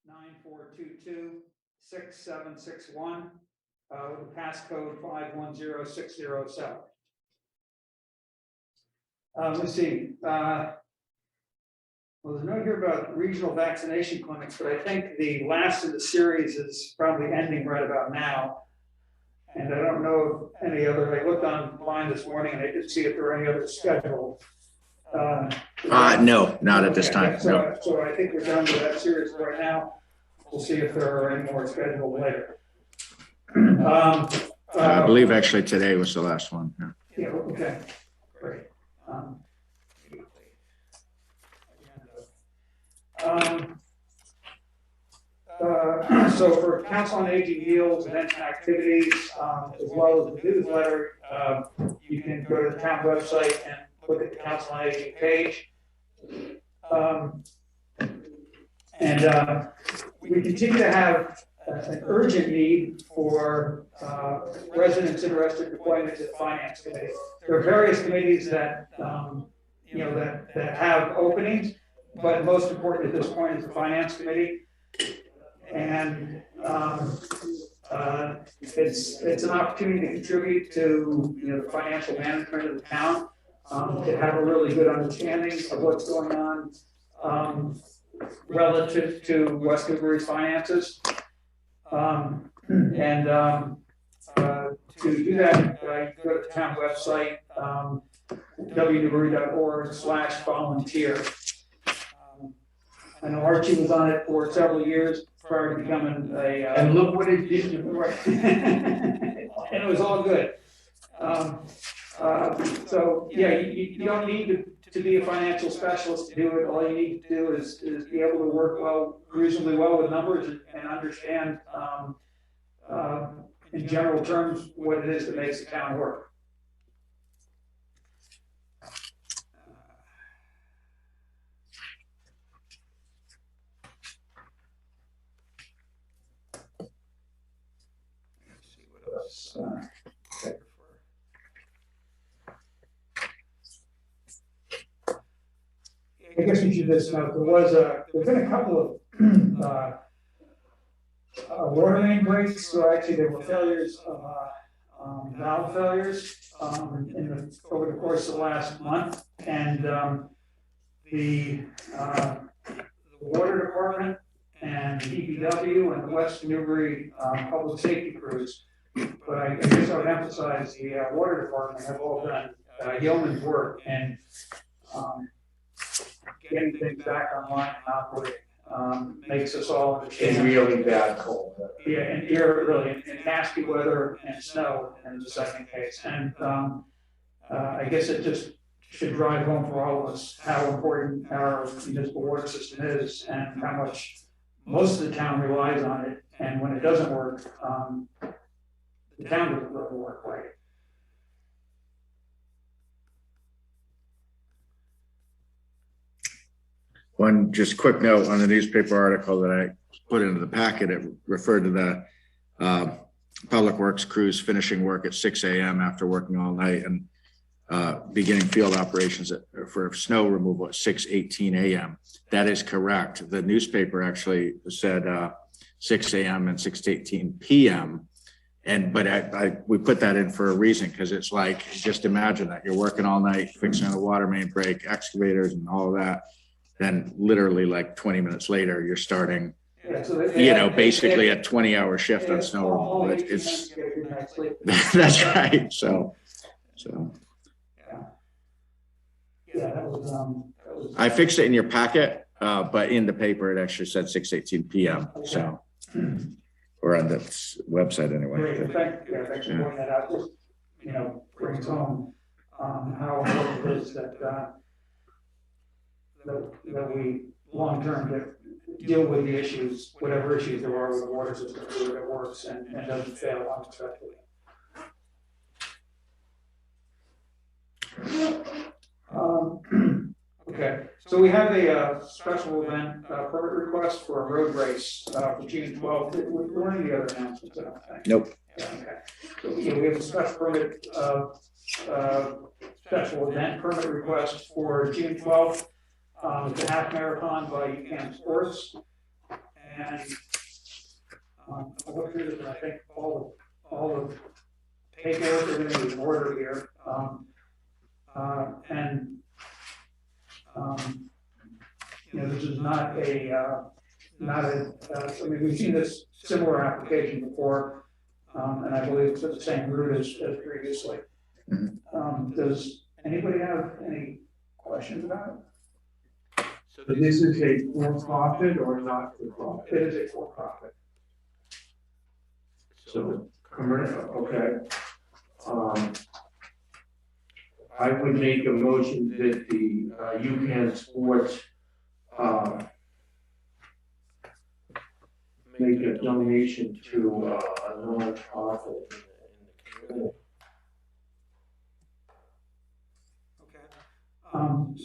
9422-6761 with the passcode 510607. Let's see. Well, there's a note here about regional vaccination clinics, but I think the last of the series is probably ending right about now. And I don't know if any other, I looked online this morning and I didn't see if there were any other scheduled. No, not at this time. So, No. so I think we're done with that series right now. We'll see if there are any more scheduled later. I believe actually today was the last one. Yeah, okay, great. So for Council on Aging Yields, events and activities, as well as the newsletter, you can go to the town website and look at the Council on Aging page. We continue to have an urgent need for residents interested in appointment to the Finance Committee. There are various committees that that have openings, but most important at this point is the Finance Committee. And it's an opportunity to contribute to the financial management of the town, to have a really good understanding of what's going on relative to West Newbury's finances. To do that, you go to the town website, wnewbury.org/volunteer. I know Archie was on it for several years prior to becoming a. And look what it did to me. And it was all good. So yeah, you don't need to be a financial specialist to do it. All you need to do is be able to work reasonably well with numbers and understand in general terms what it is that makes the town work. I guess we should just note there's been a couple of water main breaks. So actually there were failures of valve failures over the course of the last month, and the water department and DPW and the West Newbury public safety crews. But I guess I would emphasize the water department have all done yeoman's work and getting things back online and operating. Makes us all understand. In really bad cold. Yeah, and here really in nasty weather and snow in the second case. And I guess it just should drive home for all of us how important our municipal water system is and how much most of the town relies on it. And when it doesn't work, the town doesn't really work right. One just quick note on the newspaper article that I put into the packet. It referred to the public works crews finishing work at 6 a.m. after working all night and beginning field operations for snow removal at 6:18 a.m. That is correct. The newspaper actually said 6 a.m. and 6:18 p.m. But we put that in for a reason, because it's like, just imagine that you're working all night fixing a water main break, excavators and all of that. Then literally like 20 minutes later, you're starting, basically a 20-hour shift on snow removal. It's that's right. So. Yeah, that was I fixed it in your packet, but in the paper it actually said 6:18 p.m. Okay. So, or on the website anyway. Great. Thanks for pointing that out. Just brings home how important it is that we long term deal with the issues, whatever issues there are with the water system, so that it works and doesn't fail unexpectedly. Okay, so we have a special event permit request for a road race for June 12th. Were any other announcements? I don't think. Nope. Yeah, okay. So we have a special permit, special event permit request for June 12th. The half marathon by UCAM Sports, and I'll go through this, and I think all the paperwork are going to be in order here. This is not a, I mean, we've seen this similar application before, and I believe it's the same route as previously. Does anybody have any questions about it? So this is a for-profit or not for-profit? It is a for-profit. So, commercial, okay. I would make a motion that the UCAN Sports make a donation to a non-profit in the community.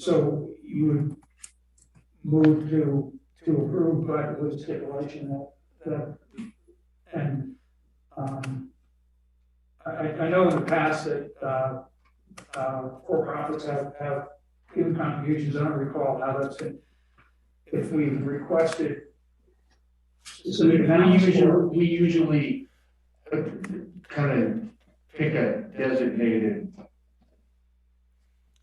So you would move to approve, but with stipulation that and I know in the past that for-profits have given contributions. I don't recall how that's been. If we've requested, So we usually kind of pick a designated.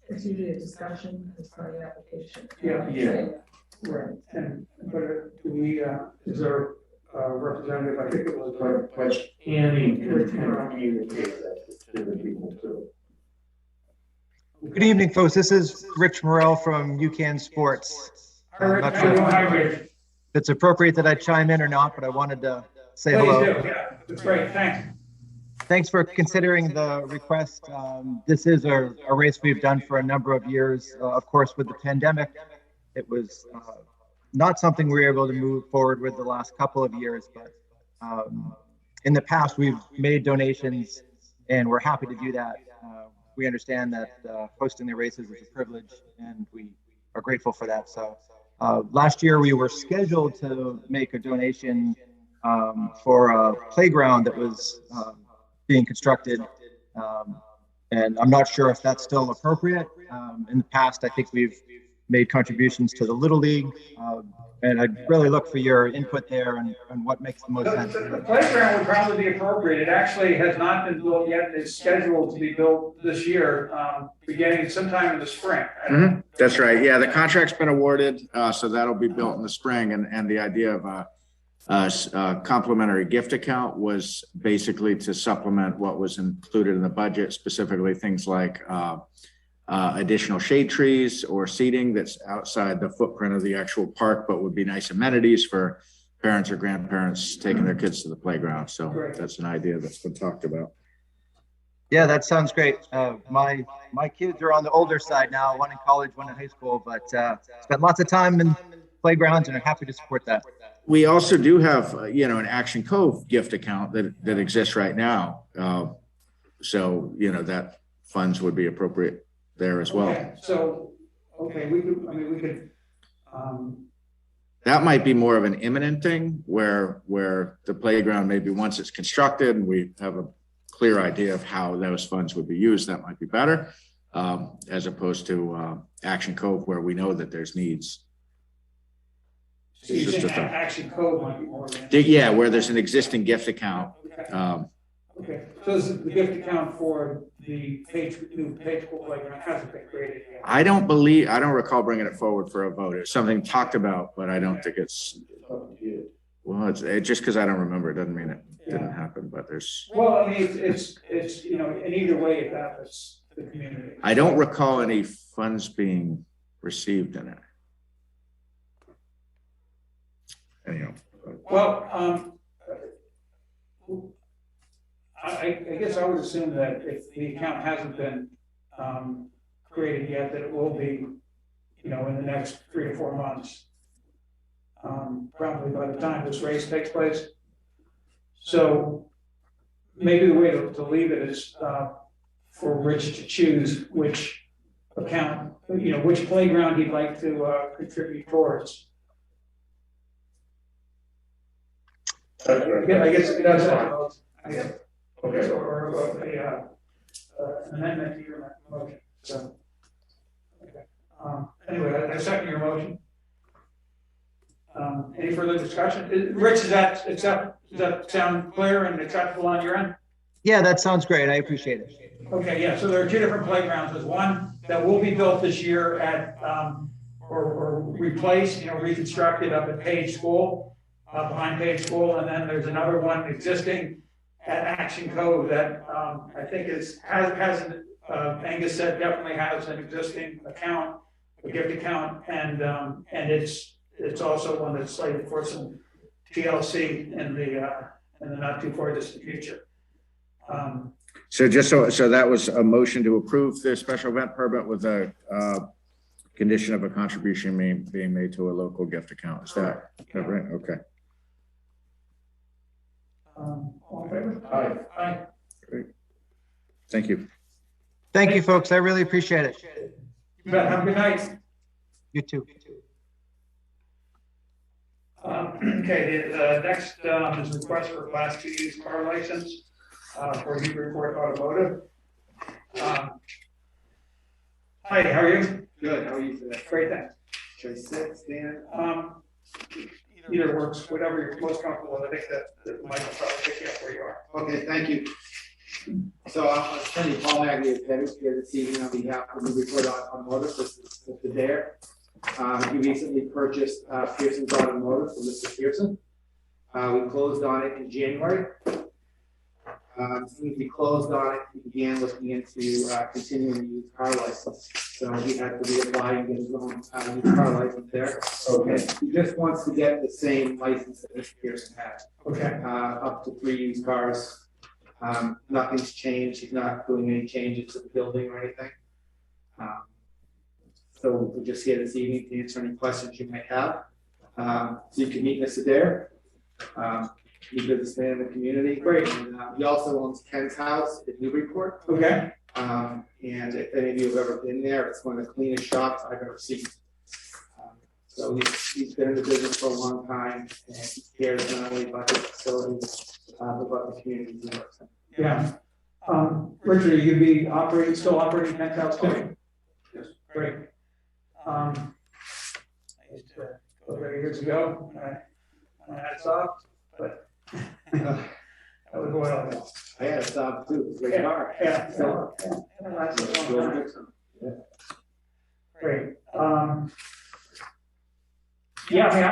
It's usually a discussion as part of the application. Yeah. right? But do we? Is there a representative? I think it was. But Annie can communicate that to the people too. Good evening, folks. This is Rich Morrell from UCAN Sports. I'm not sure if it's appropriate that I chime in or not, but I wanted to say hello. Please do. Yeah, that's great. Thanks. Thanks for considering the request. This is a race we've done for a number of years. Of course, with the pandemic, it was not something we were able to move forward with the last couple of years, but in the past, we've made donations and we're happy to do that. We understand that hosting the races is a privilege and we are grateful for that. So last year we were scheduled to make a donation for a playground that was being constructed. And I'm not sure if that's still appropriate. In the past, I think we've made contributions to the Little League. And I'd really look for your input there and what makes the most sense. The playground would probably be appropriate. It actually has not been built yet. It's scheduled to be built this year, beginning sometime in the spring. That's right. Yeah, the contract's been awarded, so that'll be built in the spring. And the idea of a complimentary gift account was basically to supplement what was included in the budget, specifically things like additional shade trees or seating that's outside the footprint of the actual park, but would be nice amenities for parents or grandparents taking their kids to the playground. So that's an idea that's been talked about. Yeah, that sounds great. My kids are on the older side now, one in college, one in high school, but spent lots of time in playgrounds and are happy to support that. We also do have, an Action Cove gift account that exists right now. So, that funds would be appropriate there as well. Okay. So, we could. That might be more of an imminent thing where the playground, maybe once it's constructed and we have a clear idea of how those funds would be used, that might be better, as opposed to Action Cove where we know that there's needs. So you think Action Code might be more than Yeah, where there's an existing gift account. Okay, so this is the gift account for the new page playground hasn't been created yet. I don't recall bringing it forward for a vote. It's something talked about, but I don't think it's, well, it's just because I don't remember, it doesn't mean it didn't happen, but there's. Well, I mean, it's in either way, it benefits the community. I don't recall any funds being received in it. Anyhow. Well, I guess I would assume that if the account hasn't been created yet, that it will be, in the next 3 to 4 months, probably by the time this race takes place. So maybe the way to leave it is for Rich to choose which account, which playground he'd like to contribute towards. I guess it does have or an amendment to your motion. So, okay. Anyway, I second your motion. Any further discussion? Rich, does that sound clear and acceptable on your end? Yeah, that sounds great. I appreciate it. Okay, yeah, so there are two different playgrounds. There's one that will be built this year at, or replaced, reconstructed up at Page School, behind Page School. And then there's another one existing at Action Cove that I think Angus said definitely has an existing account, a gift account, and it's also one that's slated for some TLC in the not too far distant future. So that was a motion to approve the special event permit with a condition of a contribution being made to a local gift account. Is that right? Okay. All in favor? Aye. Great. Thank you. Thank you, folks. I really appreciate it. You bet. Have a good night. You too. Okay, the next is a request for Class 2 used car license for Newbury Automotive. Hi, how are you? Good, how are you today? Great, thanks. Should I sit, stand? Either works, whatever you're most comfortable with. I think that Mike will probably pick you up where you are. Okay, thank you. So I'm Attorney Paul Maggie of Pettis here this evening on behalf of the report on Automotive. This is Mr. Dare. He recently purchased Pearson's Automotive from Mr. Pearson. We closed on it in January. As soon as we closed on it, he began looking into continuing to use car license. So he had to reapply and get his own used car license there. Okay. He just wants to get the same license that Mr. Pearson had. Okay. Up to 3 used cars. Nothing's changed. He's not doing any changes to the building or anything. So we're just here this evening to answer any questions you might have. So you can meet Mr. Dare. He's a businessman in the community. Great. And, he also owns Ken's house at Newburyport. Okay. And if any of you have ever been there, it's one of the cleanest shops I've ever seen. So he's been in the business for a long time, and he cares not only about the facility, but about the community he works in. Yeah. Richard, are you gonna be still operating Ken's house too? Yes. Great. I used to go there years ago when I had soft, but that was oil. I had a Saab too. It's a great car. Yeah. So, yeah. That's a long time. Yeah. Great. Yeah, I mean,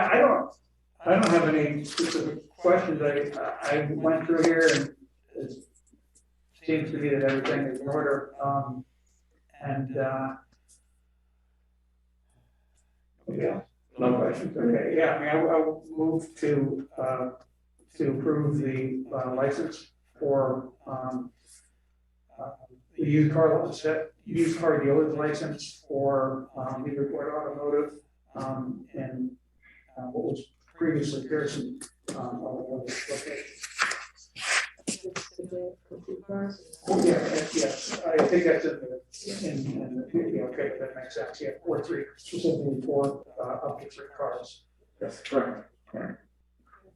I don't have any specific questions. I went through here and it seems to be that everything is in order. Yeah, no questions. Okay, yeah, I mean, I will move to approve the license for the used car dealer's license for Newbury Automotive and what was previously Pearson location. Oh, yeah, yes, I think that's in the okay, that makes sense. Yeah, 4-3, specifically for up to 3 cars. That's correct.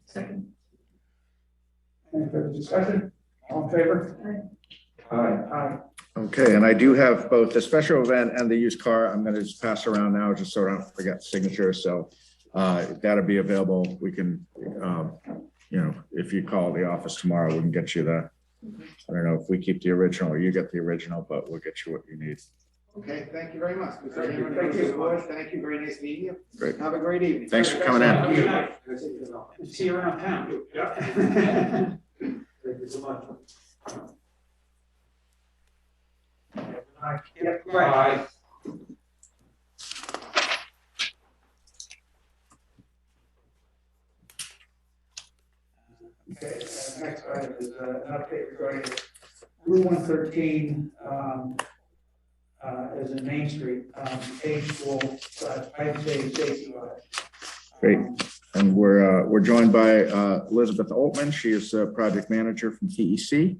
Second. Any further discussion? All in favor? Aye. Okay, and I do have both the special event and the used car. I'm going to just pass around now just so I don't forget signatures. So that'll be available. We can, if you call the office tomorrow, we can get you the, I don't know if we keep the original or you get the original, but we'll get you what you need. Okay, thank you very much. Thank you. Thank you. Very nice meeting you. Great. Have a great evening. Thanks for coming in. See you around town. Yeah. Thank you so much. Yep, right. Okay, next item is an update regarding Route 113 as in Main Street, Page School, I'd say safety audit. Great. And we're joined by Elizabeth Altman. She is a project manager from TEC.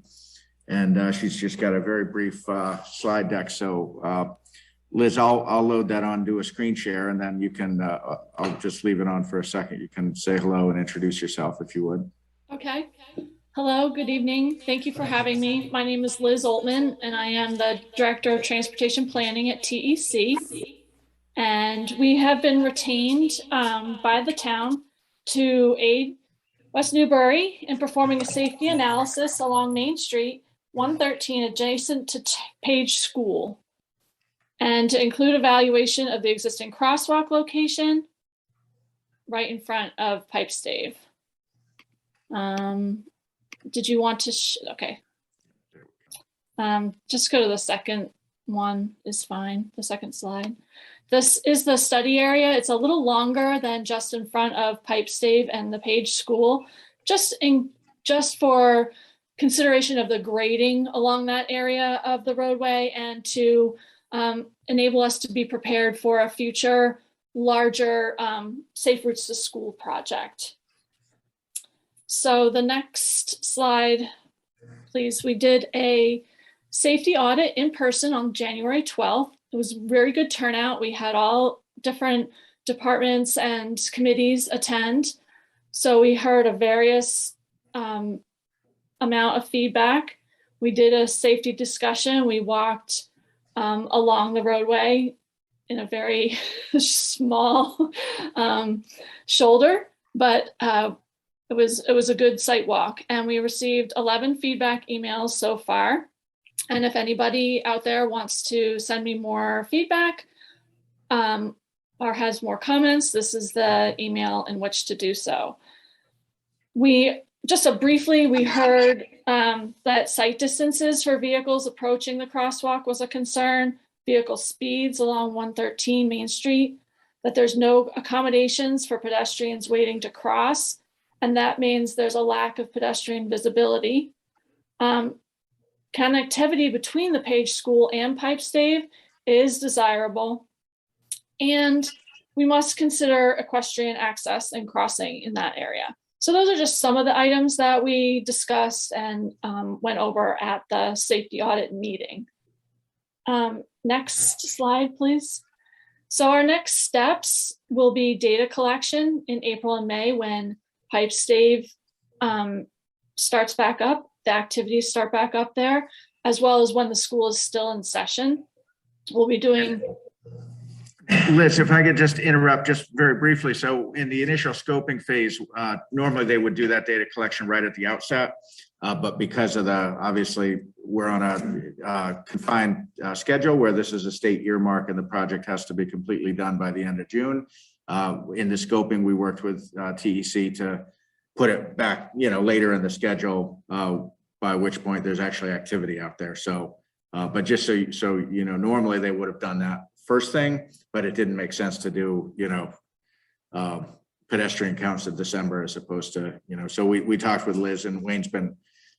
And she's just got a very brief slide deck. So Liz, I'll load that on, do a screen share, and then you can, I'll just leave it on for a second. You can say hello and introduce yourself if you would. Okay. Hello, good evening. Thank you for having me. My name is Liz Altman, and I am the Director of Transportation Planning at TEC. And we have been retained by the town to aid West Newbury in performing a safety analysis along Main Street, 113, adjacent to Page School, and to include evaluation of the existing crosswalk location right in front of Pipe Stave. Did you want to, okay. Just go to the second one is fine, the second slide. This is the study area. It's a little longer than just in front of Pipe Stave and the Page School, just for consideration of the grading along that area of the roadway and to enable us to be prepared for a future larger Safe Routes to School project. So the next slide, please. We did a safety audit in person on January 12th. It was very good turnout. We had all different departments and committees attend. So we heard a various amount of feedback. We did a safety discussion. We walked along the roadway in a very small shoulder, but it was a good site walk. And we received 11 feedback emails so far. And if anybody out there wants to send me more feedback or has more comments, this is the email in which to do so. We heard that sight distances for vehicles approaching the crosswalk was a concern, vehicle speeds along 113 Main Street, that there's no accommodations for pedestrians waiting to cross, and that means there's a lack of pedestrian visibility. Connectivity between the Page School and Pipe Stave is desirable, and we must consider equestrian access and crossing in that area. So those are just some of the items that we discussed and went over at the safety audit meeting. Next slide, please. So our next steps will be data collection in April and May when Pipe Stave starts back up. The activities start back up there, as well as when the school is still in session. We'll be doing. Liz, if I could just interrupt just very briefly. So in the initial scoping phase, normally they would do that data collection right at the outset. But because of obviously we're on a confined schedule where this is a state earmark and the project has to be completely done by the end of June. In the scoping, we worked with TEC to put it back, later in the schedule, by which point there's actually activity out there. So, but just so normally they would have done that first thing, but it didn't make sense to do, pedestrian counts in December as opposed to, so we talked with Liz, and Wayne's been,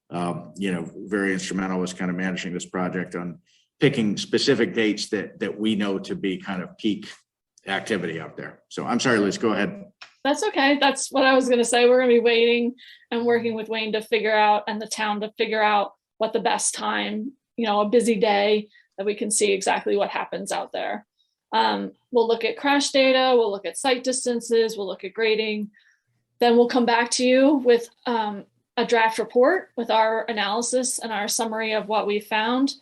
very instrumental as kind of managing this project on picking specific dates that we know to be kind of peak activity out there. So I'm sorry, Liz, go ahead. That's okay. That's what I was going to say. We're going to be waiting and working with Wayne to figure out, and the town to figure out what the best time, a busy day that we can see exactly what happens out there. We'll look at crash data. We'll look at sight distances. We'll look at grading. Then we'll come back to you with a draft report with our analysis and our summary of what we found,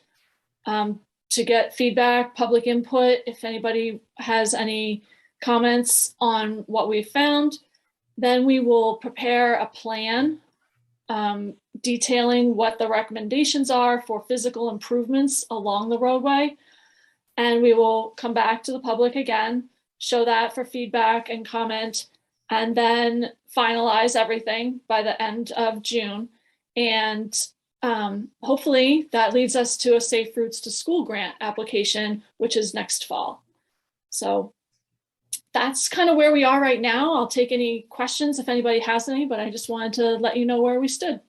to get feedback, public input. If anybody has any comments on what we found, then we will prepare a plan detailing what the recommendations are for physical improvements along the roadway. And we will come back to the public again, show that for feedback and comment, and then finalize everything by the end of June. And hopefully that leads us to a Safe Routes to School grant application, which is next fall. So that's kind of where we are right now. I'll take any questions if anybody has any, but I just wanted to let you know where we stood.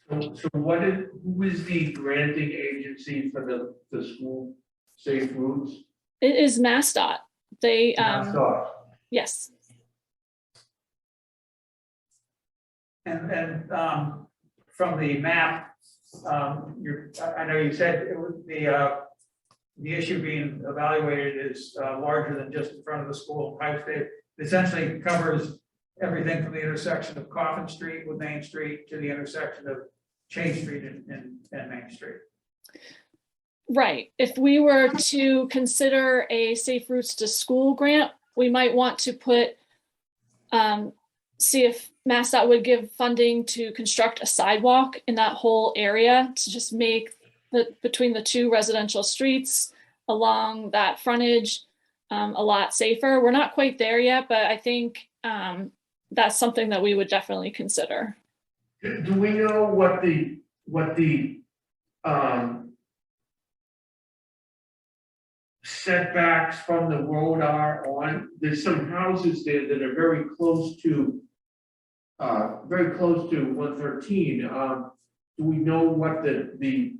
So who is the granting agency for the school Safe Routes? It is MassDOT. They, MassDOT. yes. And from the map, I know you said it would be the issue being evaluated is larger than just in front of the school. It essentially covers everything from the intersection of Coffin Street with Main Street to the intersection of Chase Street and Main Street. Right. If we were to consider a Safe Routes to School grant, we might want to put see if MassDOT would give funding to construct a sidewalk in that whole area to just make between the two residential streets along that frontage a lot safer. We're not quite there yet, but I think that's something that we would definitely consider. Do we know what the setbacks from the road are on? There's some houses there that are very close to 113. Do we know what the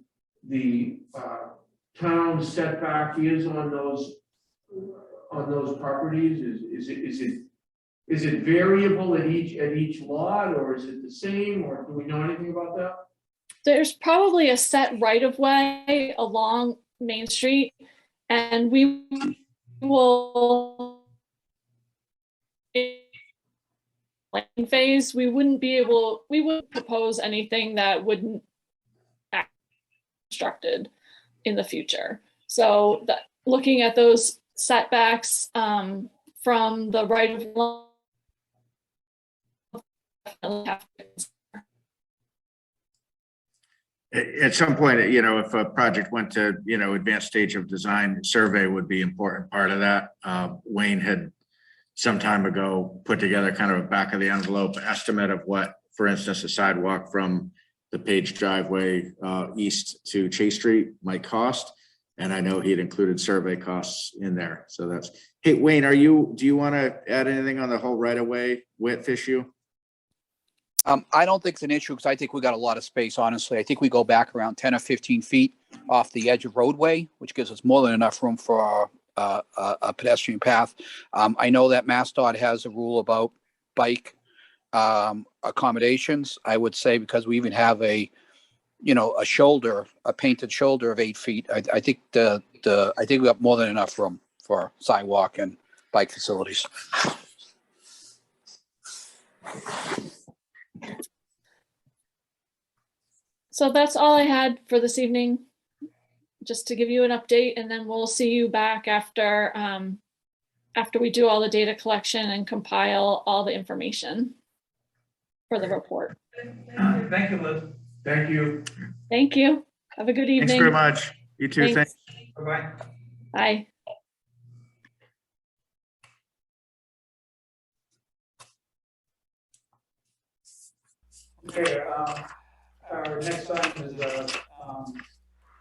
town setback is on those properties? Is it variable at each lot, or is it the same, or do we know anything about that? There's probably a set right of way along Main Street, and we will in phase, we wouldn't propose anything that wouldn't be constructed in the future. So looking at those setbacks from the right of way. At some point, if a project went to, advanced stage of design, survey would be an important part of that. Wayne had some time ago put together kind of a back of the envelope estimate of what, for instance, a sidewalk from the Page driveway east to Chase Street might cost. And I know he had included survey costs in there. So that's, hey, Wayne, do you want to add anything on the whole right of way width issue? I don't think it's an issue because I think we got a lot of space, honestly. I think we go back around 10 or 15 feet off the edge of roadway, which gives us more than enough room for a pedestrian path. I know that MassDOT has a rule about bike accommodations. I would say because we even have a painted shoulder of 8 feet. I think I think we got more than enough room for sidewalk and bike facilities. So that's all I had for this evening, just to give you an update, and then we'll see you back after we do all the data collection and compile all the information for the report. Thank you, Liz. Thank you. Thank you. Have a good evening. Thanks very much. You too. Thanks. Bye-bye. Bye. Okay, our next item is a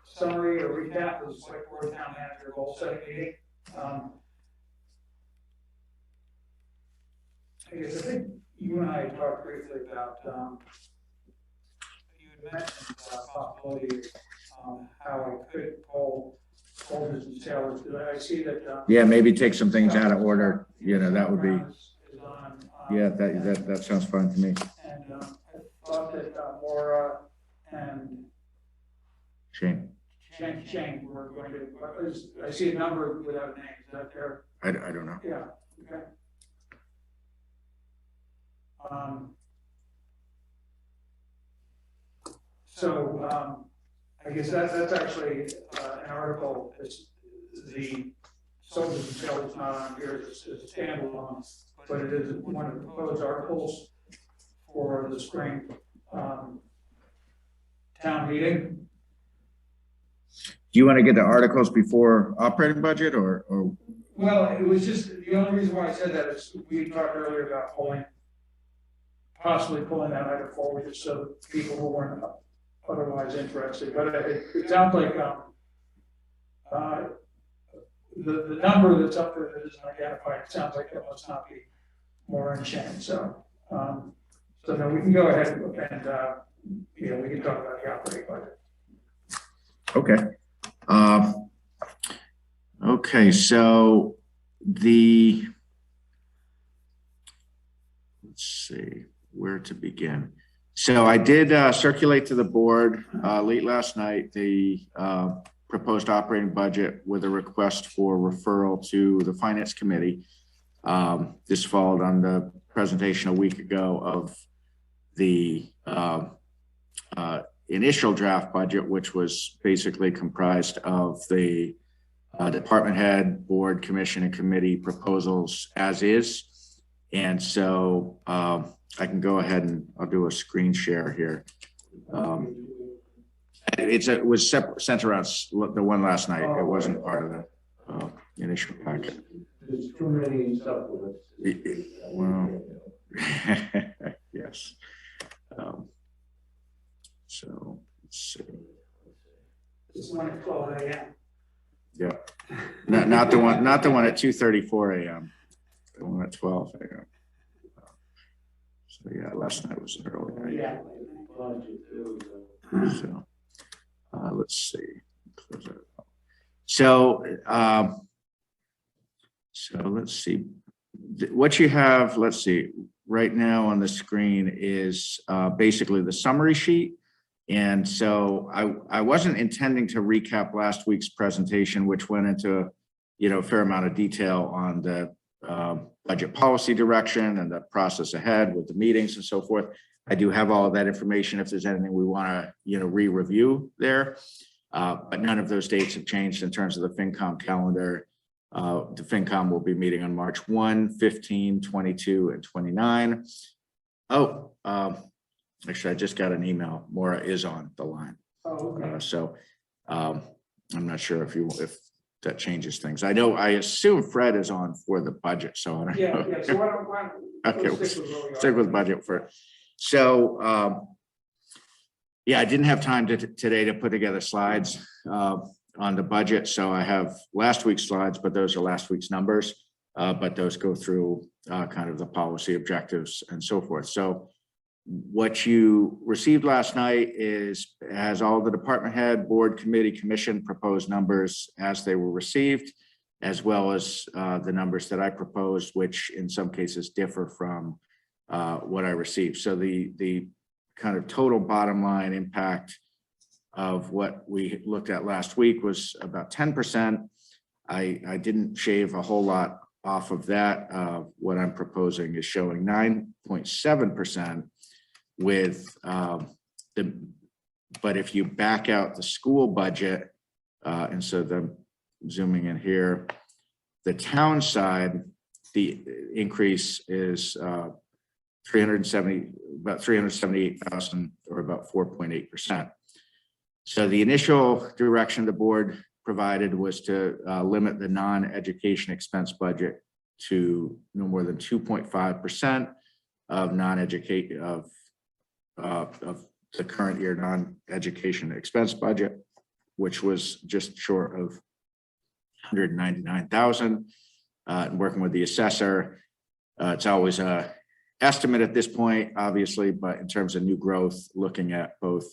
summary or recap of the select board town manager goal setting meeting. I think you and I talked briefly about, you had mentioned the possibility of how I could pull holders and sailors. Did I see that? Yeah, maybe take some things out of order. That would be, is on, yeah, that sounds fine to me. And I thought that Maura and Shane, we're going to, I see a number without a name, is that fair? I don't know. Yeah, okay. I guess that's actually an article. The soldiers and sailors not on here as a standalone, but it is one of the proposed articles for the spring town meeting. Do you want to get the articles before operating budget or? Well, it was just, the only reason why I said that is we talked earlier about possibly pulling that item forward just so that people who weren't otherwise interested. But it sounds like the number that's up there that isn't identified, it sounds like that must not be more in Shane. So no, we can go ahead and we can talk about the operating budget. Okay. Okay, so let's see where to begin. So I did circulate to the board late last night the proposed operating budget with a request for referral to the Finance Committee. This followed on the presentation a week ago of the initial draft budget, which was basically comprised of the department head, board, commission, and committee proposals as is, And so I can go ahead and I'll do a screen share here. It was sent around the one last night. It wasn't part of the initial packet. There's too many stuff with it. Well, yes. So let's see. This one at 12 a.m. Yeah, not the one at 2:34 a.m. The one at 12 a.m. So yeah, last night was an early night. Yeah. So let's see. Close that out. So let's see. What you have, let's see, right now on the screen is basically the summary sheet. And so I wasn't intending to recap last week's presentation, which went into, a fair amount of detail on the budget policy direction and the process ahead with the meetings and so forth. I do have all of that information if there's anything we want to, re-review there. But none of those dates have changed in terms of the FinCom calendar. The FinCom will be meeting on March 1, 15, 22, and 29. Actually, I just got an email. Maura is on the line. Oh, okay. I'm not sure if that changes things. I assume Fred is on for the budget. So I don't know. Yeah. So why don't Okay, we'll stick with budget for. So I didn't have time today to put together slides on the budget. So I have last week's slides, but those are last week's numbers. But those go through kind of the policy objectives and so forth. So what you received last night has all the department head, board, committee, commission proposed numbers as they were received, as well as the numbers that I proposed, which in some cases differ from what I received. So the kind of total bottom line impact of what we looked at last week was about 10%. I didn't shave a whole lot off of that. What I'm proposing is showing 9.7% with but if you back out the school budget, and so the zooming in here, the town side, the increase is about 378,000 or about 4.8%. So the initial direction the board provided was to limit the non-education expense budget to no more than 2.5% of of the current year non-education expense budget, which was just short of 199,000. Working with the assessor, it's always a estimate at this point, obviously, but in terms of new growth, looking at both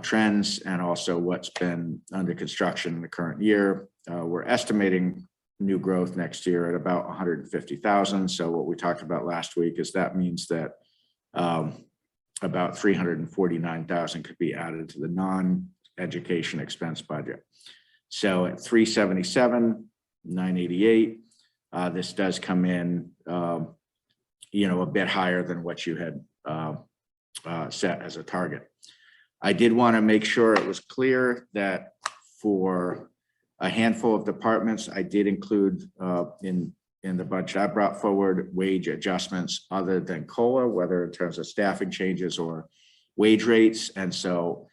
trends and also what's been under construction in the current year, we're estimating new growth next year at about 150,000. So what we talked about last week is that means that about 349,000 could be added to the non-education expense budget. So at 377,988, this does come in, a bit higher than what you had set as a target. I did want to make sure it was clear that for a handful of departments, I did include in the budget I brought forward wage adjustments other than COLA, whether in terms of staffing changes or wage rates. And so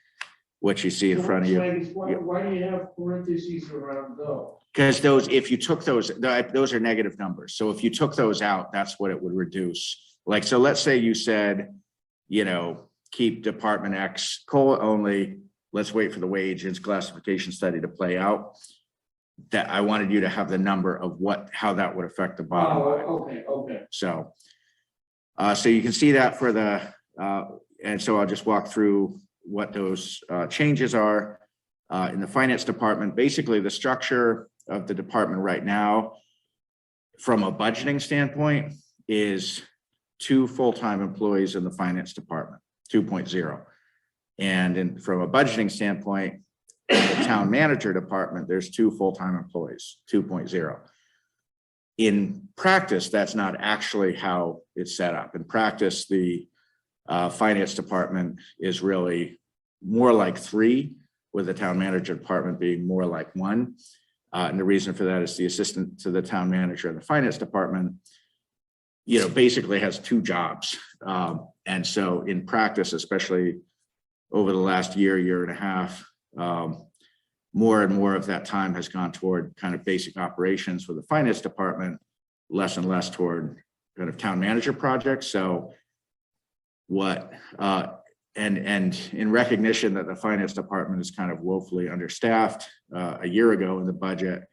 what you see in front of you. Why do you have parentheses around those? Because if you took those are negative numbers. So if you took those out, that's what it would reduce. Like, so let's say you said, keep Department X COLA only, let's wait for the wages classification study to play out. That I wanted you to have the number of how that would affect the bottom line. Okay. So you can see that for the, and so I'll just walk through what those changes are in the finance department. Basically, the structure of the department right now, from a budgeting standpoint, is 2 full-time employees in the finance department, 2.0. And from a budgeting standpoint, in the town manager department, there's 2 full-time employees, 2.0. In practice, that's not actually how it's set up. In practice, the finance department is really more like 3, with the town manager department being more like 1. And the reason for that is the assistant to the town manager in the finance department basically has two jobs. And so in practice, especially over the last year and a half, more and more of that time has gone toward kind of basic operations for the finance department, less and less toward kind of town manager projects. So and in recognition that the finance department is kind of woefully understaffed, a year ago in the budget,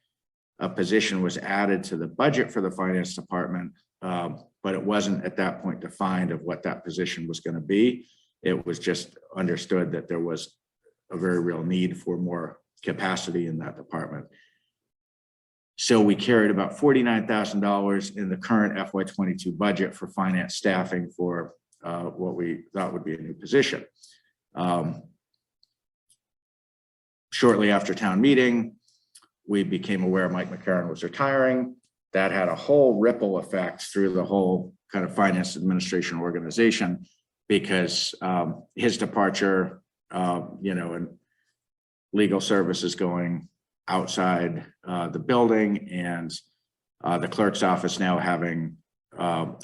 a position was added to the budget for the finance department, but it wasn't at that point defined of what that position was going to be. It was just understood that there was a very real need for more capacity in that department. So we carried about $49,000 in the current FY22 budget for finance staffing for what we thought would be a new position. Shortly after town meeting, we became aware Mike McCarron was retiring. That had a whole ripple effect through the whole kind of finance administration organization, because his departure, and legal services going outside the building, and the clerk's office now having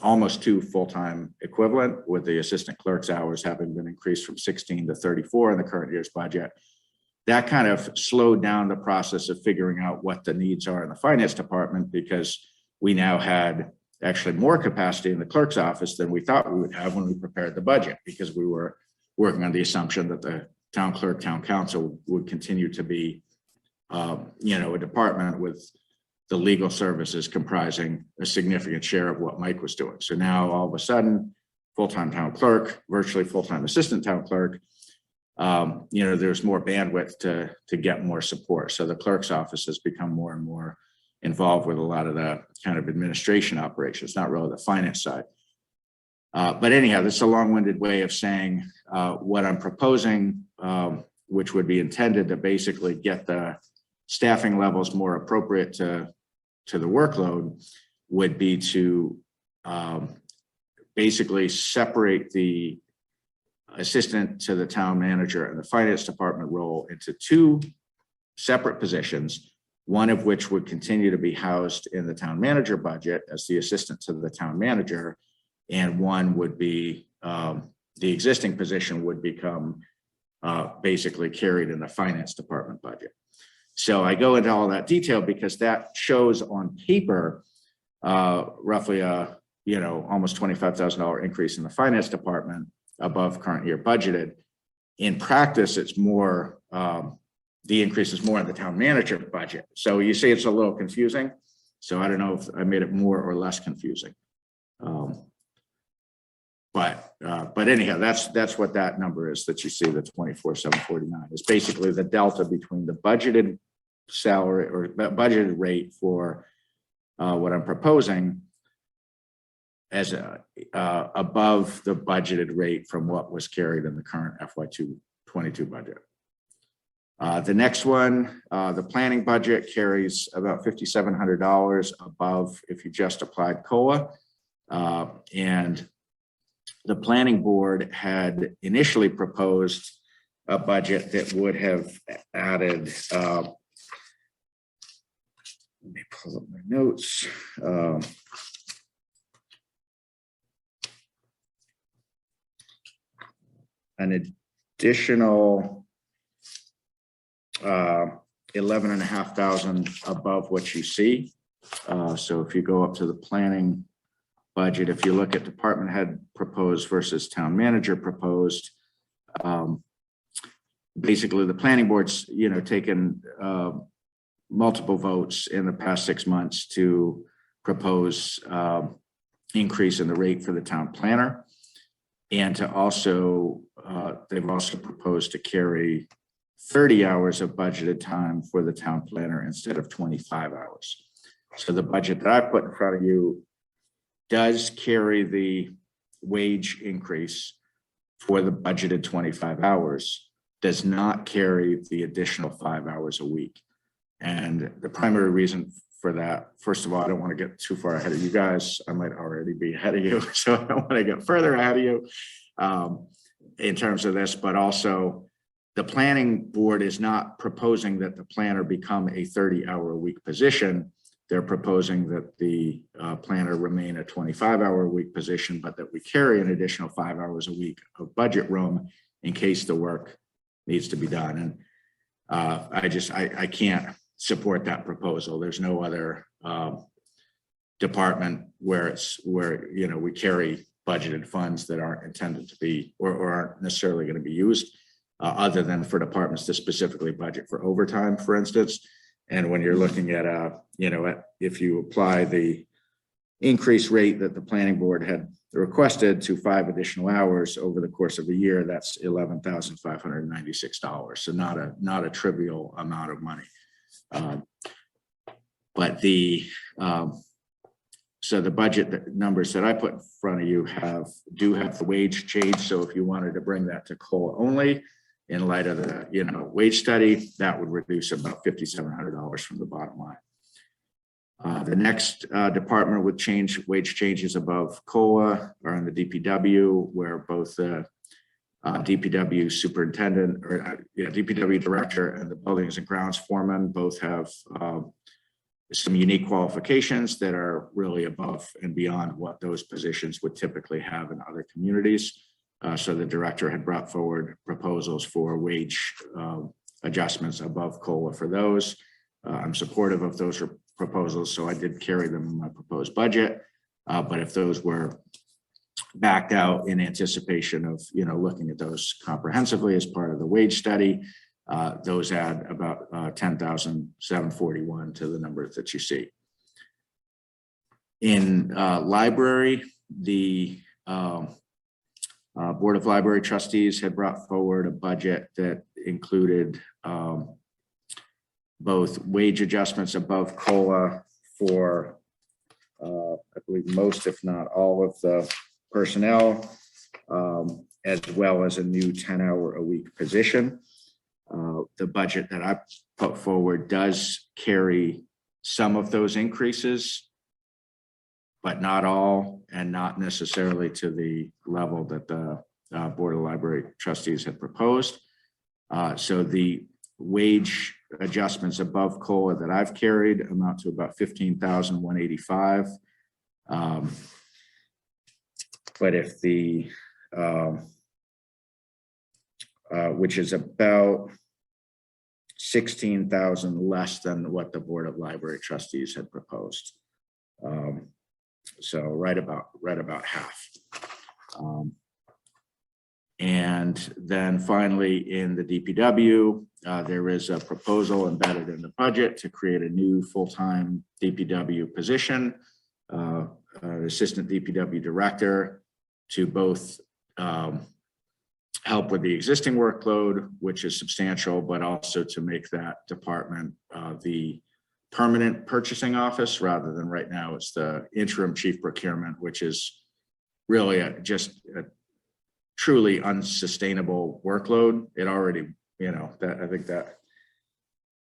almost 2 full-time equivalent, with the assistant clerk's hours having been increased from 16 to 34 in the current year's budget. That kind of slowed down the process of figuring out what the needs are in the finance department, because we now had actually more capacity in the clerk's office than we thought we would have when we prepared the budget, because we were working on the assumption that the town clerk, town council would continue to be, a department with the legal services comprising a significant share of what Mike was doing. So now all of a sudden, full-time town clerk, virtually full-time assistant town clerk, there's more bandwidth to get more support. So the clerk's office has become more and more involved with a lot of the kind of administration operations, not really the finance side. But anyhow, this is a long-winded way of saying what I'm proposing, which would be intended to basically get the staffing levels more appropriate to the workload, would be to basically separate the assistant to the town manager and the finance department role into 2 separate positions, one of which would continue to be housed in the town manager budget as the assistant to the town manager, and one would be the existing position would become basically carried in the finance department budget. So I go into all that detail because that shows on paper roughly a almost $25,000 increase in the finance department above current year budgeted. In practice, it's more, the increase is more in the town manager budget. So you see it's a little confusing. So I don't know if I made it more or less confusing. But anyhow, that's what that number is that you see, the 24,749 is basically the delta between the budgeted salary or budgeted rate for what I'm proposing as above the budgeted rate from what was carried in the current FY22 budget. The next one, the planning budget carries about $5,700 above if you just applied COLA. And the planning board had initially proposed a budget that would have added, let me pull up my notes. An additional 11,500 above what you see. So if you go up to the planning budget, if you look at department head proposed versus town manager proposed, basically the planning board's taken multiple votes in the past 6 months to propose increase in the rate for the town planner, and to also they've also proposed to carry 30 hours of budgeted time for the town planner instead of 25 hours. So the budget that I put in front of you does carry the wage increase for the budgeted 25 hours, does not carry the additional 5 hours a week. And the primary reason for that, first of all, I don't want to get too far ahead of you guys. I might already be ahead of you, so I don't want to get further ahead of you in terms of this, but also the planning board is not proposing that the planner become a 30-hour-a-week position. they're proposing that the planner remain a 25-hour-a-week position, but that we carry an additional 5 hours a week of budget room in case the work needs to be done. And I can't support that proposal. There's no other department where we carry budgeted funds that aren't intended to be or aren't necessarily going to be used, other than for departments to specifically budget for overtime, for instance. And when you're looking at if you apply the increase rate that the planning board had requested to 5 additional hours over the course of a year, that's $11,596. So not a trivial amount of money. But so the budget numbers that I put in front of you do have the wage change. So if you wanted to bring that to COLA only, in light of the wage study, that would reduce about $5,700 from the bottom line. The next department with wage changes above COLA are in the DPW, where both the DPW superintendent or DPW director and the buildings and grounds foreman both have some unique qualifications that are really above and beyond what those positions would typically have in other communities. So the director had brought forward proposals for wage adjustments above COLA for those. I'm supportive of those proposals, so I did carry them in my proposed budget. But if those were backed out in anticipation of looking at those comprehensively as part of the wage study, those add about $10,741 to the numbers that you see. In library, the Board of Library Trustees had brought forward a budget that included both wage adjustments above COLA for, I believe, most, if not all, of the personnel, as well as a new 10-hour-a-week position. The budget that I put forward does carry some of those increases, but not all, and not necessarily to the level that the Board of Library Trustees had proposed. So the wage adjustments above COLA that I've carried amount to about $15,185. But if the, which is about 16,000 less than what the Board of Library Trustees had proposed. So right about half. And then finally, in the DPW, there is a proposal embedded in the budget to create a new full-time DPW position, assistant DPW director, to both help with the existing workload, which is substantial, but also to make that department the permanent purchasing office, rather than right now it's the interim chief procurement, which is really just a truly unsustainable workload. It already, that I think that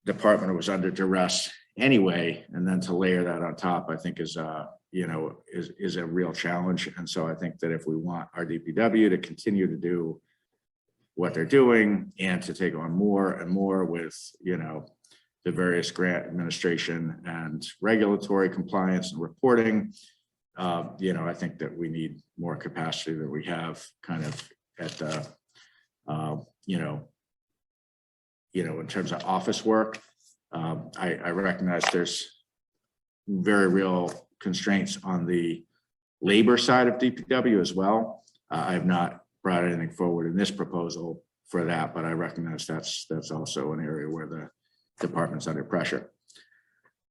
department was under duress anyway, and then to layer that on top, I think is a real challenge. And so I think that if we want our DPW to continue to do what they're doing and to take on more and more with, the various grant administration and regulatory compliance and reporting, I think that we need more capacity than we have kind of at the, in terms of office work. I recognize there's very real constraints on the labor side of DPW as well. I have not brought anything forward in this proposal for that, but I recognize that's also an area where the department's under pressure.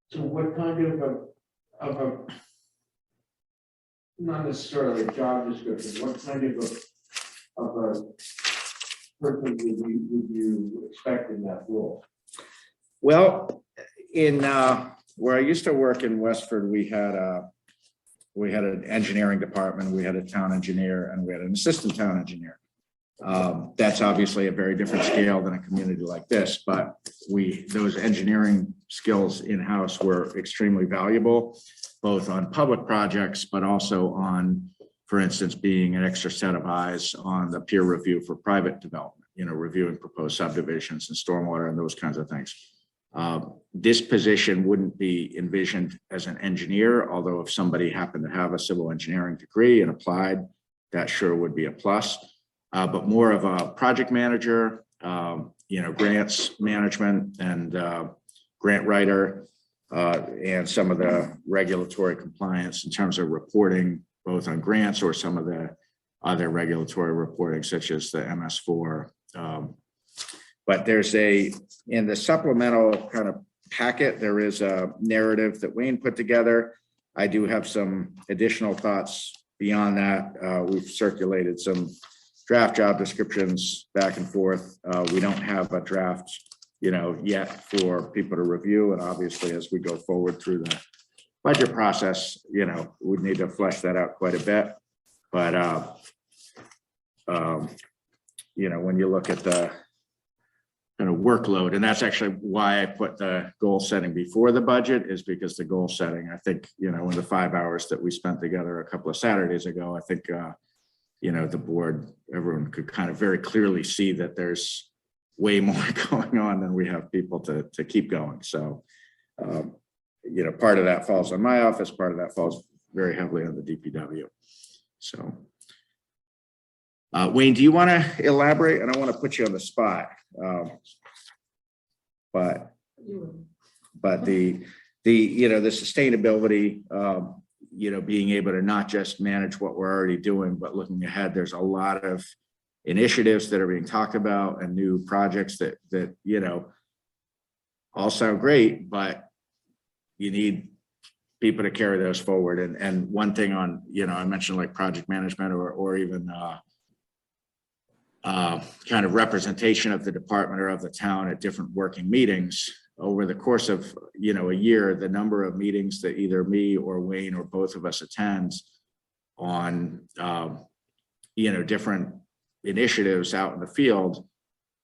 So what kind of a not necessarily a job description, what kind of a person would you expect in that role? Well, in where I used to work in Westford, we had an engineering department, we had a town engineer, and we had an assistant town engineer. That's obviously a very different scale than a community like this, but those engineering skills in-house were extremely valuable, both on public projects, but also on, for instance, being an extra set of eyes on the peer review for private development, reviewing proposed subdivisions and stormwater and those kinds of things. This position wouldn't be envisioned as an engineer, although if somebody happened to have a civil engineering degree and applied, that sure would be a plus. But more of a project manager, grants management and grant writer, and some of the regulatory compliance in terms of reporting, both on grants or some of the other regulatory reporting, such as the MS4. But there's in the supplemental kind of packet, there is a narrative that Wayne put together. I do have some additional thoughts beyond that. We've circulated some draft job descriptions back and forth. We don't have a draft, yet for people to review. And obviously, as we go forward through the budget process, we need to flesh that out quite a bit. But, when you look at the kind of workload, and that's actually why I put the goal setting before the budget, is because the goal setting, I think, in the 5 hours that we spent together a couple of Saturdays ago, I think, the board, everyone could kind of very clearly see that there's way more going on than we have people to keep going. So, part of that falls on my office, part of that falls very heavily on the DPW. So, Wayne, do you want to elaborate? I don't want to put you on the spot, but the sustainability, being able to not just manage what we're already doing, but looking ahead, there's a lot of initiatives that are being talked about and new projects that all sound great, but you need people to carry those forward. And one thing on, I mentioned like project management or even kind of representation of the department or of the town at different working meetings. Over the course of, a year, the number of meetings that either me or Wayne or both of us attends on, different initiatives out in the field,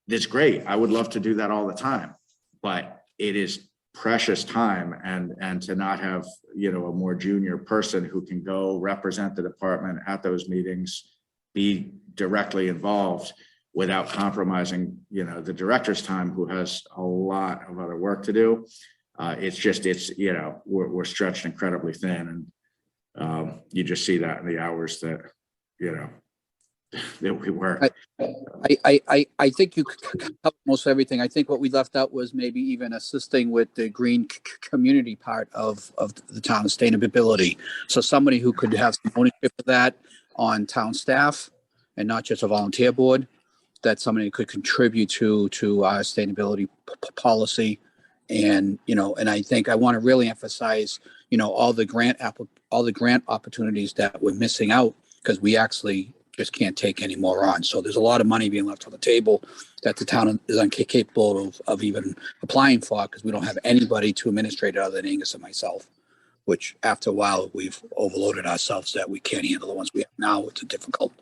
it's great. I would love to do that all the time, but it is precious time, and to not have, a more junior person who can go represent the department at those meetings, be directly involved without compromising, the director's time, who has a lot of other work to do. We're stretched incredibly thin, and you just see that in the hours that, that we work. I think you covered most everything. I think what we left out was maybe even assisting with the green community part of the town sustainability. So somebody who could have some ownership of that on town staff and not just a volunteer board, that somebody could contribute to our sustainability policy. And, and I think I want to really emphasize, all the grant opportunities that we're missing out, because we actually just can't take any more on. So there's a lot of money being left on the table that the town is incapable of even applying for, because we don't have anybody to administrate it other than Angus and myself, which after a while we've overloaded ourselves that we can't handle the ones we have now. It's difficult.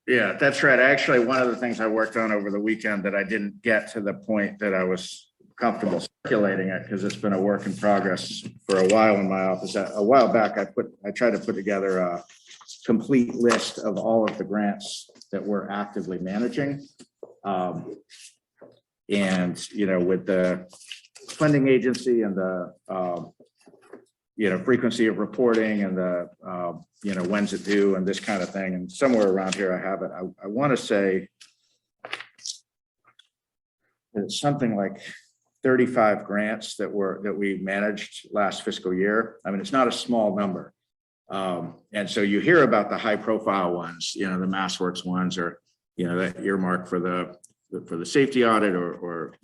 Yeah, that's right. Actually, one of the things I worked on over the weekend that I didn't get to the point that I was comfortable circulating it, because it's been a work in progress for a while in my office. A while back, I tried to put together a complete list of all of the grants that we're actively managing. And, with the funding agency and the, frequency of reporting and the, when's it due and this kind of thing. And somewhere around here, I have it. I want to say it's something like 35 grants that we managed last fiscal year. I mean, it's not a small number. And so you hear about the high profile ones, the MassWorks ones, or, that earmark for the safety audit or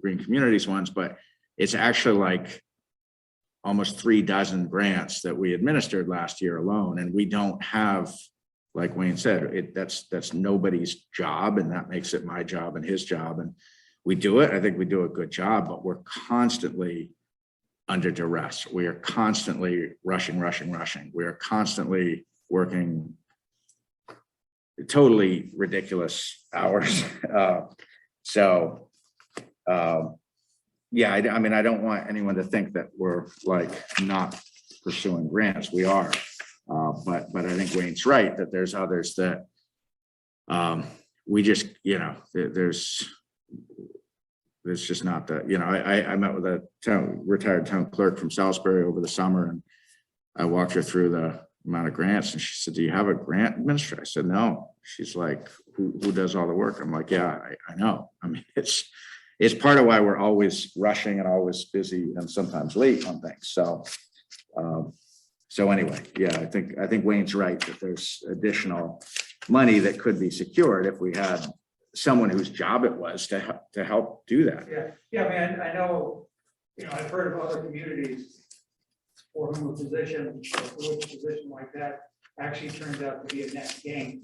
green communities ones, but it's actually like almost 36 grants that we administered last year alone. And we don't have, like Wayne said, that's nobody's job, and that makes it my job and his job. And we do it. I think we do a good job, but we're constantly under duress. We are constantly rushing. We are constantly working totally ridiculous hours. Yeah, I mean, I don't want anyone to think that we're like not pursuing grants. We are, but I think Wayne's right that there's others that we just, there's it's just not the, I met with a retired town clerk from Salisbury over the summer, and I walked her through the amount of grants, and she said, "Do you have a grant administrator?" I said, "No." She's like, who does all the work? I'm like, "Yeah, I know." I mean, it's part of why we're always rushing and always busy and sometimes late on things. So anyway, yeah, I think Wayne's right that there's additional money that could be secured if we had someone whose job it was to help do that. Yeah, I mean, I know, I've heard of other communities for whom a position like that actually turns out to be a net gain.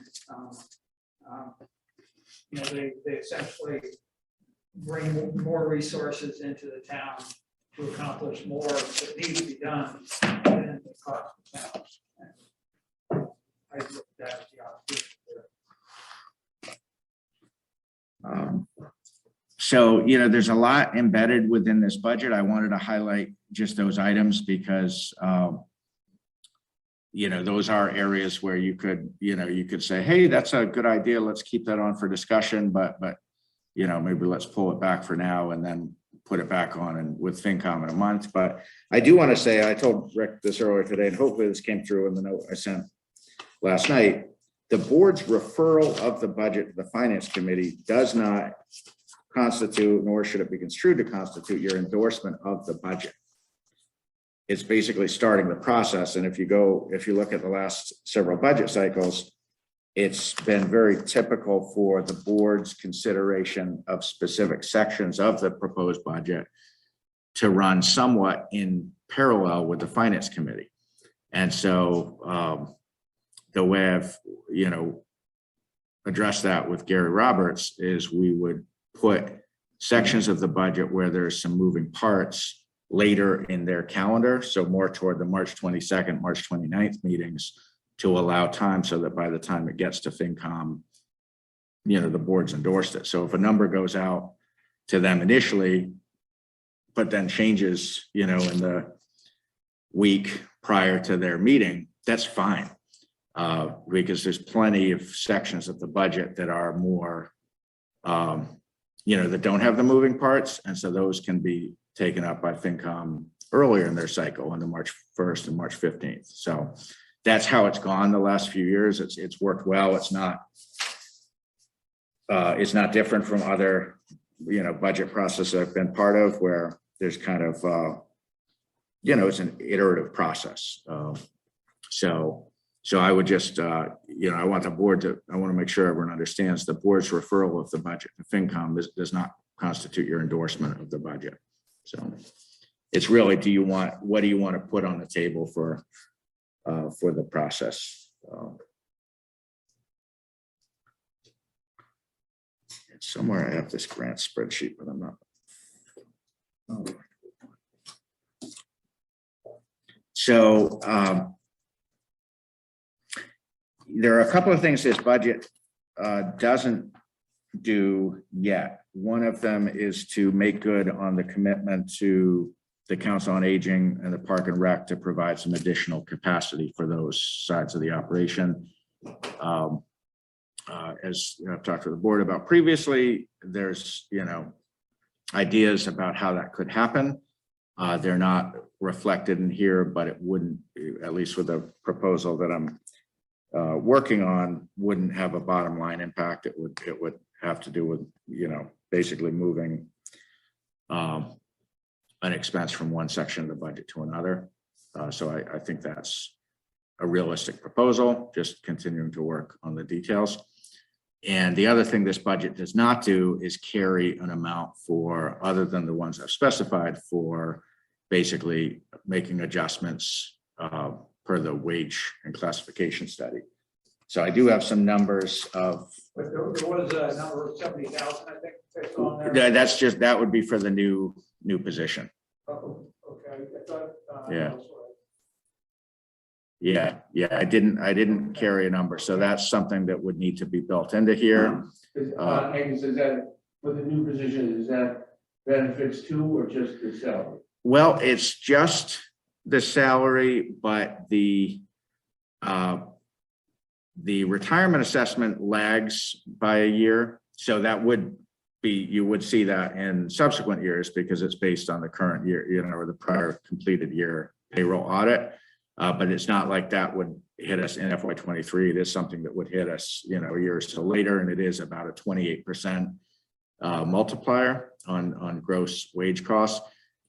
They essentially bring more resources into the town to accomplish more that needs to be done than the cost of the town. And I look at that as the opportunity there. So, there's a lot embedded within this budget. I wanted to highlight just those items because, those are areas where you could say, hey, that's a good idea. Let's keep that on for discussion, but maybe let's pull it back for now and then put it back on and with FinCom in a month. But I do want to say, I told Rick this earlier today, and hopefully this came through in the note I sent last night. The board's referral of the budget to the Finance Committee does not constitute, nor should it be construed to constitute, your endorsement of the budget. It's basically starting the process. And if you look at the last several budget cycles, it's been very typical for the board's consideration of specific sections of the proposed budget to run somewhat in parallel with the Finance Committee. And so the way I've, addressed that with Gary Roberts is we would put sections of the budget where there's some moving parts later in their calendar. So more toward the March 22nd, March 29th meetings to allow time so that by the time it gets to FinCom, the board's endorsed it. So if a number goes out to them initially, but then changes, in the week prior to their meeting, that's fine. Because there's plenty of sections of the budget that are more, that don't have the moving parts. And so those can be taken up by FinCom earlier in their cycle on the March 1st and March 15th. So that's how it's gone the last few years. It's worked well. It's not different from other, budget process I've been part of where there's kind of, it's an iterative process. So I would just, I want to make sure everyone understands the board's referral of the budget. The FinCom does not constitute your endorsement of the budget. So it's really, what do you want to put on the table for the process? Somewhere I have this grant spreadsheet, but I'm not. Oh. So there are a couple of things this budget doesn't do yet. One of them is to make good on the commitment to the Council on Aging and the Park and Rec to provide some additional capacity for those sides of the operation. As I've talked to the board about previously, there's, ideas about how that could happen. They're not reflected in here, but it wouldn't, at least with the proposal that I'm working on, wouldn't have a bottom line impact. It would have to do with, basically moving an expense from one section of the budget to another. So I think that's a realistic proposal, just continuing to work on the details. And the other thing this budget does not do is carry an amount for, other than the ones I've specified, for basically making adjustments per the wage and classification study. So I do have some numbers of. But there was a number of 70,000, I think, that's on there. That's just, that would be for the new position. Oh, okay. I thought, Yeah. Yeah, I didn't carry a number, so that's something that would need to be built into here. Agnes, is that for the new position, is that benefits too, or just the salary? Well, it's just the salary, but the retirement assessment lags by a year, so that would you would see that in subsequent years because it's based on the current year, or the prior completed year payroll audit. But it's not like that would hit us in FY23. It is something that would hit us, a year or so later, and it is about a 28% multiplier on gross wage costs.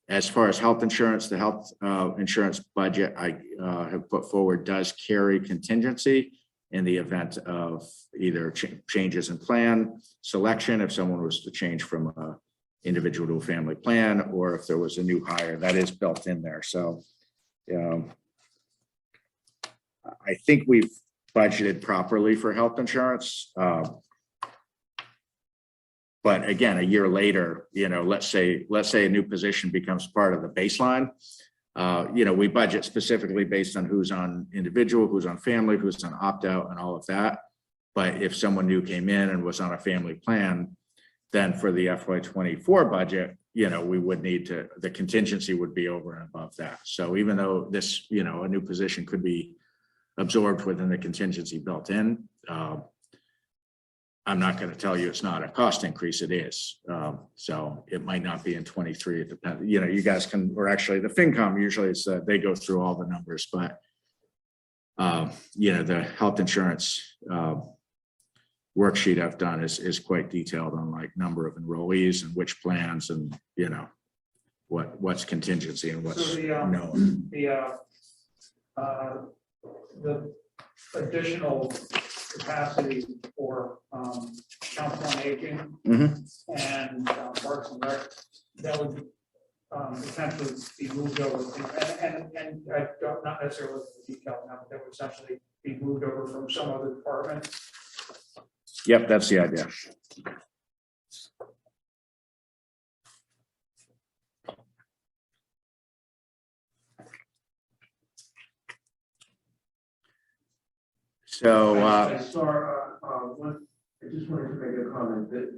As far as health insurance, the health insurance budget I have put forward does carry contingency in the event of either changes in plan selection, if someone was to change from an individual to a family plan, or if there was a new hire, that is built in there. So I think we've budgeted properly for health insurance. But again, a year later, let's say a new position becomes part of the baseline. We budget specifically based on who's on individual, who's on family, who's on opt-out and all of that. But if someone new came in and was on a family plan, then for the FY24 budget, we would need to, the contingency would be over and above that. So even though this, a new position could be absorbed within the contingency built in, I'm not going to tell you it's not a cost increase. It is. So it might not be in 23. It depends. You guys can, or actually the FinCom usually is they go through all the numbers, but the health insurance worksheet I've done is quite detailed on like number of enrollees and which plans and what's contingency and what's known. The additional capacity for Council on Aging and Parks and Rec, that would potentially be moved over, and I don't, not necessarily the detail now, but that would essentially be moved over from some other department. Yep, that's the idea. So I saw one. I just wanted to make a comment that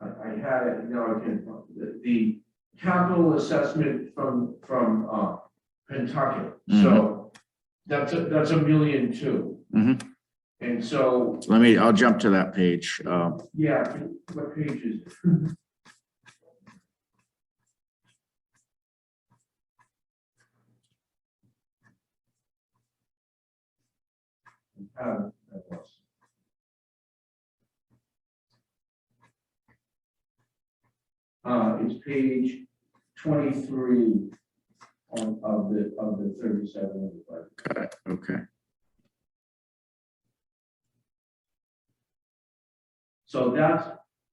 I had it now. I can the capital assessment from Pentucket. So that's $1.2 million. And so I'll jump to that page. Yeah, what page is it? It's page 23 of the 37. Got it. Okay. So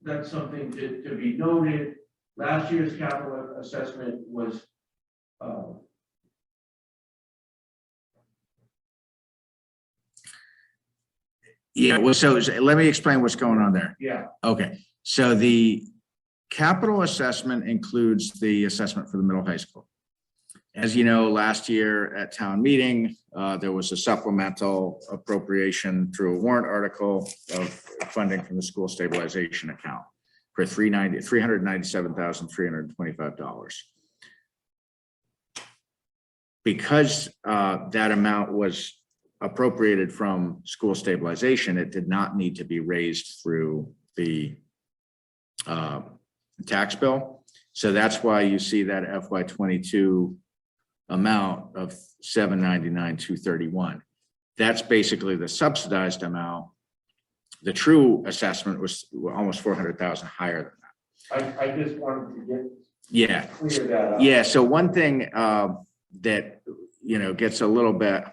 that's something to be noted. Last year's capital assessment was yeah, well, so let me explain what's going on there. Yeah. Okay, so the capital assessment includes the assessment for the middle high school. As you know, last year at town meeting, there was a supplemental appropriation through a warrant article of funding from the school stabilization account for $397,325. Because that amount was appropriated from school stabilization, it did not need to be raised through the tax bill. So that's why you see that FY22 amount of $799,231. That's basically the subsidized amount. The true assessment was almost 400,000 higher than that. I just wanted to clear that up. Yeah. So one thing that gets a little bit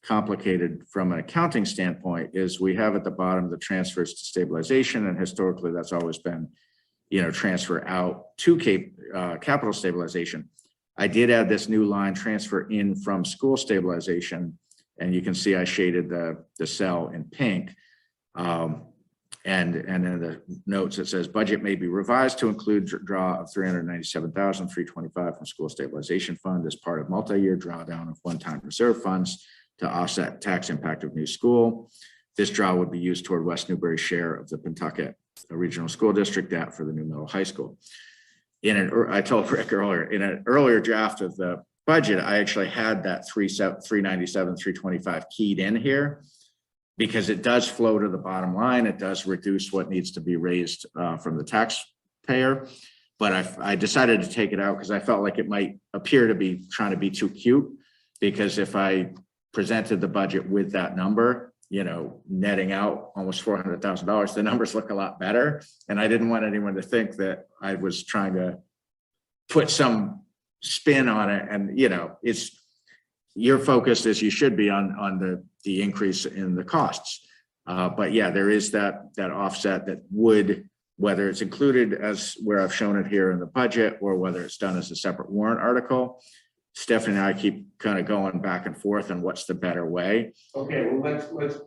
complicated from an accounting standpoint is we have at the bottom the transfers to stabilization, and historically that's always been transfer out to capital stabilization. I did add this new line, transfer in from school stabilization, and you can see I shaded the cell in pink. And in the notes it says budget may be revised to include draw of $397,325 from school stabilization fund as part of multi-year drawdown of one-time reserve funds to offset tax impact of new school. This draw would be used toward West Newbury's share of the Pentucket Regional School District debt for the new middle high school. I told Rick earlier, in an earlier draft of the budget, I actually had that $397,325 keyed in here. because it does flow to the bottom line. It does reduce what needs to be raised from the taxpayer. But I decided to take it out because I felt like it might appear to be trying to be too cute. Because if I presented the budget with that number, you know, netting out almost $400,000, the numbers look a lot better. And I didn't want anyone to think that I was trying to put some spin on it. And, you know, it's your focus, as you should be, on the increase in the costs. But yeah, there is that offset that would, whether it's included as where I've shown it here in the budget, or whether it's done as a separate warrant article. Stephanie and I keep kind of going back and forth on what's the better way. Okay, well,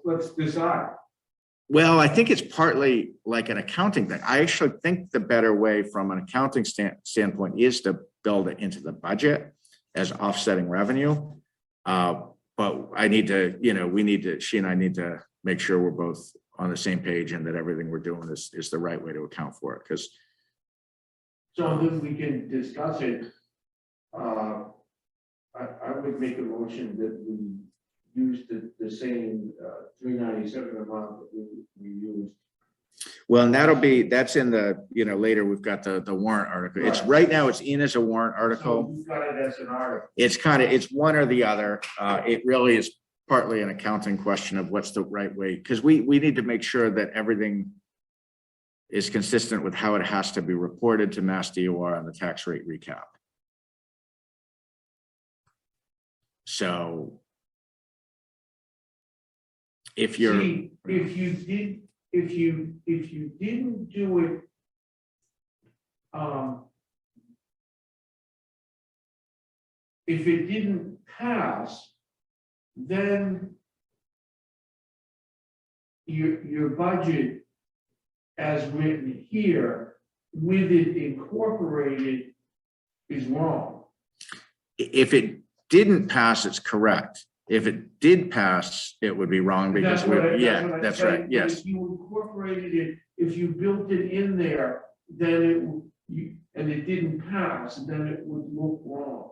let's decide. Well, I think it's partly like an accounting thing. I actually think the better way from an accounting standpoint is to build it into the budget as offsetting revenue. But I need to, you know, she and I need to make sure we're both on the same page and that everything we're doing is the right way to account for it. Because So then we can discuss it. I would make a motion that we use the same 397 amount that we used. well, and that's in the, you know, later we've got the warrant article. It's Right. right now it's in as a warrant So article. you've got it as an article. It's one or the other. It really is partly an accounting question of what's the right way, because we need to make sure that everything is consistent with how it has to be reported to Mass DOR on the tax rate recap. So if you're, See, if you didn't do it, if it didn't pass, then your budget as written here, with it incorporated, is wrong. if it didn't pass, it's correct. If it did pass, it would be wrong because That's what I- yeah, what I'm that's saying. right. But Yes. If you incorporated it, if you built it in there, then and it didn't pass, then it would look wrong.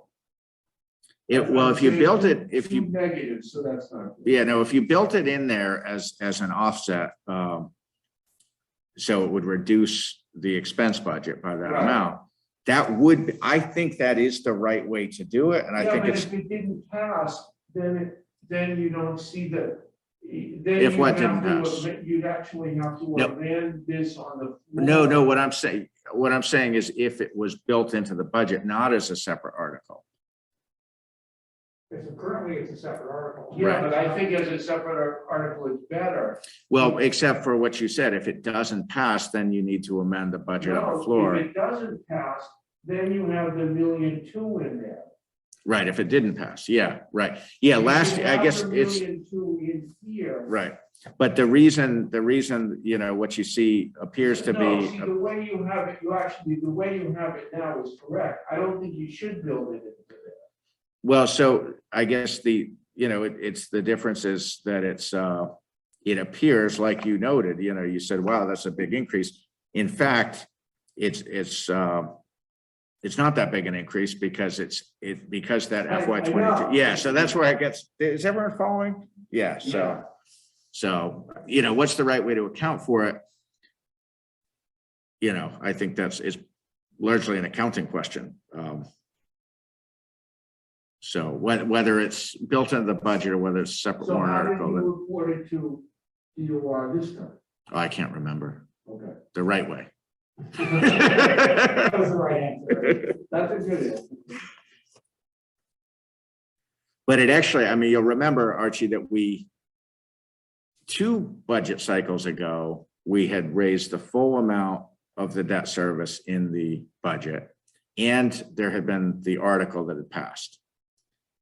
Well, if you built it, if Two you, negatives, so that's not good. yeah, no, if you built it in there as an offset, so it would reduce the expense budget by that Right. amount. That would, I think that is the right way to do it. And I Yeah, think but it's, if it didn't pass, then you don't see the. If what didn't pass. You'd actually have to No. amend this on the. no, what I'm saying is if it was built into the budget, not as a separate article. Currently, it's a separate article. Yeah, Right. but I think as a separate article, it's better. Well, except for what you said, if it doesn't pass, then you need to amend the budget on No, the floor. if it doesn't pass, then you have the 1.2 million in there. Right, if it didn't pass, yeah, right. Yeah, last, You I have guess the it's, 1.2 million in here. right. But the reason, you know, what you see appears to No, be, see, the way you have it, the way you have it now is correct. I don't think you should build it into there. well, so I guess it's the difference is that it appears like you noted, you know, you said, wow, that's a big increase. In fact, it's not that big an increase because because that I FY know. 22, yeah, so that's where it gets, is everyone following? Yeah, so, you know, what's the right way to account for it? You know, I think it's largely an accounting question. So whether it's built into the budget or whether it's a separate So warrant how did article, you report it to DOR this time? I can't remember Okay. the right way. That was the right answer. That's a good answer. But it actually, I mean, you'll remember, Archie, that 2 budget cycles ago, we had raised the full amount of the debt service in the budget. And there had been the article that had passed.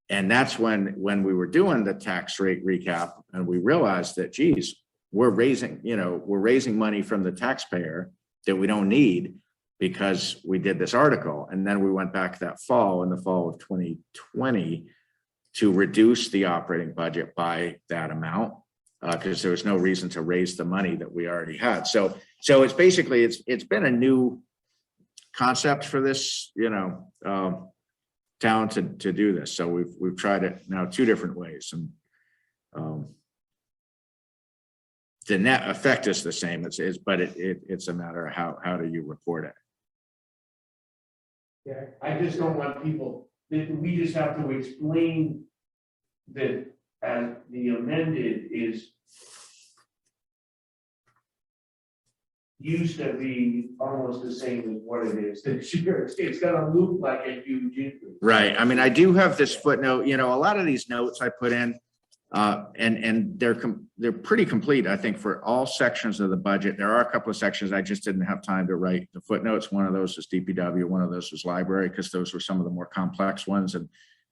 And that's when we were doing the tax rate recap and we realized that, geez, we're raising money from the taxpayer that we don't need because we did this article. And then we went back that fall, in the fall of 2020, to reduce the operating budget by that amount because there was no reason to raise the money that we already had. So it's basically, it's been a new concept for this, town to do this. So we've tried it now 2 different ways. And the net effect is the same. But it's a matter of how do you report it. Yeah, I just don't want people, we just have to explain that as the amended is used to be almost the same as what it is this year. It's gonna look like a huge increase. Right. I mean, I do have this footnote, a lot of these notes I put in, and they're pretty complete, I think, for all sections of the budget. There are a couple of sections I just didn't have time to write the footnotes. One of those was DPW, one of those was library, because those were some of the more complex ones, and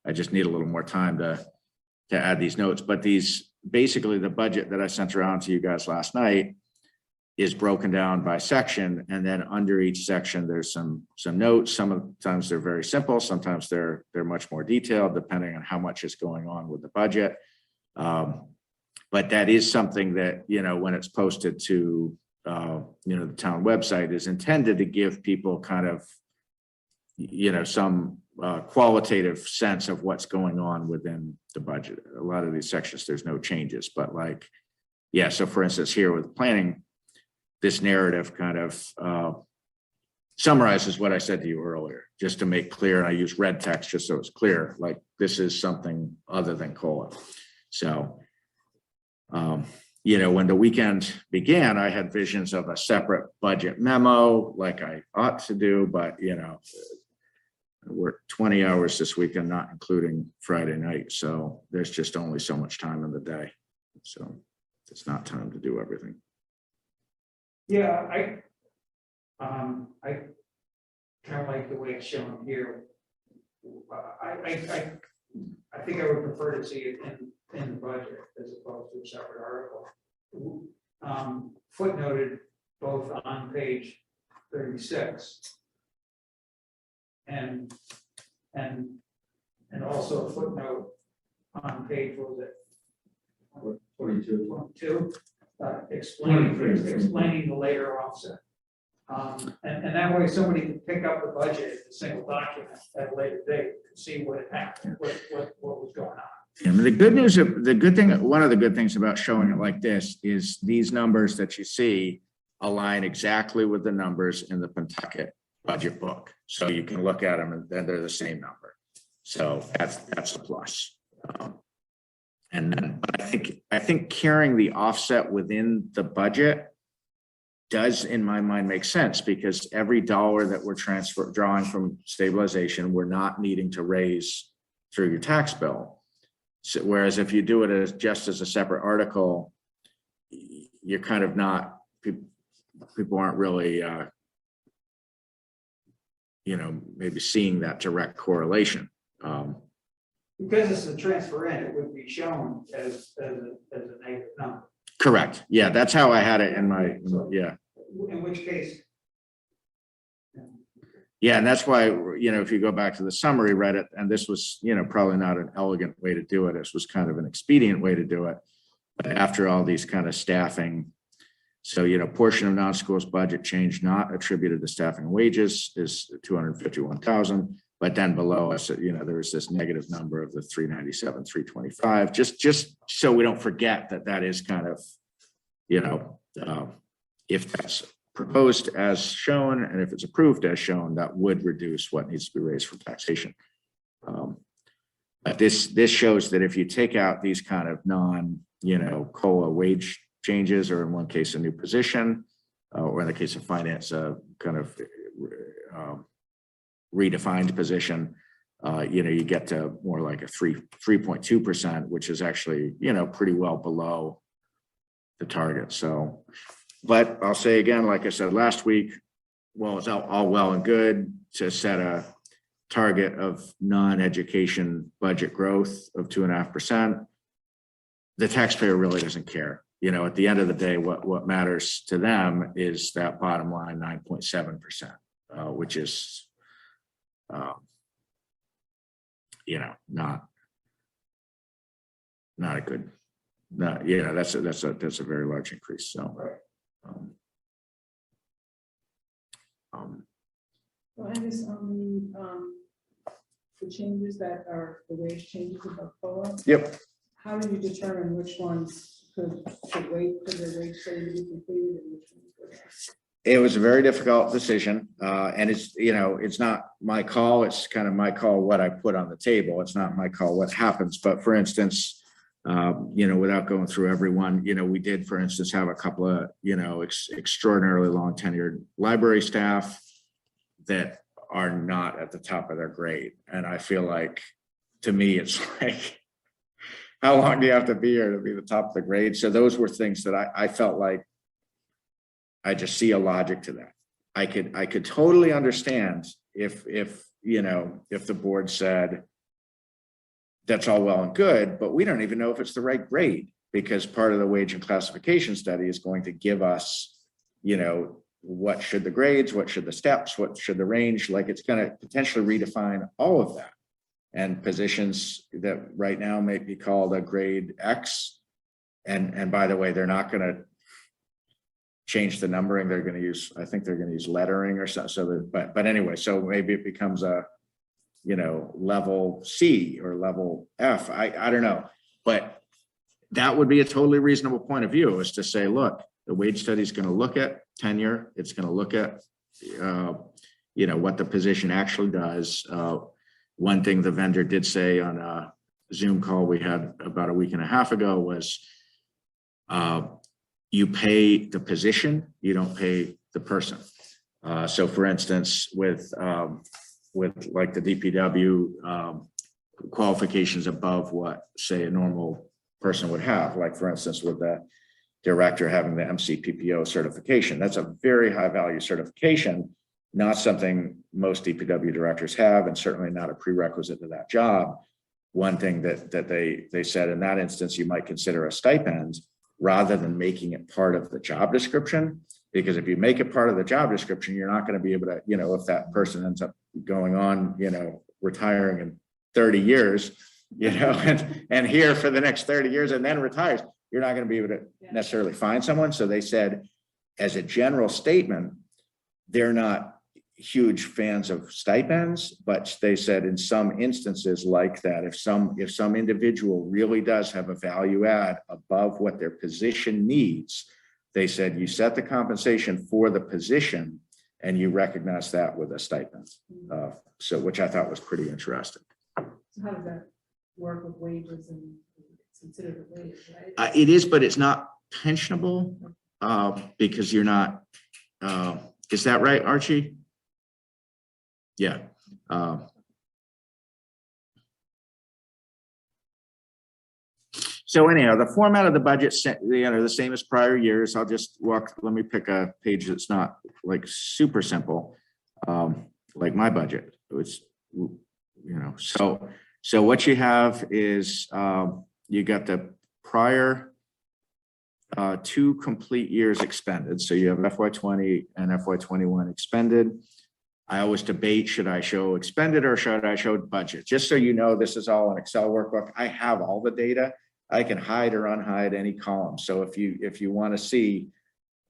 I just need a little more time to add these notes. But these, basically the budget that I sent around to you guys last night is broken down by section, and then under each section there's some notes. Sometimes they're very simple, sometimes they're much more detailed, depending on how much is going on with the budget. But that is something that, when it's posted to the town website, is intended to give people kind of some qualitative sense of what's going on within the budget. A lot of these sections there's no changes, but so for instance here with planning, this narrative kind of summarizes what I said to you earlier, just to make clear. And I use red text just so it's clear, like this is something other than COLA. So, when the weekend began, I had visions of a separate budget memo like I ought to do, but, I worked 20 hours this weekend, not including Friday night. So there's just only so much time in the day. So it's not time to do everything. Yeah, I kind of like the way it's shown here. I think I would prefer to see it in the budget as opposed to a separate article. Footnoted both on page 36 and also a footnote on page, what was it? 22. Explaining the later offset. And that way somebody can pick up the budget as a single document at a later date and see what happened, what was going on. And one of the good things about showing it like this is these numbers that you see align exactly with the numbers in the Pentucket budget book. So you can look at them and then they're the same number. So that's a plus. And then I think carrying the offset within the budget does, in my mind, make sense, because every dollar that we're drawing from stabilization, we're not needing to raise through your tax bill. So, whereas if you do it just as a separate article, you're kind of not, people aren't really, maybe seeing that direct correlation. Because it's a transfer in, it would be shown as a negative number. Correct. Yeah, that's how I had it in my, yeah. In which case. Yeah, and that's why, if you go back to the summary, read it, and this was, probably not an elegant way to do it. This was kind of an expedient way to do it. But after all these kind of staffing, so, portion of non-schools budget change not attributed to staffing and wages is 251,000. But then below us, there was this negative number of the 397, 325, just so we don't forget that is kind of, if that's proposed as shown, and if it's approved as shown, that would reduce what needs to be raised for taxation. But this shows that if you take out these kind of COLA wage changes, or in one case, a new position, or in the case of finance, kind of redefined position, you get to more like a 3.2%, which is actually, pretty well below the target. So, but I'll say again, like I said last week, well, it's all well and good to set a target of non-education budget growth of 2.5%. The taxpayer really doesn't care. At the end of the day, what matters to them is that bottom line 9.7%, which is not a good, that's a very large increase. So, Well, I guess on the changes that are the wage changes above COLA. Yep. How do you determine which ones to wait for the wage study to be completed and which one to go back? It was a very difficult decision, and it's, you know, it's not my call. It's kind of my call what I put on the table. It's not my call what happens. But for instance, you know, without going through everyone, you know, we did, for instance, have a couple of, you know, extraordinarily long tenured library staff that are not at the top of their grade. And I feel like, to me, it's like, how long do you have to be here to be the top of the grade? So those were things that I felt like I just see a logic to that. I could totally understand if you know, if the board said, that's all well and good, but we don't even know if it's the right grade, because part of the wage and classification study is going to give us, you know, what should the grades, what should the steps, what should the range, like it's going to potentially redefine all of that. And positions that right now may be called a grade X. And by the way, they're not going to change the numbering. They're going to use, I think they're going to use lettering or something. So that, but anyway, so maybe it becomes a, you know, level C or level F. I don't know, but that would be a totally reasonable point of view, is to say, look, the wage study is going to look at tenure. It's going to look at, you know, what the position actually does. One thing the vendor did say on a Zoom call we had about a week and a half ago was, you pay the position, you don't pay the person. So for instance, with like the DPW qualifications above what, say, a normal person would have, like for instance, with the director having the MCPPO certification, that's a very high value certification, not something most DPW directors have, and certainly not a prerequisite to that job. One thing that they said in that instance, you might consider a stipend rather than making it part of the job description, because if you make it part of the job description, you're not going to be able to, you know, if that person ends up going on, you know, retiring in 30 years, you know, and here for the next 30 years and then retires, you're not going to be able to necessarily find someone. So they said, as a general statement, they're not huge fans of stipends, but they said in some instances like that, if some individual really does have a value add above what their position needs, they said you set the compensation for the position and you recognize that with a stipend. So which I thought was pretty interesting. So how does that work with wages and considered a wage, right? It is, but it's not pensionable because you're not, is that right, Archie? Yeah. So anyhow, the format of the budget, you know, the same as prior years. I'll just let me pick a page that's not like super simple, like my budget. It was, you know, so what you have is you got the prior 2 complete years expended. So you have FY20 and FY21 expended. I always debate, should I show expended or should I show budget? Just so you know, this is all an Excel workbook. I have all the data. I can hide or unhide any column. So if you want to see,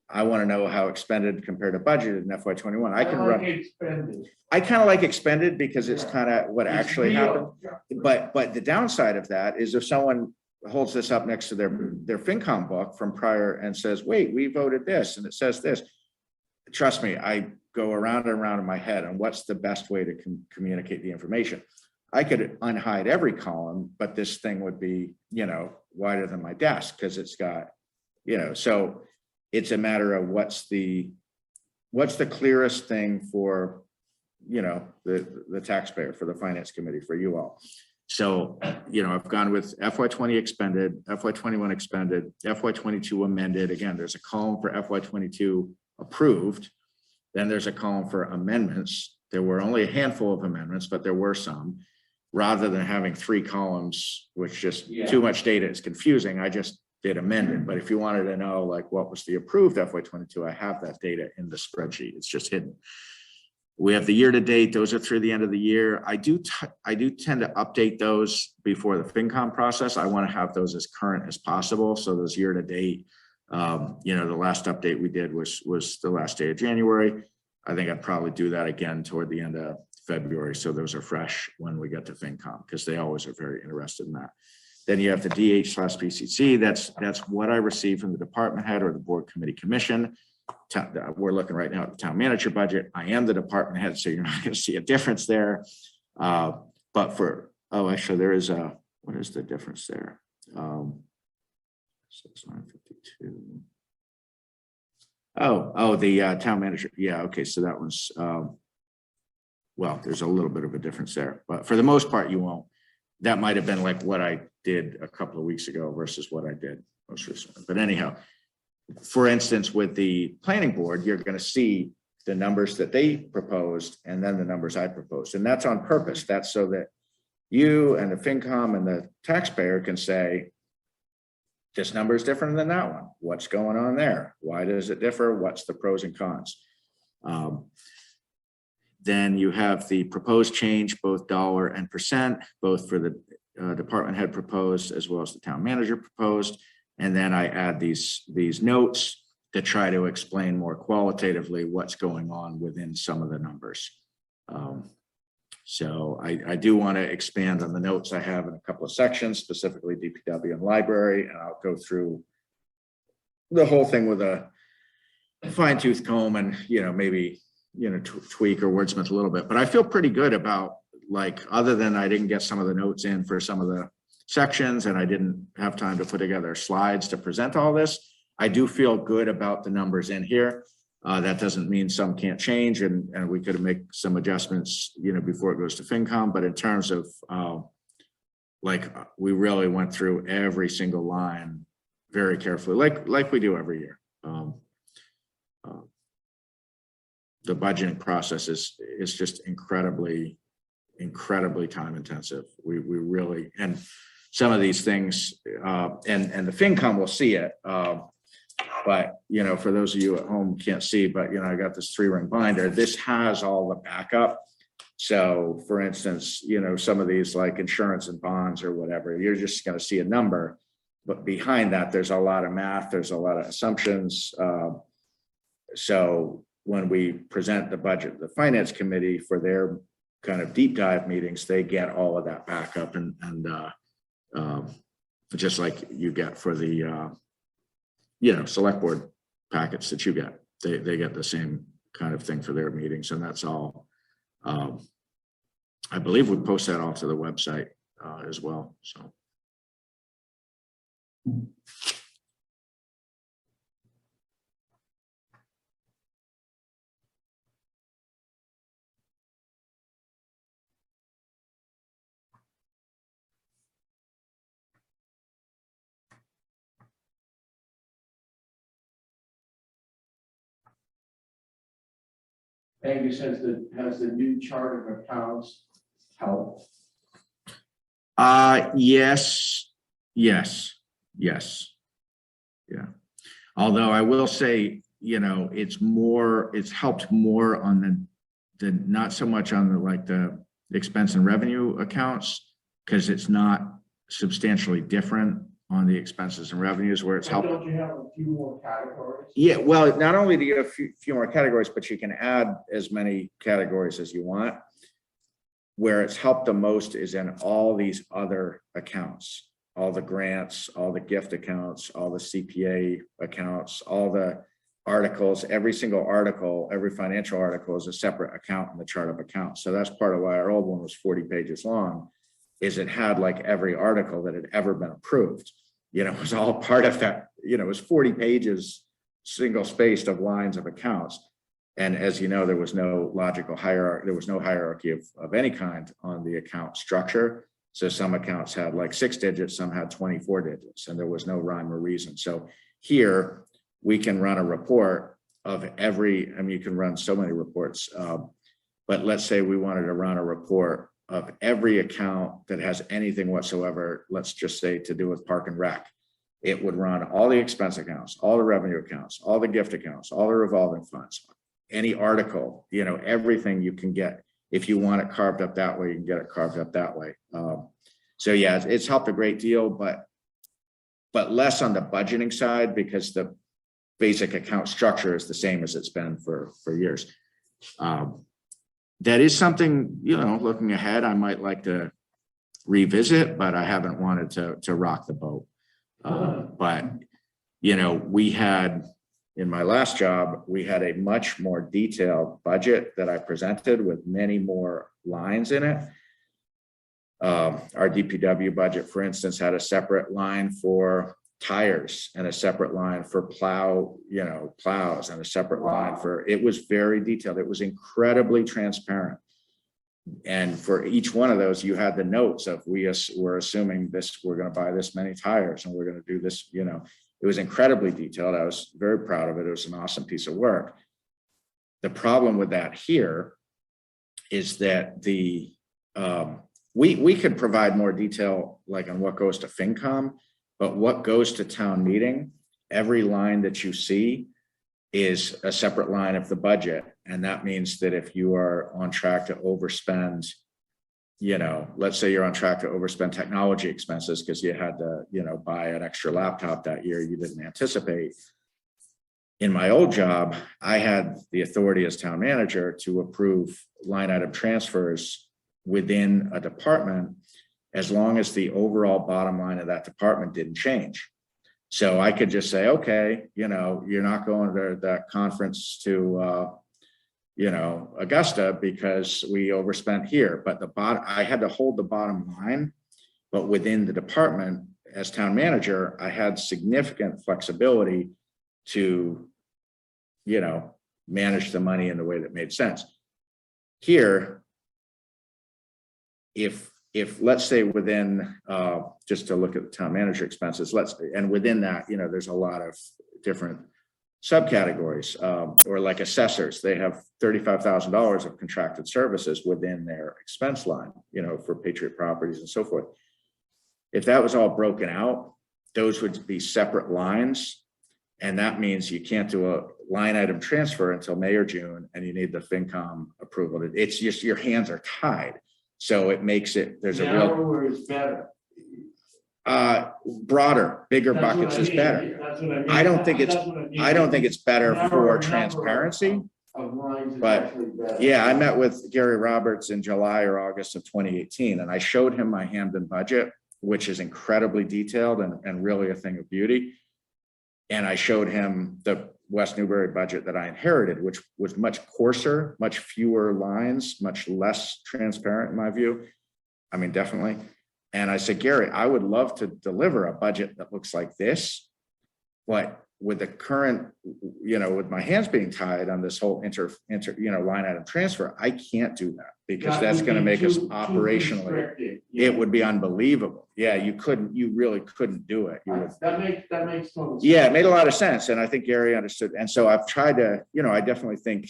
I want to know how expended compared to budgeted in FY21, I can run. Expended. I kind of like expended because it's kind of what actually happened. But the downside of that is if someone holds this up next to their FinCom book from prior and says, wait, we voted this and it says this. Trust me, I go around and around in my head on what's the best way to communicate the information. I could unhide every column, but this thing would be, you know, wider than my desk because it's got, you know, so it's a matter of what's the clearest thing for, you know, the taxpayer, for the finance committee, for you all. So, you know, I've gone with FY20 expended, FY21 expended, FY22 amended. Again, there's a column for FY22 approved. Then there's a column for amendments. There were only a handful of amendments, but there were some. Rather than having 3 columns, which just too much data is confusing, I just did amended. But if you wanted to know like what was the approved FY22, I have that data in the spreadsheet. It's just hidden. We have the year to date. Those are through the end of the year. I do tend to update those before the FinCom process. I want to have those as current as possible. So those year to date, you know, the last update we did was the last day of January. I think I'd probably do that again toward the end of February. So those are fresh when we get to FinCom, because they always are very interested in that. Then you have the DH/PCC. That's what I received from the department head or the board committee commission. We're looking right now at the town manager budget. I am the department head, so you're not going to see a difference there. But for, oh, actually there is a, what is the difference there? 652. Oh, the town manager. Yeah, okay, so that one's, well, there's a little bit of a difference there, but for the most part, you won't. That might have been like what I did a couple of weeks ago versus what I did most recently. But anyhow, for instance, with the planning board, you're going to see the numbers that they proposed and then the numbers I proposed. And that's on purpose. That's so that you and the FinCom and the taxpayer can say, this number is different than that one. What's going on there? Why does it differ? What's the pros and cons? Then you have the proposed change, both dollar and percent, both for the department head proposed as well as the town manager proposed. And then I add these notes that try to explain more qualitatively what's going on within some of the numbers. So I do want to expand on the notes I have in a couple of sections, specifically DPW and library, and I'll go through the whole thing with a fine tooth comb and, maybe, tweak or wordsmith a little bit. But I feel pretty good about, like, other than I didn't get some of the notes in for some of the sections and I didn't have time to put together slides to present all this, I do feel good about the numbers in here. That doesn't mean some can't change and we could make some adjustments, before it goes to FinCom. But in terms of we really went through every single line very carefully, like we do every year. The budgeting process is just incredibly time intensive. We really, and some of these things, and the FinCom will see it. But, for those of you at home can't see, but, I got this 3-ring binder. This has all the backup. So for instance, some of these like insurance and bonds or whatever, you're just going to see a number, but behind that, there's a lot of math. There's a lot of assumptions. So when we present the budget, the finance committee for their kind of deep dive meetings, they get all of that backup and just like you get for the, select board packets that you get, they get the same kind of thing for their meetings. And that's all, I believe we post that all to the website as well. So. Angus has the new chart of accounts helped? Yes. Yeah. Although I will say, it's helped more on the not so much on the expense and revenue accounts, because it's not substantially different on the expenses and revenues where it's helped. Don't you have a few more categories? Yeah, well, not only do you have a few more categories, but you can add as many categories as you want. Where it's helped the most is in all these other accounts, all the grants, all the gift accounts, all the CPA accounts, all the articles. Every single article, every financial article is a separate account in the chart of accounts. So that's part of why our old one was 40 pages long, is it had like every article that had ever been approved. It was all part of that. It was 40 pages, single spaced of lines of accounts. And as you know, there was no logical hierarchy. There was no hierarchy of any kind on the account structure. So some accounts had like 6 digits, some had 24 digits, and there was no rhyme or reason. So here we can run a report of every, you can run so many reports, but let's say we wanted to run a report of every account that has anything whatsoever, let's just say to do with Park and Rec. It would run all the expense accounts, all the revenue accounts, all the gift accounts, all the revolving funds, any article, everything you can get. If you want it carved up that way, you can get it carved up that way. So yeah, it's helped a great deal, but less on the budgeting side, because the basic account structure is the same as it's been for years. That is something, looking ahead, I might like to revisit, but I haven't wanted to rock the boat. But, you know, we had, in my last job, we had a much more detailed budget that I presented with many more lines in it. Our DPW budget, for instance, had a separate line for tires and a separate line for plows and a separate line for, it was very detailed. It was incredibly transparent. And for each one of those, you had the notes of we're assuming this, we're going to buy this many tires and we're going to do this, you know, it was incredibly detailed. I was very proud of it. It was an awesome piece of work. The problem with that here is that we could provide more detail like on what goes to FinCom, but what goes to town meeting, every line that you see is a separate line of the budget. And that means that if you are on track to overspend, you know, let's say you're on track to overspend technology expenses because you had to, you know, buy an extra laptop that year you didn't anticipate. In my old job, I had the authority as town manager to approve line item transfers within a department as long as the overall bottom line of that department didn't change. So I could just say, okay, you know, you're not going to that conference to, you know, Augusta because we overspent here, but I had to hold the bottom line, but within the department as town manager, I had significant flexibility to, you know, manage the money in the way that made sense. Here, if let's say within, just to look at the town manager expenses, and within that, you know, there's a lot of different subcategories, or like assessors, they have $35,000 of contracted services within their expense line, you know, for Patriot Properties and so forth. If that was all broken out, those would be separate lines. And that means you can't do a line item transfer until May or June, and you need the FinCom approval. It's just, your hands are tied. So it makes it, there's a real. Narrower is better. Broader, bigger buckets is better. That's what I mean. I don't think it's better for Narrower transparency. Of lines is But, actually better. Yeah, I met with Gary Roberts in July or August of 2018, and I showed him my Hamden budget, which is incredibly detailed and really a thing of beauty. And I showed him the West Newbury budget that I inherited, which was much coarser, much fewer lines, much less transparent in my view. I mean, definitely. And I said, Gary, I would love to deliver a budget that looks like this, but with the current, you know, with my hands being tied on this whole line item transfer, I can't do that because that's going to make us operationally. It would be unbelievable. Yeah, you really couldn't do it. That makes total sense. Yeah, it made a lot of sense. And I think Gary understood. And so I've tried to, you know, I definitely think,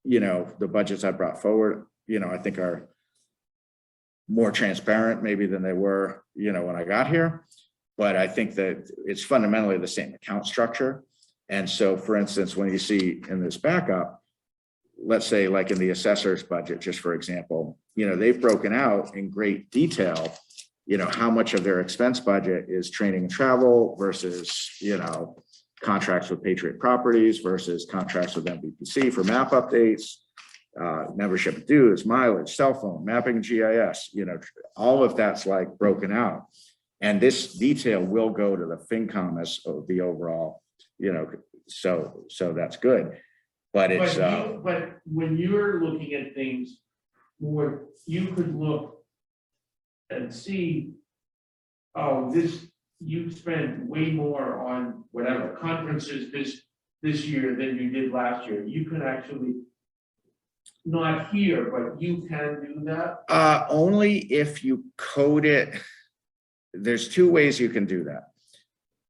you know, the budgets I brought forward, you know, I think are more transparent maybe than they were, you know, when I got here. But I think that it's fundamentally the same account structure. And so, for instance, when you see in this backup, let's say like in the assessor's budget, just for example, you know, they've broken out in great detail, you know, how much of their expense budget is training and travel versus, you know, contracts with Patriot Properties versus contracts with MVPC for map updates, membership dues, mileage, cell phone, mapping, GIS, you know, all of that's like broken out. And this detail will go to the FinCom as the overall, you know, so that's good. But it's but when you're looking at things, more you could look and see, oh, you spent way more on whatever conferences this year than you did last year. You can actually, not here, but you can do that. Only if you code it. There's two ways you can do that.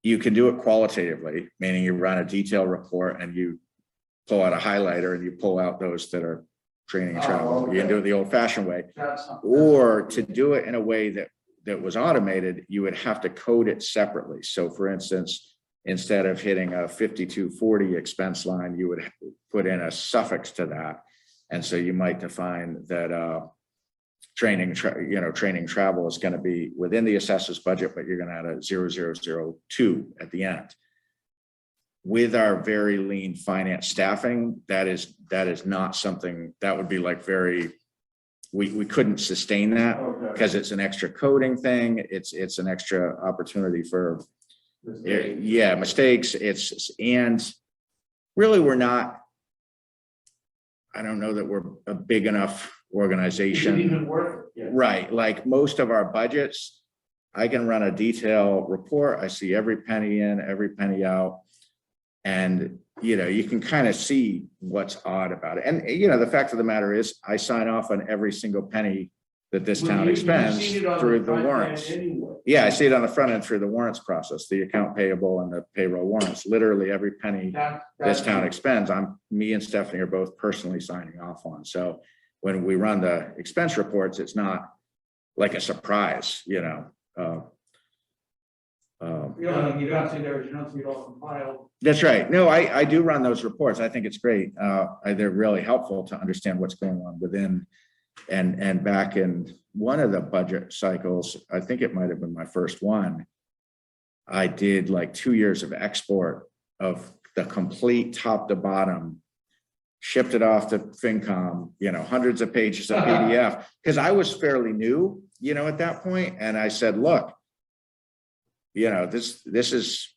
You can do it qualitatively, meaning you run a detailed report and you pull out a highlighter and you pull out those that are training and travel. Okay. You can do it the old-fashioned way. Or to do it in a way that was automated, you would have to code it separately. So for instance, instead of hitting a 5240 expense line, you would put in a suffix to that. And so you might define that training travel is going to be within the assessor's budget, but you're going to add a 0002 at the end. With our very lean finance staffing, that is not something that would be like very we couldn't sustain that Okay. because it's an extra coding thing. It's an extra opportunity for, yeah, mistakes. And really we're not, I don't know that we're a big enough Is it organization. even worth it? Yeah. Right, like most of our budgets, I can run a detailed report. I see every penny in, every penny out. And, you know, you can kind of see what's odd about it. And, you know, the fact of the matter is I sign off on every single penny that this Well, town you've expends seen it on through the front end warrants. anyway. Yeah, I see it on the front end through the warrants process, the account payable and the payroll warrants. Literally every penny this town expends, me and Stephanie are both personally signing off on. So when we run the expense reports, it's not like a surprise, you know. You don't need nothing there, you don't need all compiled. That's right. No, I do run those reports. I think it's great. They're really helpful to understand what's going on within. And back in one of the budget cycles, I think it might have been my first one, I did like 2 years of export of the complete top to bottom, shipped it off to FinCom, you know, hundreds of pages of PDF, because I was fairly new, you know, at that point. And I said, look, you know, this is,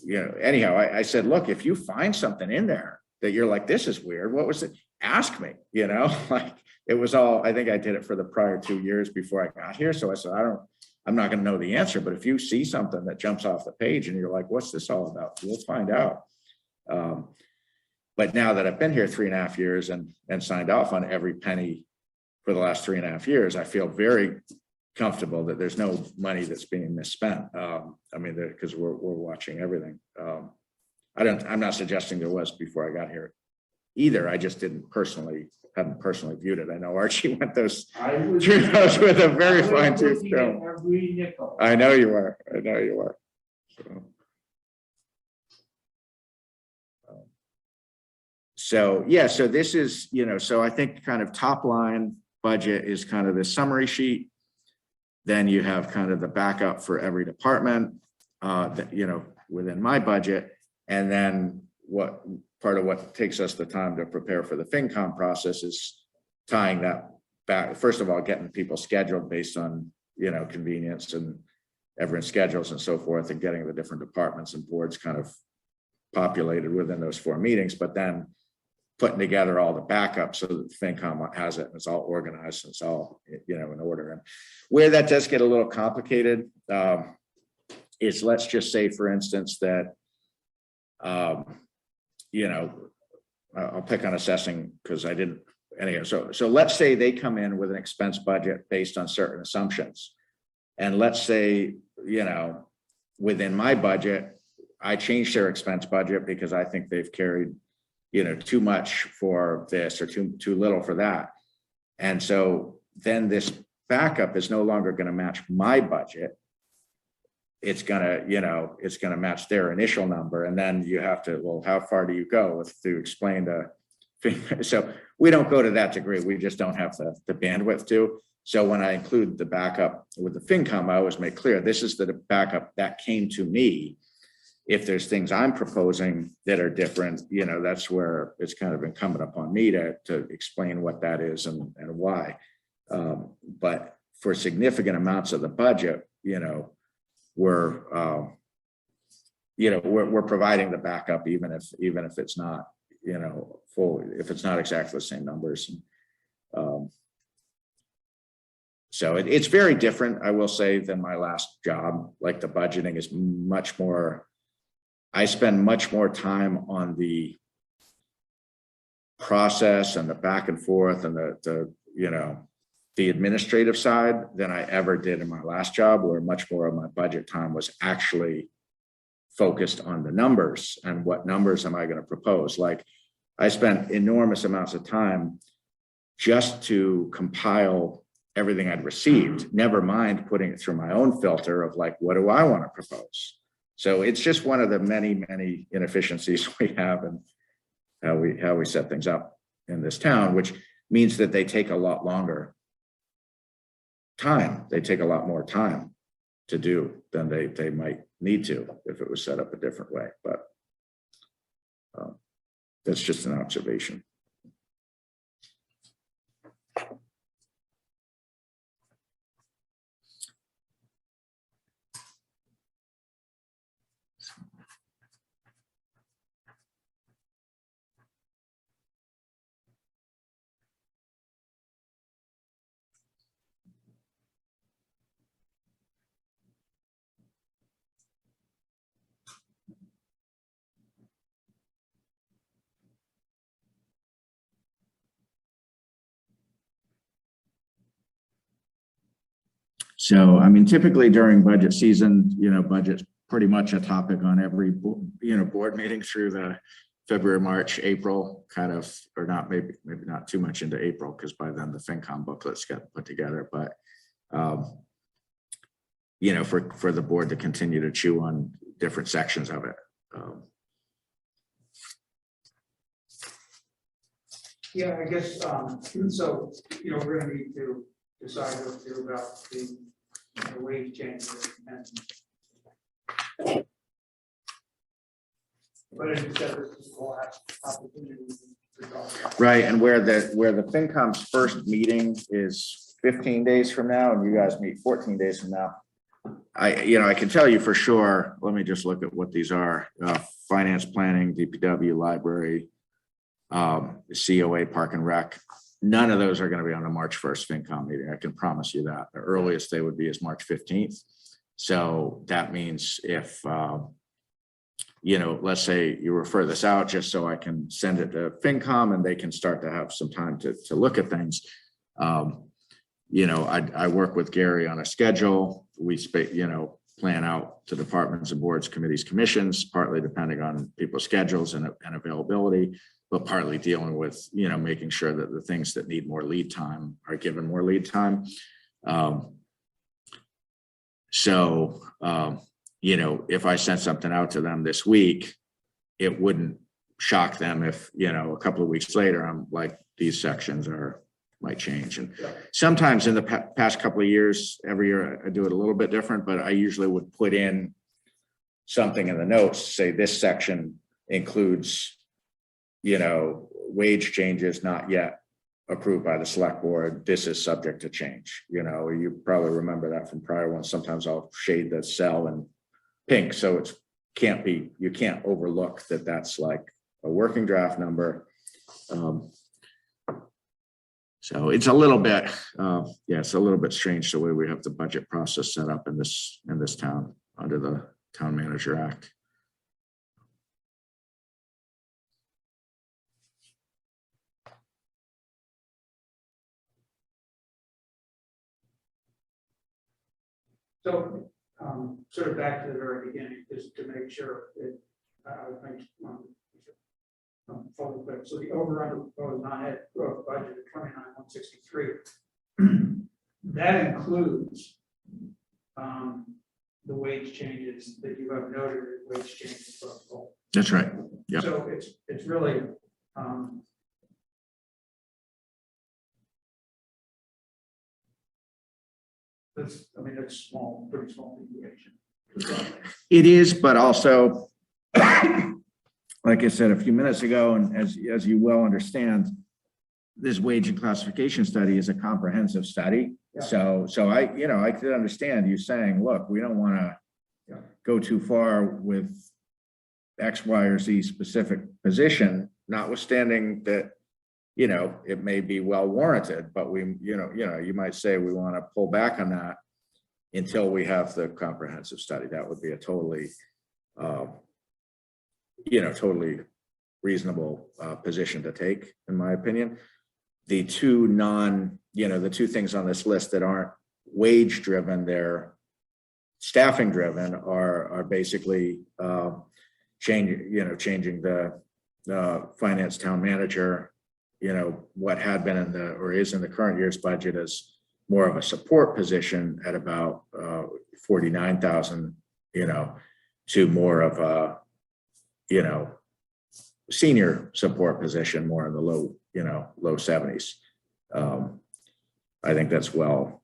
you know, anyhow, I said, look, if you find something in there that you're like, this is weird, what was it? Ask me, you know, like it was all, I think I did it for the prior 2 years before I got here. So I said, I'm not going to know the answer, but if you see something that jumps off the page and you're like, what's this all about? We'll find out. But now that I've been here 3.5 years and signed off on every penny for the last 3.5 years, I feel very comfortable that there's no money that's being misspent. I mean, because we're watching everything. I'm not suggesting there was before I got here either. I just hadn't personally viewed it. I know Archie went through those with a very fine tooth comb. I know you are. So yeah, so this is, you know, so I think kind of top line budget is kind of the summary sheet. Then you have kind of the backup for every department, that, you know, within my budget. And then what part of what takes us the time to prepare for the FinCom process is tying that back. First of all, getting people scheduled based on, you know, convenience and everyone's schedules and so forth, and getting the different departments and boards kind of populated within those 4 meetings, but then putting together all the backup so that FinCom has it and it's all organized and it's all, you know, in order. And where that does get a little complicated is, let's just say, for instance, that, you know, I'll pick on assessing because I didn't, anyhow. So let's say they come in with an expense budget based on certain assumptions. And let's say, you know, within my budget, I changed their expense budget because I think they've carried, you know, too much for this or too little for that. And so then this backup is no longer going to match my budget. It's gonna, you know, it's gonna match their initial number. And then you have to, well, how far do you go to explain the, so we don't go to that degree. We just don't have the bandwidth to. So when I include the backup with the FinCom, I always make clear, this is the backup that came to me. If there's things I'm proposing that are different, you know, that's where it's kind of incumbent upon me to explain what that is and why. But for significant amounts of the budget, you know, we're providing the backup, even if it's not, you know, fully, if it's not exactly the same numbers. So it's very different, I will say, than my last job. Like the budgeting is much more, I spend much more time on the process and the back and forth and the you know, the administrative side than I ever did in my last job, where much more of my budget time was actually focused on the numbers and what numbers am I going to propose. Like I spent enormous amounts of time just to compile everything I'd received, never mind putting it through my own filter of like, what do I want to propose? So it's just one of the many, many inefficiencies we have and how we set things up in this town, which means that they take a lot longer time. They take a lot more time to do than they might need to if it was set up a different way. But that's just an observation. So, I mean, typically during budget season, budget's pretty much a topic on every, board meeting through the February, March, April kind of, or not, maybe not too much into April, because by then the FinCom booklets get put together, but, for the board to continue to chew on different sections of it. Yeah, I guess, so, we're gonna need to decide what to do about the wage changes and. But as you said, this is the last opportunity to talk about. Right, and where the FinCom's first meeting is 15 days from now, and you guys meet 14 days from now. I can tell you for sure, let me just look at what these are. Finance, planning, DPW, library, COA, park and rec. None of those are going to be on the March 1st FinCom meeting. I can promise you that. The earliest they would be is March 15th. So that means if, let's say you refer this out just so I can send it to FinCom and they can start to have some time to look at things. I work with Gary on a schedule. We plan out to departments and boards, committees, commissions, partly depending on people's schedules and availability, but partly dealing with, making sure that the things that need more lead time are given more lead time. If I sent something out to them this week, it wouldn't shock them if, a couple of weeks later, I'm like, these sections might change. And sometimes in the past couple of years, every year I do it a little bit different, but I usually would put in something in the notes, say this section includes, wage changes not yet approved by the select board. This is subject to change. You probably remember that from prior ones. Sometimes I'll shade the cell in pink, so you can't overlook that that's like a working draft number. So it's a little bit, it's a little bit strange the way we have the budget process set up in this town under the Town Manager Act. So, sort of back to the very beginning, just to make sure that fully clear. So the overrun proposed non-ed growth budget of 29,163. That includes the wage changes that you have noted, wage changes for all. That's right. Yeah. So it's really it's small, pretty small deviation. It is, but also, like I said a few minutes ago, and as you well understand, this wage and classification study is a comprehensive study. Yeah. So I could understand you saying, look, we don't want to go too far with X, Y, or Z specific position, notwithstanding that, it may be well warranted, but you might say we want to pull back on that until we have the comprehensive study. That would be a totally, totally reasonable position to take, in my opinion. The two the two things on this list that aren't wage driven, they're staffing driven, are basically changing the finance town manager. What had been or is in the current year's budget is more of a support position at about 49,000, to more of a, senior support position, more in the low 70s. I think that's well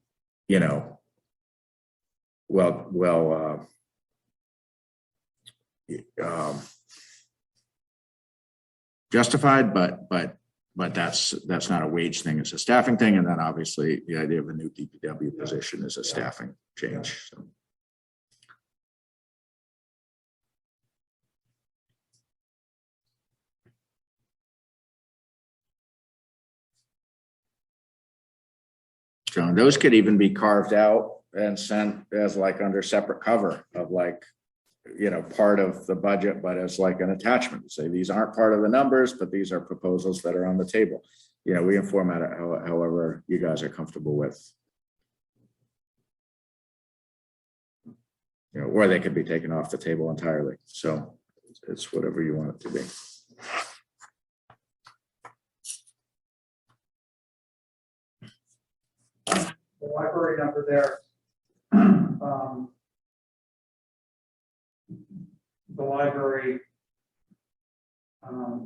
justified, but that's not a wage thing, it's a staffing thing. And then obviously the idea of a new DPW position is a staffing change. So those could even be carved out and sent as like under separate cover of like, part of the budget, but as like an attachment. Say these aren't part of the numbers, but these are proposals that are on the table. We can format it however you guys are comfortable with. you know, or they could be taken off the table entirely. So it's whatever you want it to be. The library number there. The library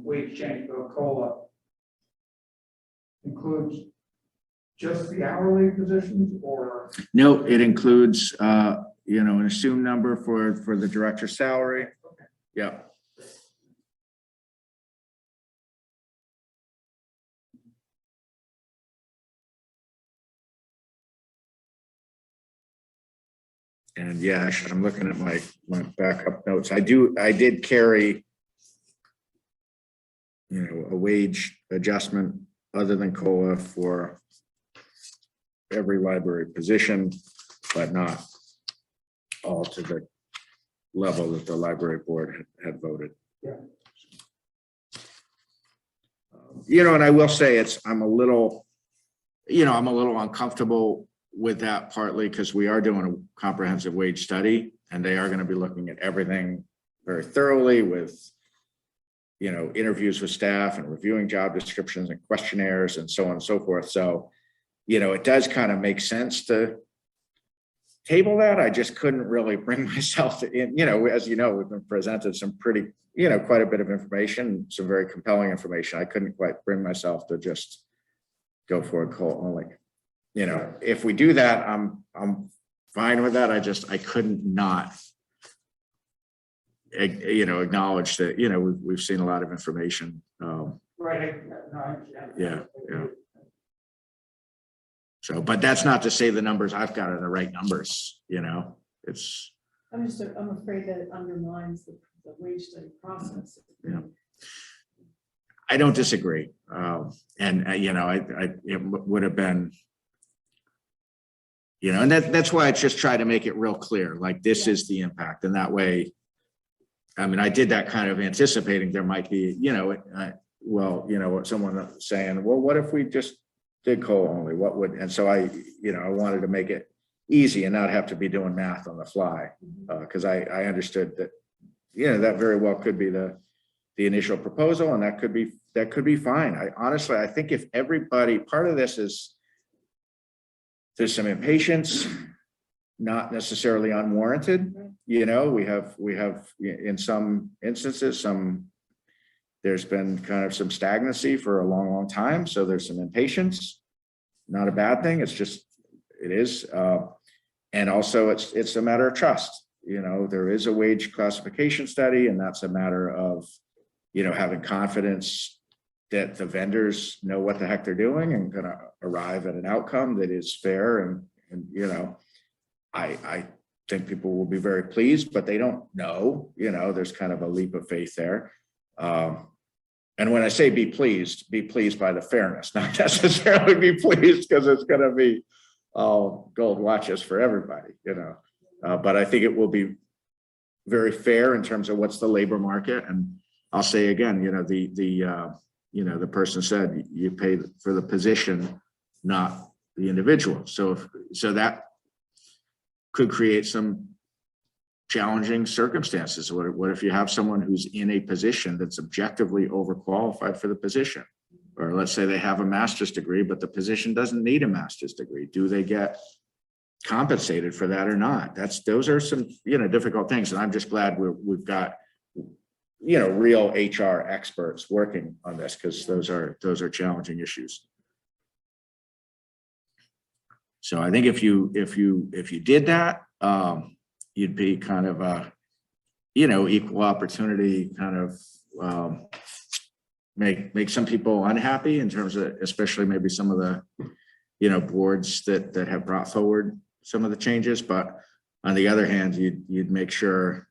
wage change for COLA includes just the hourly positions, or? No, it includes, you know, an assumed number for the director's salary. Yeah. And yeah, I'm looking at my backup notes. I did carry, you know, a wage adjustment other than COLA for every library position, but not all to the level that the library board had voted. Yeah. You know, and I will say I'm a little uncomfortable with that, partly because we are doing a comprehensive wage study and they are going to be looking at everything very thoroughly with, you know, interviews with staff and reviewing job descriptions and questionnaires and so on and so forth. So, you know, it does kind of make sense to table that. I just couldn't really bring myself to, you know, as you know, we've been presented some pretty, you know, quite a bit of information, some very compelling information. I couldn't quite bring myself to just go for a call only. You know, if we do that, I'm fine with that. I couldn't not, you know, acknowledge that, you know, we've seen a lot of information. Right. No, yeah. So, but that's not to say the numbers I've got are the right numbers, you know, it's. I'm afraid that it undermines the wage study process. Yeah. I don't disagree. And you know, it would have been, you know, and that's why I just try to make it real clear, like this is the impact. And that way, I mean, I did that kind of anticipating there might be, you know, well, you know, someone saying, well, what if we just did COLA only? What would, and so I wanted to make it easy and not have to be doing math on the fly. Because I understood that, you know, that very well could be the initial proposal, and that could be fine. I think if everybody, part of this is there's some impatience, not necessarily unwarranted. You know, we have in some instances, there's been kind of some stagnancy for a long time. So there's some impatience, not a bad thing. It's just, it is. And also it's a matter of trust. You know, there is a wage classification study, and that's a matter of, you know, having confidence that the vendors know what the heck they're doing and going to arrive at an outcome that is fair. And you know, I think people will be very pleased, but they don't know, you know, there's kind of a leap of faith there. And when I say be pleased by the fairness, not necessarily be pleased because it's going to be all gold watches for everybody, you know. But I think it will be very fair in terms of what's the labor market. And I'll say again, you know, the person said you pay for the position, not the individual. So that could create some challenging circumstances. What if you have someone who's in a position that's objectively overqualified for the position? Or let's say they have a master's degree, but the position doesn't need a master's degree. Do they get compensated for that or not? Those are some, you know, difficult things. And I'm just glad we've got, you know, real HR experts working on this, because those are challenging issues. So I think if you did that, you'd be kind of a, you know, equal opportunity kind of make some people unhappy in terms of, especially maybe some of the, you know, boards that have brought forward some of the changes. But on the other hand, you'd make sure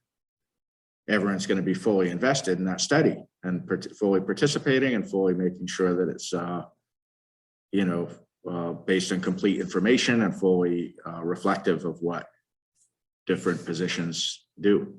everyone's going to be fully invested in that study and fully participating and fully making sure that it's, you know, based on complete information and fully reflective of what different positions do.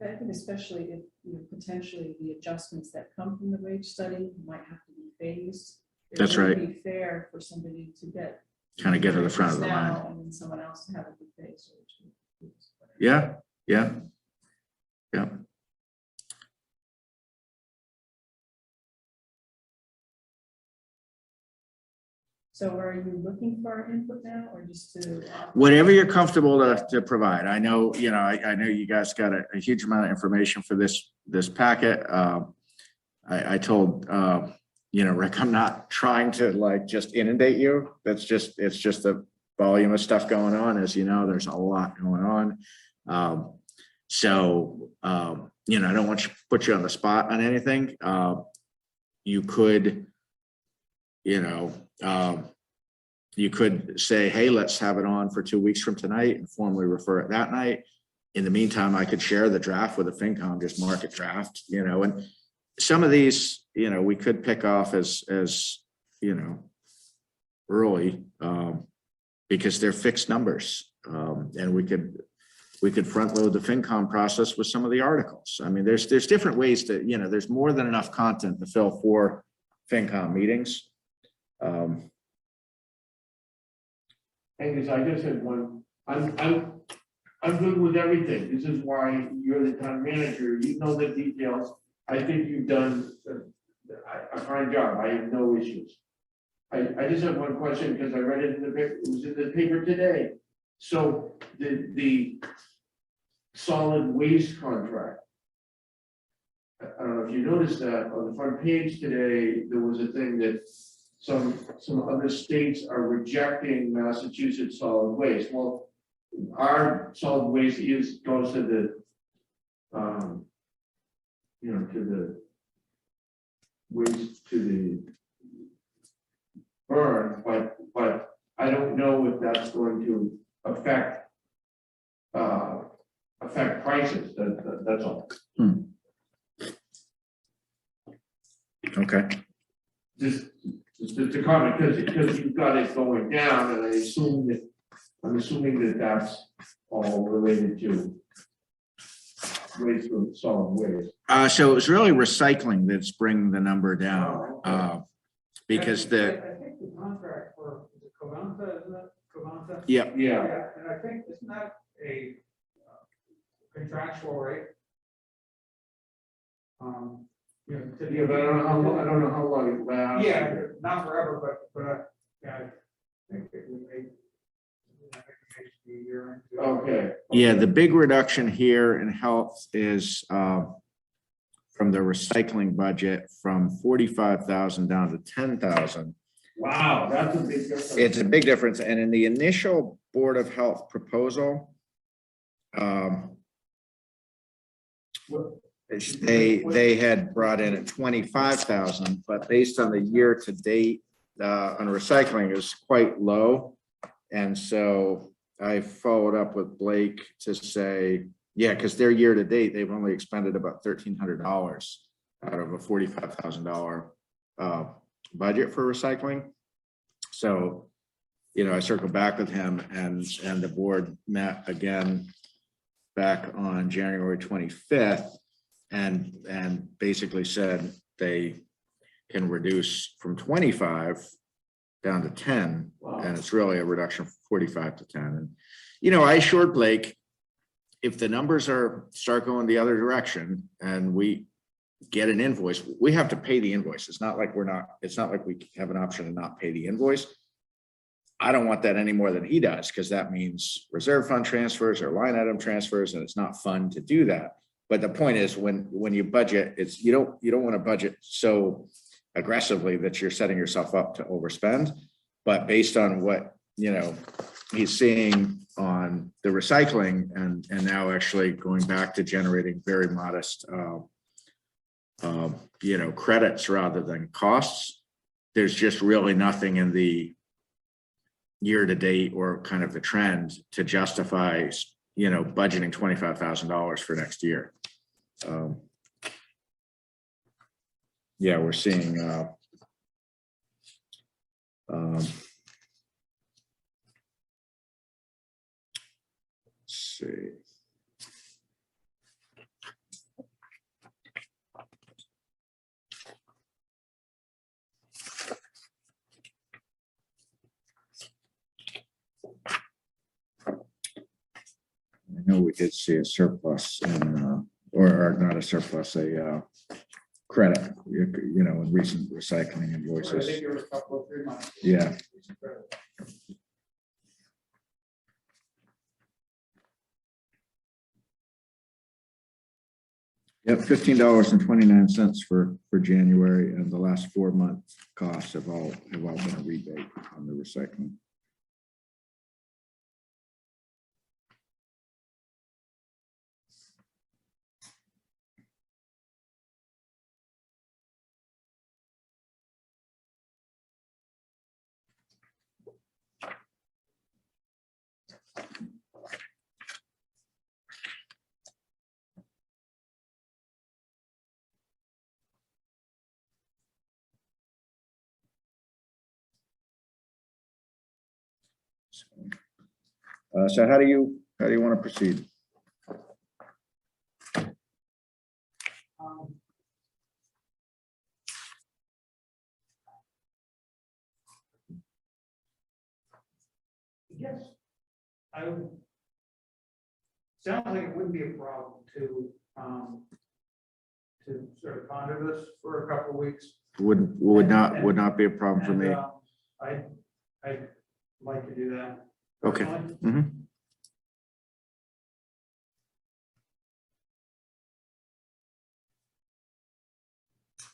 I think especially if, you know, potentially the adjustments that come from the wage study might have to be phased That's It wouldn't right. be fair for somebody to get. Kind of get to the front of the now line. And then someone else to have a good pay. So Yeah, yeah, yeah. So are you looking for our input now or just to? Whatever you're comfortable to provide. I know, I know you guys got a huge amount of information for this packet. I told, Rick, I'm not trying to like just inundate you. It's just the volume of stuff going on. As you know, there's a lot going on. I don't want to put you on the spot on anything. You could, you could say, hey, let's have it on for 2 weeks from tonight and formally refer it that night. In the meantime, I could share the draft with the FinCom, just mark it draft, and some of these, we could pick off as early because they're fixed numbers. And we could front load the FinCom process with some of the articles. I mean, there's different ways to, there's more than enough content to fill 4 FinCom meetings. Angus, I just had one. I'm good with everything. This is why you're the town manager. You know the details. I think you've done a fine job. I have no issues. I just have one question because I read it in the paper. It was in the paper today. So the solid waste contract. I don't know if you noticed that on the front page today, there was a thing that some other states are rejecting Massachusetts solid waste. Well, our solid waste goes to the to the waste to the burn, but I don't know if that's going to affect prices. That's all. Okay. Just a comment because you've got it going down, and I'm assuming that that's all related to waste from solid waste. So it was really recycling that's bringing the number down. Because I think the contract for, is it Covanta, isn't it? Covanta? Yeah. And I think, isn't that a contractual rate? Yeah, but I don't know how long it lasts. Yeah, not forever, but yeah, I think it would make a year into. Okay. Yeah, the big reduction here in health is from the recycling budget from 45,000 down to 10,000. Wow, that's a big difference. It's a big difference. And in the initial Board of Health proposal, they had brought in at 25,000, but based on the year to date on recycling is quite low. And so I followed up with Blake to say, yeah, because their year to date, they've only expended about $1,300 out of a $45,000 budget for recycling. So, I circled back with him and the board met again back on January 25th and basically said they can reduce from 25 down to 10. Wow. And it's really a reduction from 45 to 10. And, I assured Blake, if the numbers start going the other direction and we get an invoice, we have to pay the invoice. It's not like we have an option to not pay the invoice. I don't want that any more than he does, because that means reserve fund transfers or line item transfers, and it's not fun to do that. But the point is, when you budget, it's you don't want to budget so aggressively that you're setting yourself up to overspend. But based on what he's seeing on the recycling and now actually going back to generating very modest credits rather than costs, there's just really nothing in the year to date or kind of the trend to justify budgeting $25,000 for next year. Yeah, we're seeing let's see. know we did see a surplus in, or not a surplus, a credit, you know, in recent recycling I invoices. think there was a couple of 3 months. Yeah. Yep, $15.29 for January, and the last 4 month costs have all been a rebate on the recycling. So how do you want to proceed? Yes, I would. Sounds like it wouldn't be a problem to sort of ponder this for a couple of weeks. Would not be a problem for me. I'd like to do that. Okay. personally. Mhm.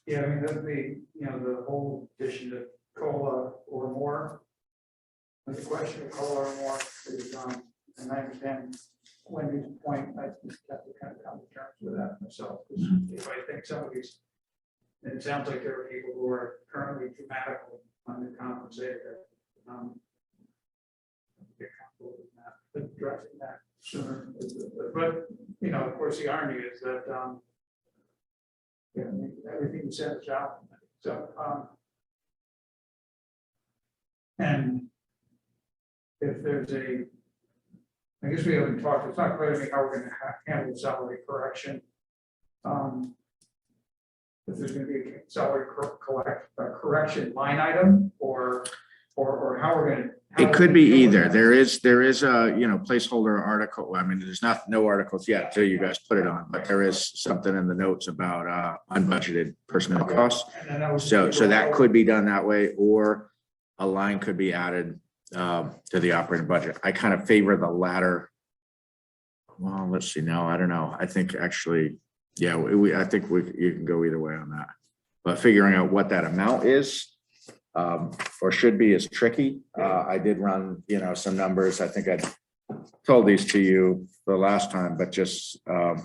Yeah, I mean, that'd be, you know, the whole addition to COLA or more. But the question of COLA or more is, and I understand Wendy's point, I just have to kind of come to terms with that myself. 'Cause if I think some of these, and it sounds like there are people who are currently dramatically undercompensated. Get comfortable with that, addressing that sooner. But, you know, of course, the irony is that, yeah, everything you said is out. So, and if there's I guess we haven't talked, it's not clear to me how we're gonna handle salary correction. If there's gonna be a salary correction line item, or how we're gonna. It could be either. There is a, you know, placeholder article. I mean, there's no articles yet until you guys put it on, but there is something in the notes about unbudgeted personnel costs. So that could be done that way, or a line could be added to the operating budget. I kind of favor the latter. Well, let's see. No, I don't know. I think actually, yeah, I think you can go either way on that. But figuring out what that amount is, or should be, is tricky. I did run, you know, some numbers. I think I told these to you the last time, but just I'll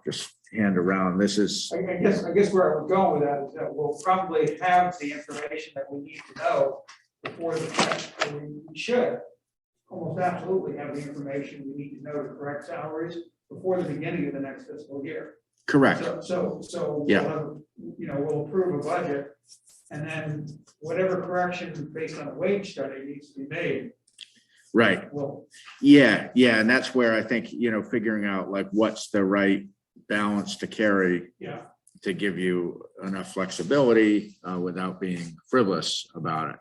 just hand around. This is. I guess where I would go with that is that we'll probably have the information that we need to know before we should almost absolutely have the information we need to know to correct salaries before the beginning of the next fiscal year. Correct. So Yeah. we'll have, you know, we'll approve a budget, and then whatever correction based on a wage study needs to be made. Right. Well, Yeah. And that's where I think, you know, figuring out like what's the right balance to carry yeah, to give you enough flexibility without being frivolous about it.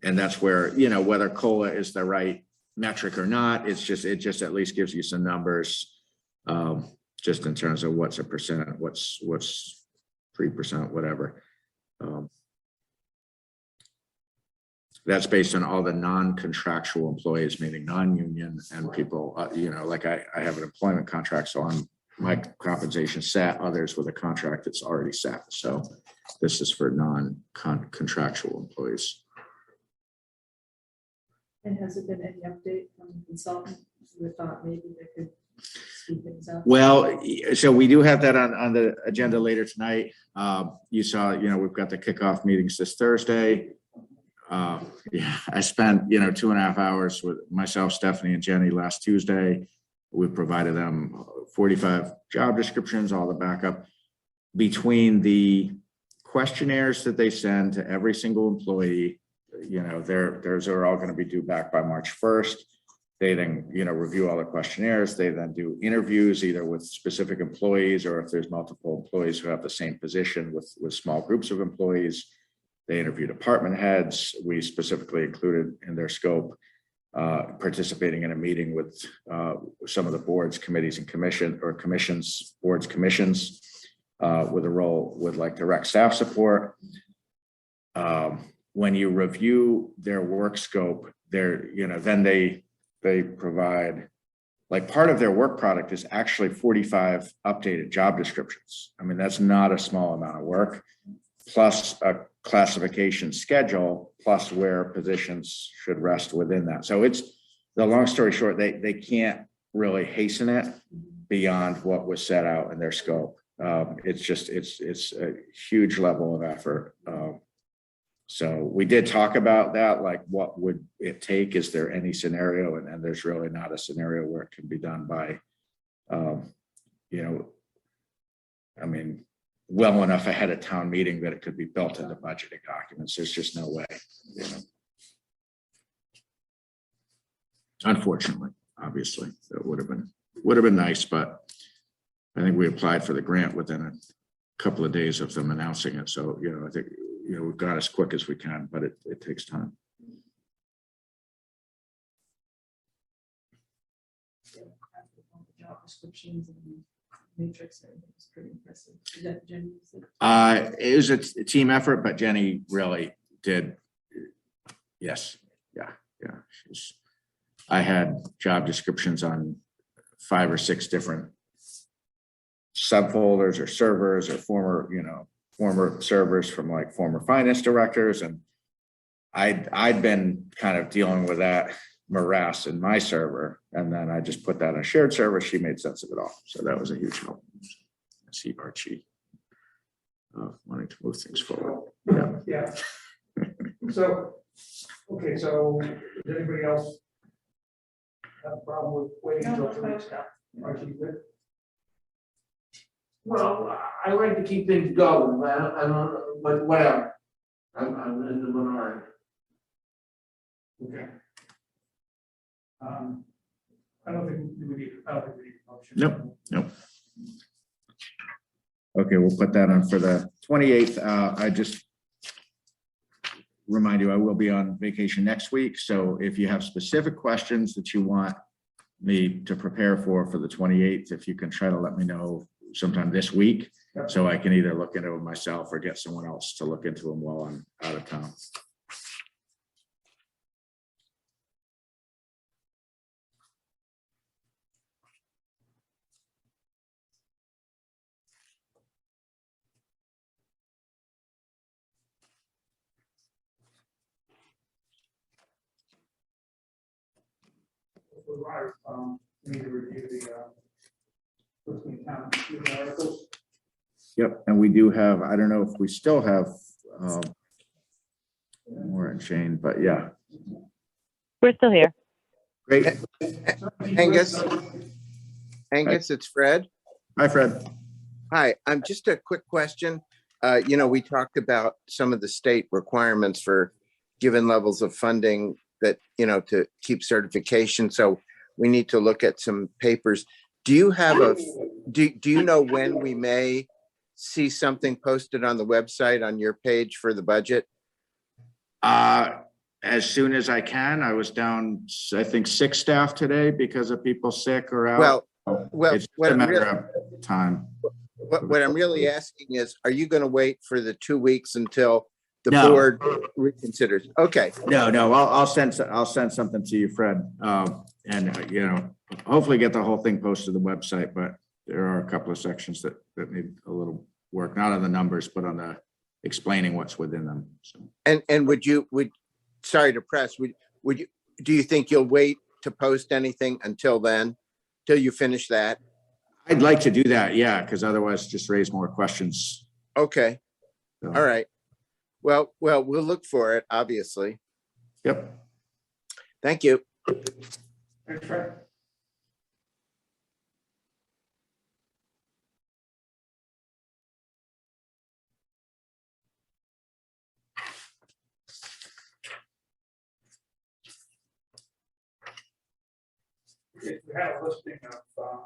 And that's where, you know, whether COLA is the right metric or not, it just at least gives you some numbers, just in terms of what's a percent, what's 3%, whatever. That's based on all the non-contractual employees, meaning non-union and people, you know, like I have an employment contract, so my compensation set, others with a contract that's already set. So this is for non-contractual employees. And has there been any update from the consultant? We thought maybe they could speed things up. Well, so we do have that on the agenda later tonight. You saw, you know, we've got the kickoff meetings this Thursday. Yeah, I spent, you know, 2.5 hours with myself, Stephanie, and Jenny last Tuesday. We provided them 45 job descriptions, all the backup. Between the questionnaires that they send to every single employee, you know, theirs are all going to be due back by March 1st. They then, you know, review all the questionnaires. They then do interviews either with specific employees, or if there's multiple employees who have the same position with small groups of employees. They interview department heads. We specifically included in their scope participating in a meeting with some of the boards, committees, and commissions, boards, commissions, with a role with like direct staff support. When you review their work scope, then they provide, like, part of their work product is actually 45 updated job descriptions. I mean, that's not a small amount of work, plus a classification schedule, plus where positions should rest within that. So it's, the long story short, they can't really hasten it beyond what was set out in their scope. It's a huge level of effort. So we did talk about that, like what would it take? Is there any scenario? And there's really not a scenario where it can be done by, I mean, well enough ahead of town meeting that it could be built into budgeting documents. There's just no way. Unfortunately, obviously, it would have been nice, but I think we applied for the grant within a couple of days of them announcing it. So, I think, we've got as quick as we can, but it takes time. Job descriptions and matrix, it was pretty impressive. Is that Jenny? It was a team effort, but Jenny really did. Yes. Yeah. I had job descriptions on 5 or 6 different subfolders or servers or former servers from like former finance directors. And I'd been kind of dealing with that morass in my server. And then I just put that on a shared server. She made sense of it all. So that was a huge help. I see Archie wanting to move things forward. Yeah. So, okay, so does anybody else have a problem with waiting until 2 weeks now? Archie, good? Well, I like to keep things going, but I don't, but whatever. I'm in the minority. Okay. I don't think we need a motion. Nope. Okay, we'll put that on for the 28th. I just remind you, I will be on vacation next week. So if you have specific questions that you want me to prepare for the 28th, if you can try to let me know sometime this week, so I can either look into it myself or get someone else to look into them while I'm out of town. We need to review the town articles. Yep, and we do have, I don't know if we still have Maura and Shane, but yeah. We're still here. Great. Angus, it's Fred. Hi, Fred. Hi, just a quick question. We talked about some of the state requirements for given levels of funding that, to keep certification. So we need to look at some papers. Do you have do you know when we may see something posted on the website on your page for the budget? As soon as I can. I was down, I think, 6 staff today because of people sick or out. Well, It's a matter of time. What I'm really asking is, are you going to wait for the 2 weeks until the No. board reconsiders? Okay. No, I'll send something to you, Fred. And hopefully get the whole thing posted to the website, but there are a couple of sections that need a little work, not on the numbers, but on the explaining what's within them. So. And sorry to press, do you think you'll wait to post anything until then, till you finish that? I'd like to do that, yeah, because otherwise just raise more questions. Okay. So. All right. Well, we'll look for it, obviously. Yep. Thank you. Thanks, Fred. We have a listing of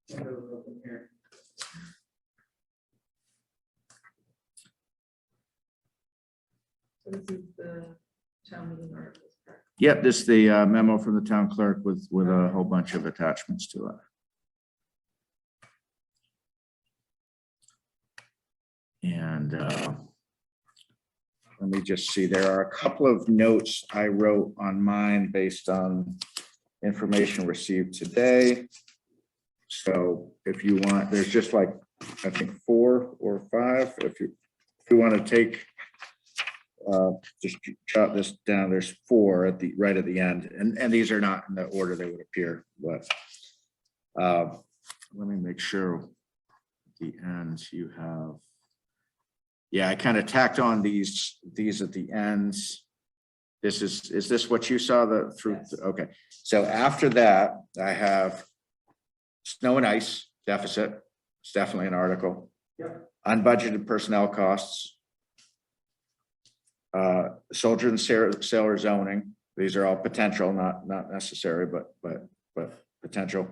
windows open here. So this is the town meeting articles. Correct? Yep, this is the memo from the town clerk with a whole bunch of attachments to it. And let me just see, there are a couple of notes I wrote on mine based on information received today. So if you want, there's just like, I think 4 or 5. If you want to take, just jot this down, there's 4 at the right at the end. And these are not in the order they would appear, but let me make sure at the end you have. Yeah, I kind of tacked on these at the ends. Is this what you saw through? Yes. Okay, so after that, I have snow and ice deficit. It's definitely an article. Yep. Unbudgeted personnel costs. Soldier and sailor zoning. These are all potential, not necessary, but potential.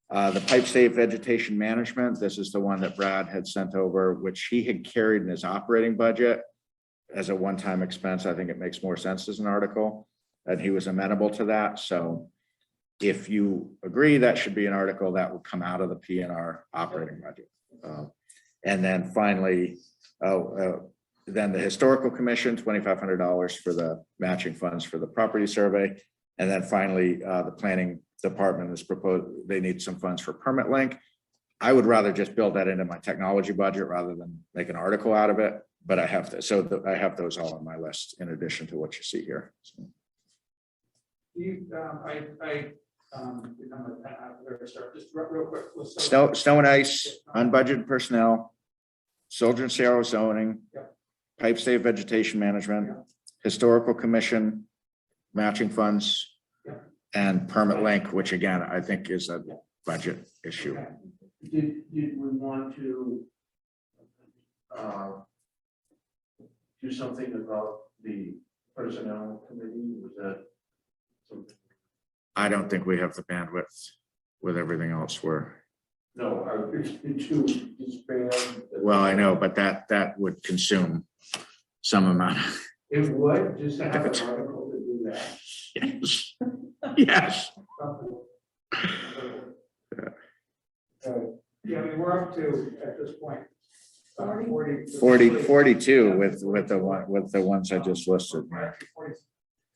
The pipe state vegetation management, this is the one that Brad had sent over, which he had carried in his operating budget as a one-time expense. I think it makes more sense as an article, and he was amenable to that. So if you agree that should be an article, that would come out of the PNR operating budget. And then finally, then the historical commission, $2,500 for the matching funds for the property survey. And then finally, the planning department has proposed, they need some funds for permit link. I would rather just build that into my technology budget rather than make an article out of it, but I have to, so I have those all on my list in addition to what you see here. So. Just real quick. Snow and ice, unbudgeted personnel, soldier and sailor zoning, Yep. pipe state vegetation management, Yep. historical commission, matching funds, Yep. and permit link, which again, I think is a budget issue. Okay. Did we want to do something about the personnel committee? Was that something? I don't think we have the bandwidth with everything else No, did you disband? well, I know, but that would consume some amount. It would, just to have an article to do that. Yes. Yes. Yeah, I mean, we're up to, at this point, 42 with the ones I just listed. We're actually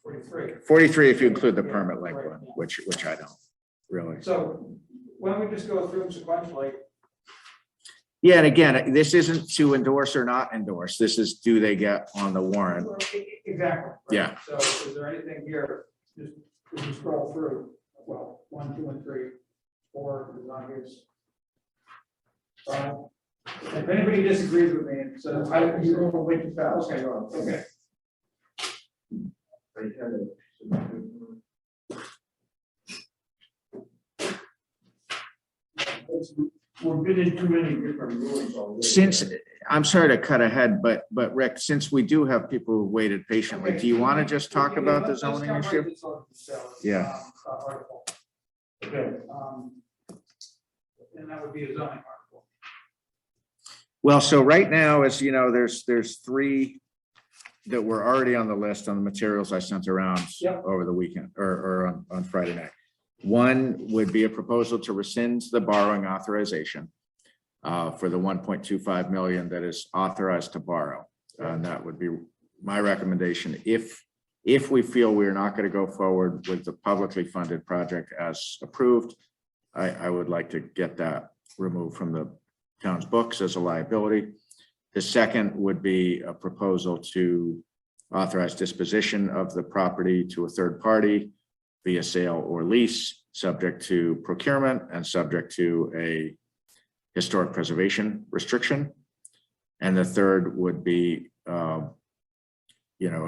43. 43 if you include the permit link one, which I don't really. So why don't we just go through them sequentially? Yeah, and again, this isn't to endorse or not endorse. This is, do they get on the warrant? Exactly. right? Yeah. So is there anything here, just scroll through, well, 1, 2, and 3, 4 is on his. If anybody disagrees with me, so you're going to wait to fast. Okay, go on. Okay. We've been in too many different rules already. Since, I'm sorry to cut ahead, but Rick, since we do have people who waited patiently, do you want to just talk about the Let's zoning jump issue? right to the Yeah. article. Okay. And that would be a zoning article. Well, so right now, as you know, there's 3 that were already on the list on the materials I sent around Yep. over the weekend or on Friday night. One would be a proposal to rescind the borrowing authorization for the 1.25 million that is authorized to borrow. And that would be my recommendation. If we feel we're not going to go forward with the publicly funded project as approved, I would like to get that removed from the town's books as a liability. The second would be a proposal to authorize disposition of the property to a third party via sale or lease, subject to procurement and subject to a historic preservation restriction. And the third would be, a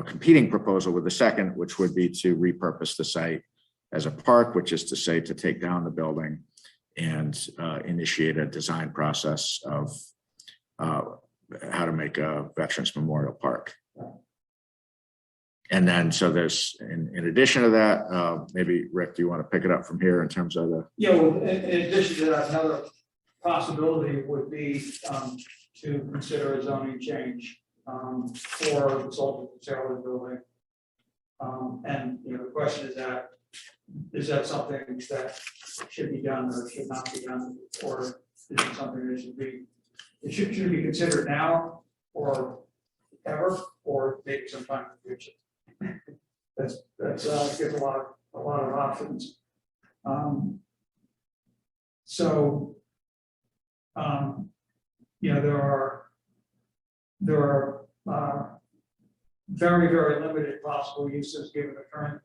competing proposal with the second, which would be to repurpose the site as a park, which is to say to take down the building and initiate a design process of how to make a Veterans Memorial Park. And then, so there's, in addition to that, maybe Rick, do you want to pick it up from here in terms of the? Yeah, well, in addition to that, another possibility would be to consider a zoning change for the Soldier and Sailor building. And, you know, the question is that something that should be done or should not be done? Or is it something that should be considered now or ever, or maybe sometime in the future? That's gives a lot of options. You know, there are very, very limited possible uses given the current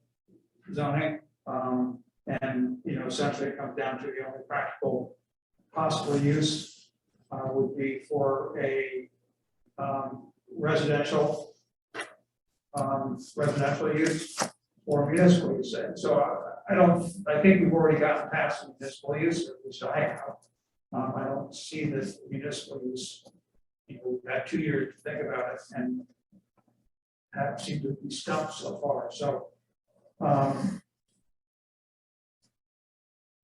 zoning. And, you know, essentially it comes down to the only practical possible use would be for a residential use or municipal use. So I think we've already gotten past municipal use, at least I have. I don't see this municipal use, you know, we've had 2 years to think about it and have seemed to be stumped so far.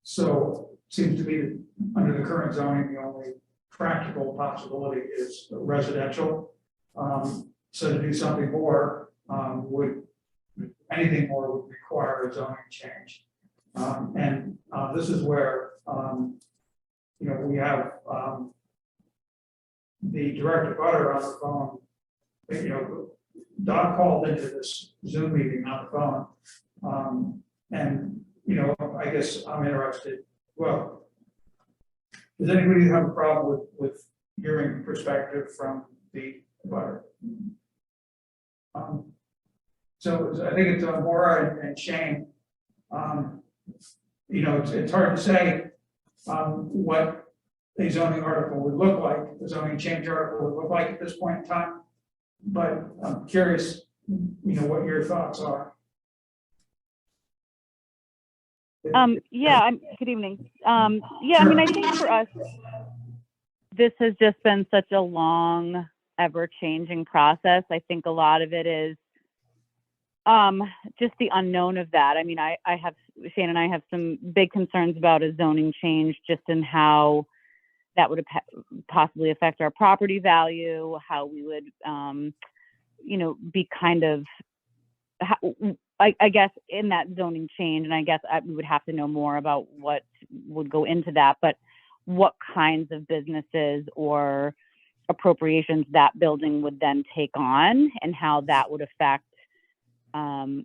So it seems to be that under the current zoning, the only practical possibility is residential. So to do something more anything more would require a zoning change. This is where, you know, we have the director butter on the phone. You know, Doc called into this Zoom meeting on the phone. And, you know, I guess I'm interested. Well, does anybody have a problem with hearing perspective from the butter? So I think it's Maura and Shane. You know, it's hard to say what a zoning article would look like, the zoning change article would look like at this point in time. But I'm curious, you know, what your thoughts are. Yeah, good evening. Yeah, I mean, I think for us, this has just been such a long, ever-changing process. I think a lot of it is just the unknown of that. I mean, Shane and I have some big concerns about a zoning change, just in how that would possibly affect our property value, how we would, you know, be kind of, I guess, in that zoning change, and I guess we would have to know more about what would go into that, but what kinds of businesses or appropriations that building would then take on, and how that would affect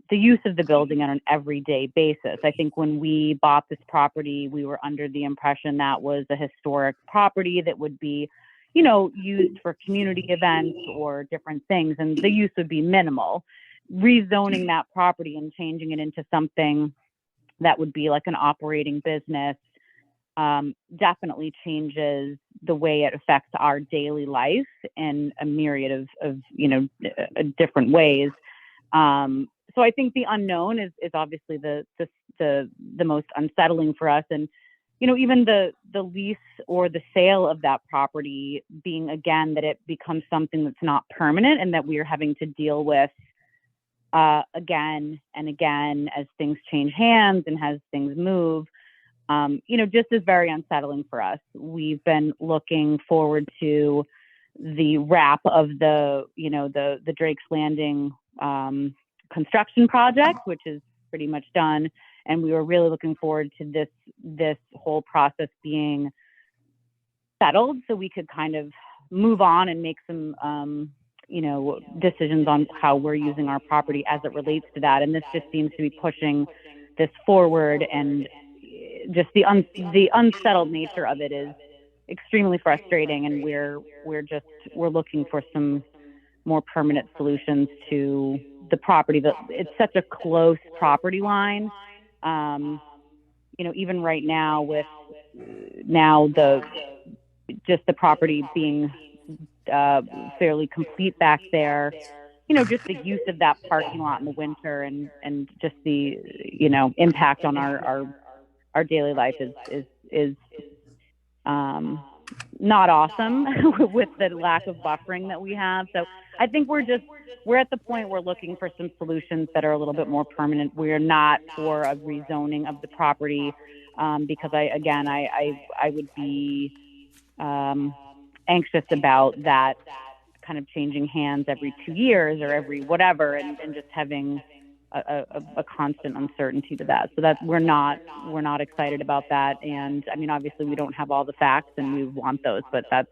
the use of the building on an everyday basis. I think when we bought this property, we were under the impression that was a historic property that would be, you know, used for community events or different things, and the use would be minimal. Rezoning that property and changing it into something that would be like an operating business definitely changes the way it affects our daily life in a myriad of you know, different ways. So I think the unknown is obviously the most unsettling for us. And, you know, even the lease or the sale of that property being, again, that it becomes something that's not permanent and that we are having to deal with again and again as things change hands and as things move, you know, just is very unsettling for us. We've been looking forward to the wrap of the, you know, the Drake's Landing construction project, which is pretty much done. And we were really looking forward to this whole process being settled so we could kind of move on and make some, you know, decisions on how we're using our property as it relates to that. And this just seems to be pushing this forward, and just the unsettled nature of it is extremely frustrating. And we're looking for some more permanent solutions to the property. That it's such a close property line. You know, even right now with the property being fairly complete back there, you know, just the use of that parking lot in the winter and just the, you know, impact on our daily life is not awesome with the lack of buffering that we have. So I think we're at the point we're looking for some solutions that are a little bit more permanent. We're not for a rezoning of the property because I would be anxious about that kind of changing hands every 2 years or every whatever, and just having a constant uncertainty to that. So that we're not excited about that. And I mean, obviously we don't have all the facts and we want those, but that's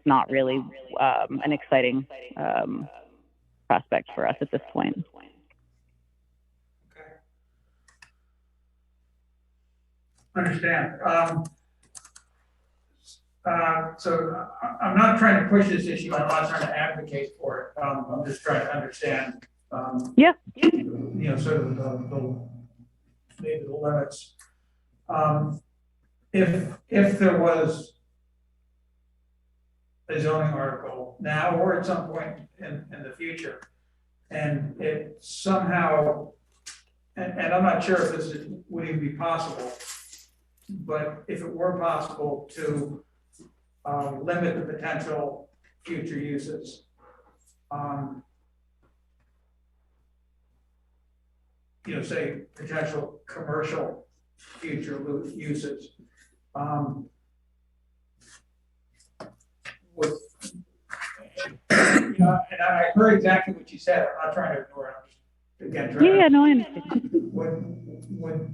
not really an exciting prospect for us at this point. Okay. Understand. So I'm not trying to push this issue. I'm not trying to advocate for it. I'm just trying to understand. Yeah. Sort of maybe the limits. If there was a zoning article now or at some point in the future, and it somehow, and I'm not sure if this would even be possible, but if it were possible to limit the potential future uses, say potential commercial future uses, and I heard exactly what you said. I'm not trying to ignore it. I'm just, again, trying No, I understand.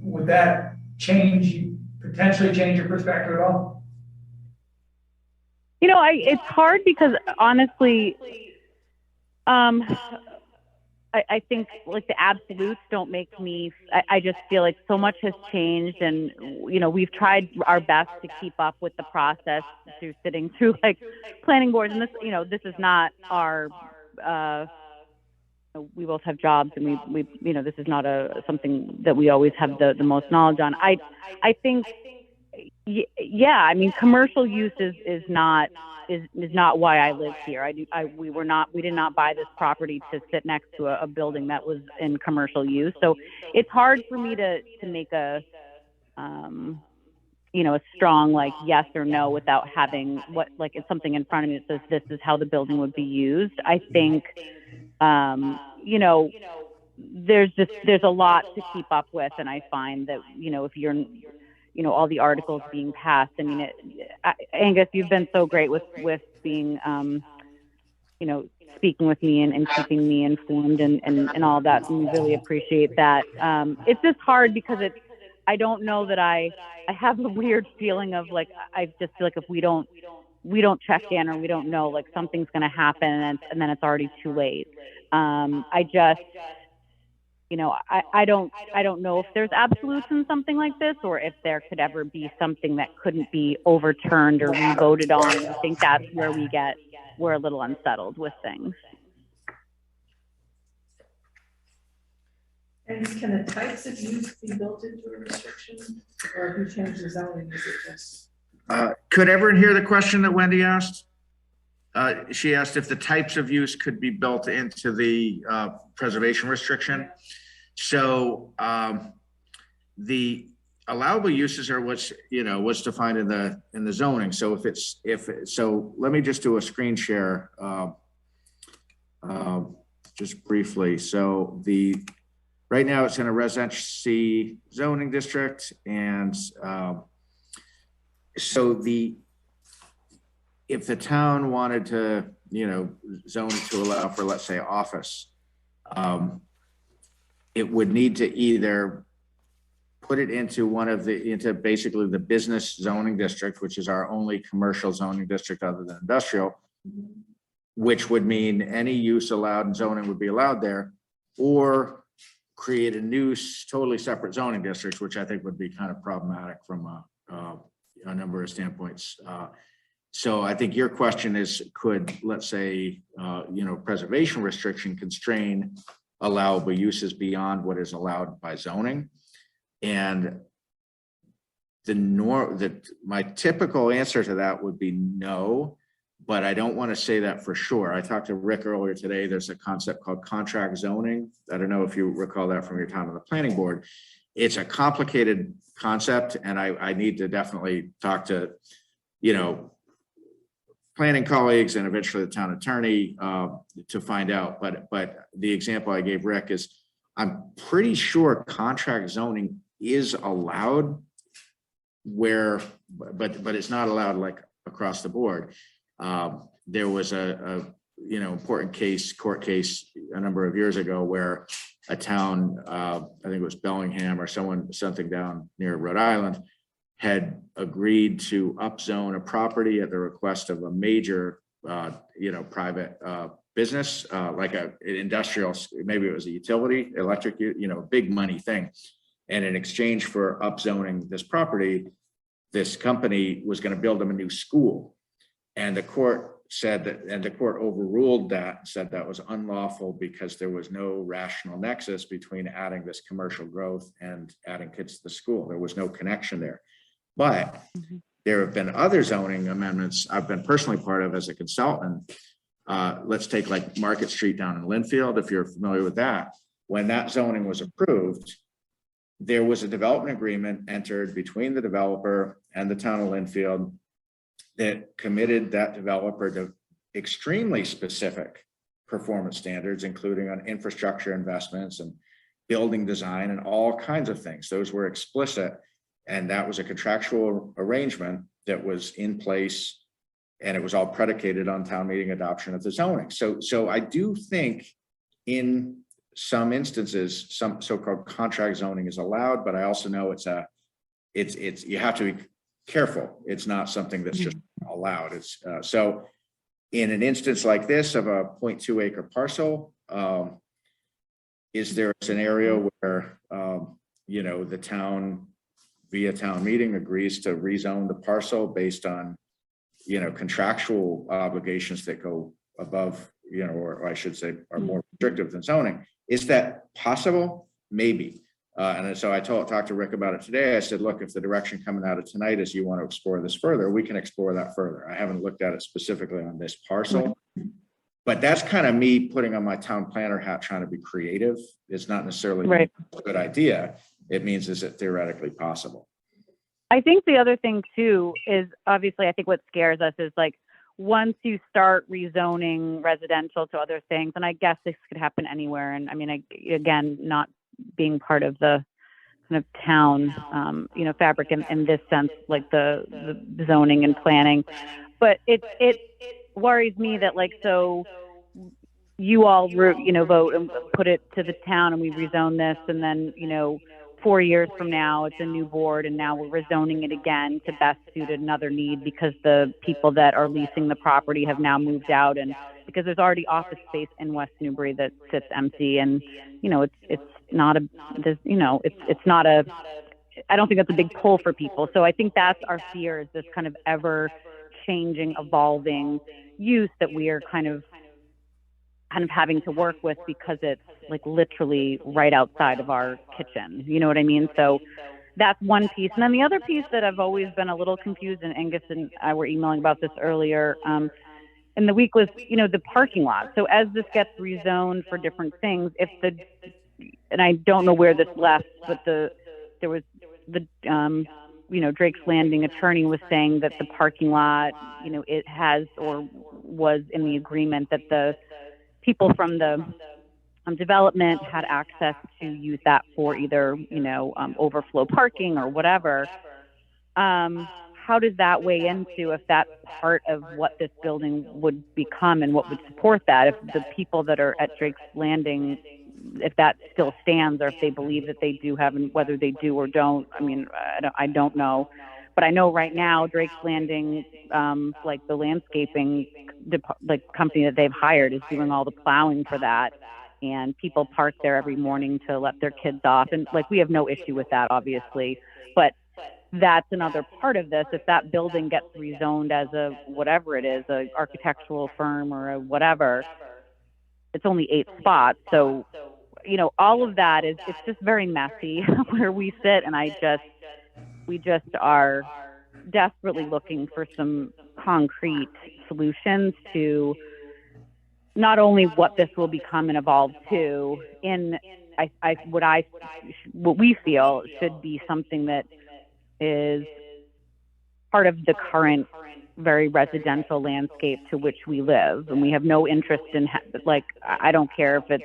Would that potentially change your perspective at all? It's hard because honestly, I think like the absolutes don't make me, I just feel like so much has changed, and, we've tried our best to keep up with the process through sitting through like planning boards. And this, this is not our, we both have jobs, and we this is not something that we always have the most knowledge on. I think, yeah, I mean, commercial use is not why I live here. We did not buy this property to sit next to a building that was in commercial use. So it's hard for me to make a strong like yes or no without having it's something in front of me that says this is how the building would be used. I think, there's a lot to keep up with, and I find that if you're all the articles being passed. I mean, Angus, you've been so great with being, speaking with me and keeping me informed and all that. And we really appreciate that. It's just hard because I don't know that I have a weird feeling of like, I just feel like if we don't check in or we don't know, like something's going to happen and then it's already too late. I don't know if there's absolutes in something like this, or if there could ever be something that couldn't be overturned or re-voted on. I think that's where we're a little unsettled with things. And can the types of use be built into a restriction, or who changes the zoning? Is it just? Could everyone hear the question that Wendy asked? She asked if the types of use could be built into the preservation restriction. So the allowable uses are what's defined in the zoning. So so let me just do a screen share just briefly. So right now it's in a residential C zoning district, and so if the town wanted to zone it to allow for, let's say, office, it would need to either put it into into basically the business zoning district, which is our only commercial zoning district other than industrial, which would mean any use allowed in zoning would be allowed there, or create a new totally separate zoning district, which I think would be kind of problematic from a number of standpoints. So I think your question is, could, let's say, preservation restriction constrain allowable uses beyond what is allowed by zoning? And my typical answer to that would be no, but I don't want to say that for sure. I talked to Rick earlier today. There's a concept called contract zoning. I don't know if you recall that from your time on the planning board. It's a complicated concept, and I need to definitely talk to, planning colleagues and eventually the town attorney to find out. But the example I gave Rick is, I'm pretty sure contract zoning is allowed but it's not allowed like across the board. There was a important court case a number of years ago where a town, I think it was Bellingham or something down near Rhode Island, had agreed to upzone a property at the request of a major, private business, like an industrial, maybe it was a utility, electric, big money thing. And in exchange for upzoning this property, this company was going to build them a new school. And the court said that, and the court overruled that and said that was unlawful because there was no rational nexus between adding this commercial growth and adding kids to the school. There was no connection there. But there have been other zoning amendments I've been personally part of as a consultant. Let's take like Market Street down in Linfield, if you're familiar with that. When that zoning was approved, there was a development agreement entered between the developer and the town of Linfield that committed that developer to extremely specific performance standards, including on infrastructure investments and building design and all kinds of things. Those were explicit. And that was a contractual arrangement that was in place, and it was all predicated on town meeting adoption of the zoning. So I do think in some instances, some so-called contract zoning is allowed, but I also know it's you have to be careful. It's not something that's just allowed. It's so in an instance like this of a 0.2 acre parcel, is there a scenario where the town via town meeting agrees to rezone the parcel based on contractual obligations that go above, or I should say are more restrictive than zoning? Is that possible? Maybe. And so I talked to Rick about it today. I said, look, if the direction coming out of tonight is you want to explore this further, we can explore that further. I haven't looked at it specifically on this parcel, but that's kind of me putting on my town planner hat, trying to be creative. It's not necessarily a good idea. It means, is it theoretically possible? I think the other thing too is obviously, I think what scares us is like, once you start rezoning residential to other things, and I guess this could happen anywhere. And I mean, again, not being part of the kind of town, fabric in this sense, like the zoning and planning, but it worries me that like, so you all vote and put it to the town and we rezone this, and then 4 years from now it's a new board and now we're rezoning it again to best suit another need because the people that are leasing the property have now moved out, and because there's already office space in West Newbury that sits empty, and it's not a I don't think that's a big pull for people. So I think that's our fear, is this kind of ever changing, evolving use that we are kind of having to work with because it's like literally right outside of our kitchen. You know what I mean? So that's one piece. And then the other piece that I've always been a little confused, and Angus and I were emailing about this earlier in the week, was, the parking lot. So as this gets rezoned for different things, and I don't know where this left, but there was the Drake's Landing attorney was saying that the parking lot, it has or was in the agreement that the people from the development had access to use that for either, overflow parking or whatever. How does that weigh into if that's part of what this building would become and what would support that? If the people that are at Drake's Landing, if that still stands, or if they believe that they do have, and whether they do or don't, I mean, I don't know. But I know right now Drake's Landing, like the landscaping company that they've hired, is doing all the plowing for that. And people park there every morning to let their kids off. And like, we have no issue with that, obviously. But that's another part of this. If that building gets rezoned as a whatever it is, a architectural firm or a whatever, it's only 8 spots. So, all of that it's just very messy where we sit. And we just are desperately looking for some concrete solutions to not only what this will become and evolve to in what we feel should be something that is part of the current very residential landscape to which we live. And we have no interest in I don't care if it's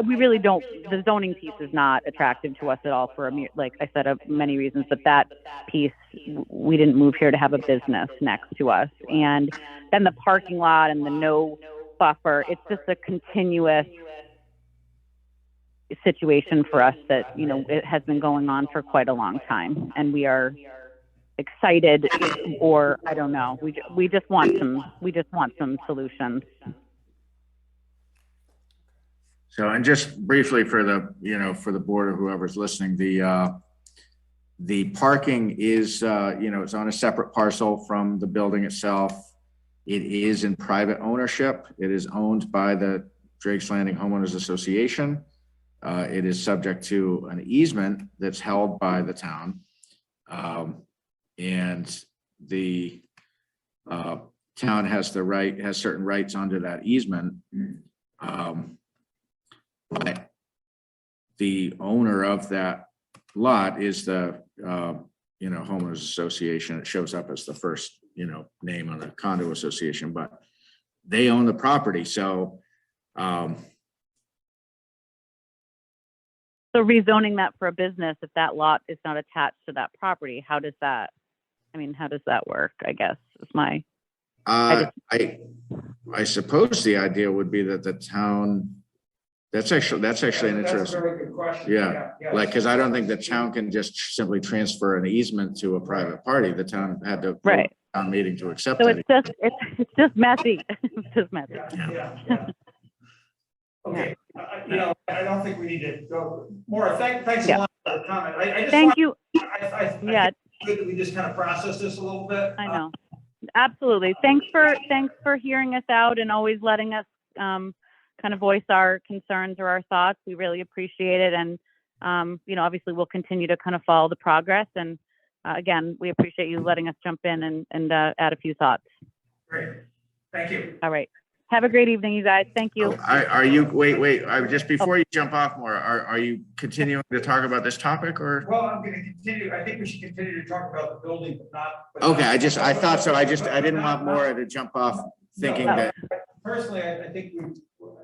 we really don't. The zoning piece is not attractive to us at all for like I said, many reasons. But that piece, we didn't move here to have a business next to us. And then the parking lot and the no buffer. It's just a continuous situation for us that, you know, it has been going on for quite a long time, and we are excited, or I don't know, we just want some solutions. So, and just briefly for the, you know, for the board or whoever's listening, the parking is, you know, it's on a separate parcel from the building itself. It is in private ownership. It is owned by the Drake's Landing Homeowners Association. It is subject to an easement that's held by the town. And the town has certain rights under that easement. But the owner of that lot is the, you know, homeowners association. It shows up as the first, you know, name on the condo association, but they own the property. So, So rezoning that for a business, if that lot is not attached to that property, how does that work? I guess is my. I suppose the idea would be that the town, that's actually an That's a interesting, very good question. yeah. Yes. Like, cause I don't think the town can just simply transfer an easement to a private party. The town had to. Right. Town meeting to accept So it. it's just messy. It's just messy. Yeah. Okay, you know, I don't think we need to go more. Thanks a lot for the comment. I just Thank want, you. I think Yeah, it's good that we just kind of process this a little bit. I know. Absolutely. Thanks for hearing us out and always letting us kind of voice our concerns or our thoughts. We really appreciate it. And, you know, obviously we'll continue to kind of follow the progress. And again, we appreciate you letting us jump in and add a few thoughts. Great, thank you. All right. Have a great evening, you guys. Thank you. Are you, wait, just before you jump off more, are you continuing to talk about this topic or? Well, I'm going to continue. I think we should continue to talk about the building, but not. Okay, I thought so. I didn't want Maura to jump off thinking that. Personally, I think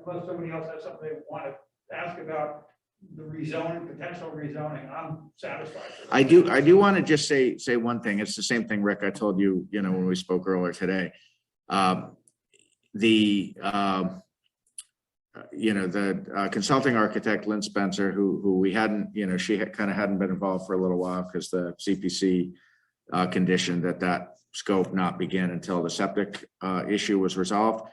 unless somebody else has something they want to ask about the potential rezoning, I'm satisfied. I do want to just say one thing. It's the same thing, Rick, I told you, you know, when we spoke earlier today. You know, the consulting architect, Lynn Spencer, who we hadn't, you know, she kind of hadn't been involved for a little while because the CPC conditioned that scope not begin until the septic issue was resolved.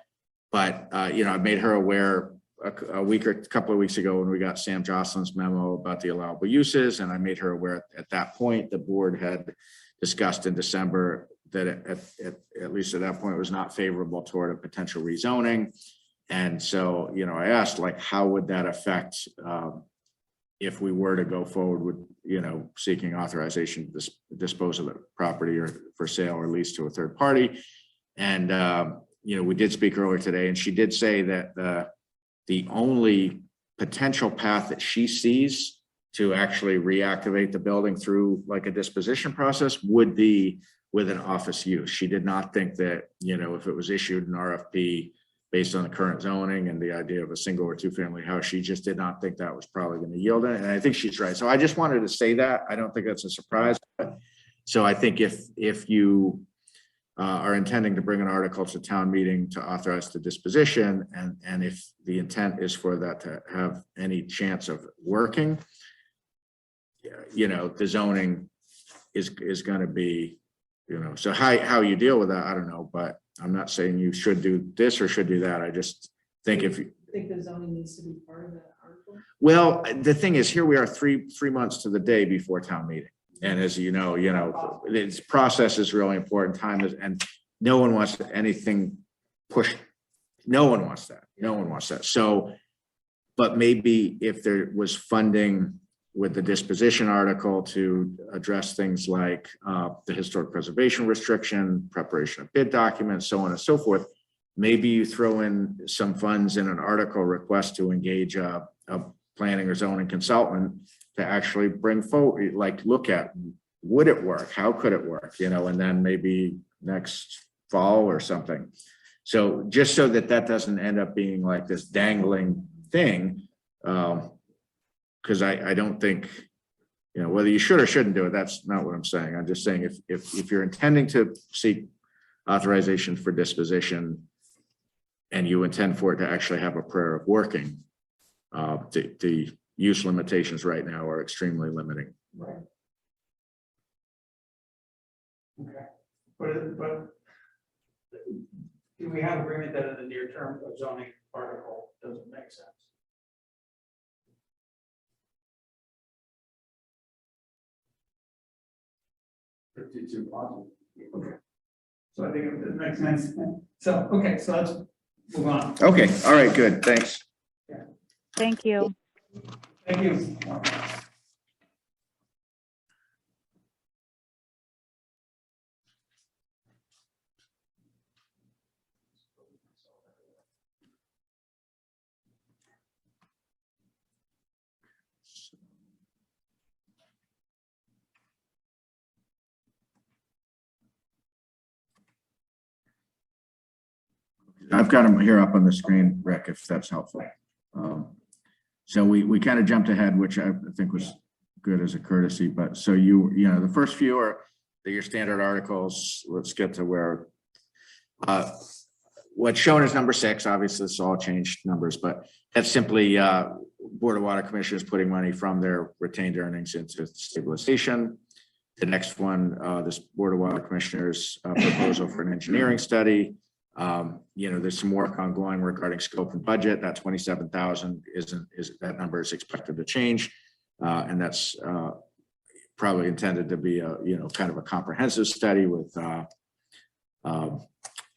But, you know, I made her aware a couple of weeks ago when we got Sam Jocelyn's memo about the allowable uses. And I made her aware at that point, the board had discussed in December that at least at that point, it was not favorable toward a potential rezoning. And so, you know, I asked, like, how would that affect if we were to go forward with, you know, seeking authorization to dispose of the property or for sale or lease to a third party. And, you know, we did speak earlier today, and she did say that the only potential path that she sees to actually reactivate the building through like a disposition process would be with an office use. She did not think that, you know, if it was issued an RFP based on the current zoning and the idea of a single or two family house, she just did not think that was probably going to yield it. And I think she's right. So I just wanted to say that. I don't think that's a surprise. So I think if you are intending to bring an article to town meeting to authorize the disposition, and if the intent is for that to have any chance of working, you know, the zoning is going to be, you know, so how you deal with that, I don't know, but I'm not saying you should do this or should do that. I just think if you I think the zoning needs to be part of that article. well, the thing is, here we are three months to the day before town meeting. And as you know, this process is really important. Time is, and no one wants anything pushed. No one wants that. No one wants that. So, but maybe if there was funding with the disposition article to address things like the historic preservation restriction, preparation of bid documents, so on and so forth, maybe you throw in some funds in an article request to engage a planning or zoning consultant to actually bring forward, like, look at, would it work? How could it work? You know, and then maybe next fall or something. So just so that doesn't end up being like this dangling thing, because I don't think, you know, whether you should or shouldn't do it, that's not what I'm saying. I'm just saying if you're intending to seek authorization for disposition and you intend for it to actually have a prayer of working, use limitations right now are extremely limiting. Right. Okay, but do we have agreement that in the near term, a zoning article doesn't make sense? It's impossible. Okay. So I think it makes sense. So, okay, so let's move on. Okay, all right, good, thanks. Thank you. Thank you. I've got them here up on the screen, Rick, if that's helpful. So we kind of jumped ahead, which I think was good as a courtesy, but so you know, the first few are your standard articles. Let's get to where what's shown as number 6, obviously this all changed numbers, but that's simply Board of Water Commissioners putting money from their retained earnings into stabilization. The next one, this Board of Water Commissioners proposal for an engineering study. You know, there's some work ongoing regarding scope and budget. That 27,000 is that number is expected to change, and that's probably intended to be a, you know, kind of a comprehensive study with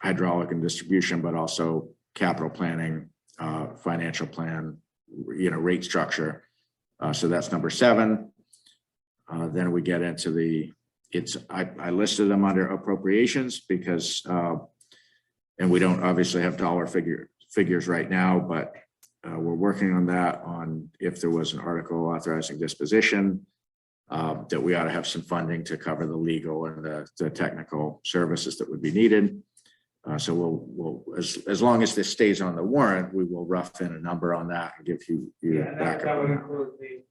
hydraulic and distribution, but also capital planning, financial plan, you know, rate structure. So that's number 7. Then we get into I listed them under appropriations because. And we don't obviously have dollar figures right now, but we're working on that on if there was an article authorizing disposition, that we ought to have some funding to cover the legal and the technical services that would be needed. So we'll as long as this stays on the warrant, we will rough in a number on that and give you that would include the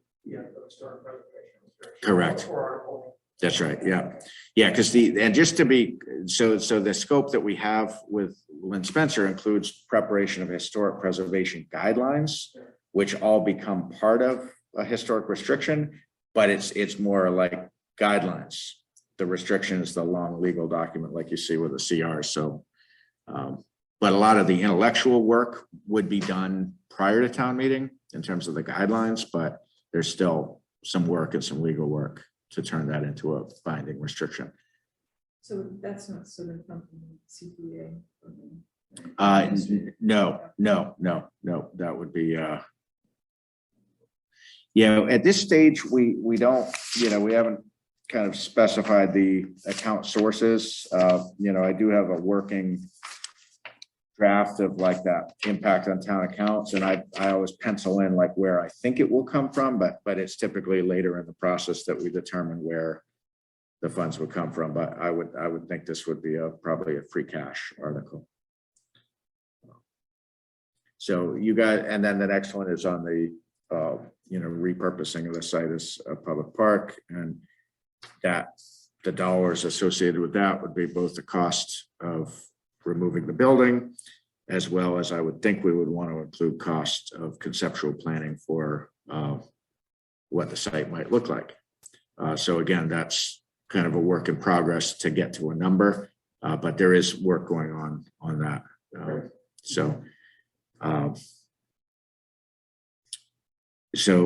historic preservation. Correct. Or article. That's right. Yeah. Yeah. Because just to be, so the scope that we have with Lynn Spencer includes preparation of historic preservation guidelines, which all become part of a historic restriction, but it's more like guidelines. The restriction is the long legal document like you see with the CR. So, but a lot of the intellectual work would be done prior to town meeting in terms of the guidelines, but there's still some work and some legal work to turn that into a binding restriction. So that's not sort of something CPA. No, that would be, at this stage, we don't, we haven't kind of specified the account sources. I do have a working draft of like that impact on town accounts. And I always pencil in like where I think it will come from, but it's typically later in the process that we determine where the funds would come from. But I would think this would be probably a free cash article. So you guys, and then the next one is on the, repurposing of the site as a public park, and that the dollars associated with that would be both the cost of removing the building, as well as I would think we would want to include cost of conceptual planning for what the site might look like. So again, that's kind of a work in progress to get to a number, but there is work going on that. So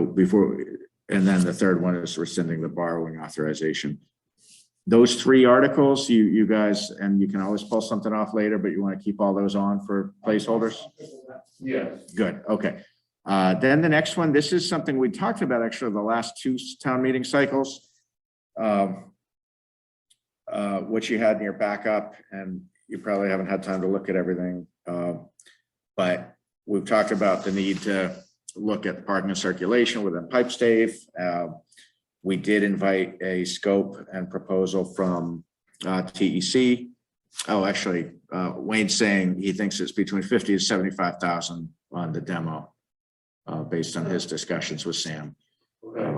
before, and then the third one is rescinding the borrowing authorization. Those 3 articles, you guys, and you can always pull something off later, but you want to keep all those on for placeholders? Yes. Good, okay. Then the next one, this is something we talked about actually the last 2 town meeting cycles, which you had in your backup, and you probably haven't had time to look at everything. But we've talked about the need to look at parking and circulation within pipe stave. We did invite a scope and proposal from TEC. Oh, actually, Wayne's saying he thinks it's between 50 to 75,000 on the demo, based on his discussions with Sam. Okay.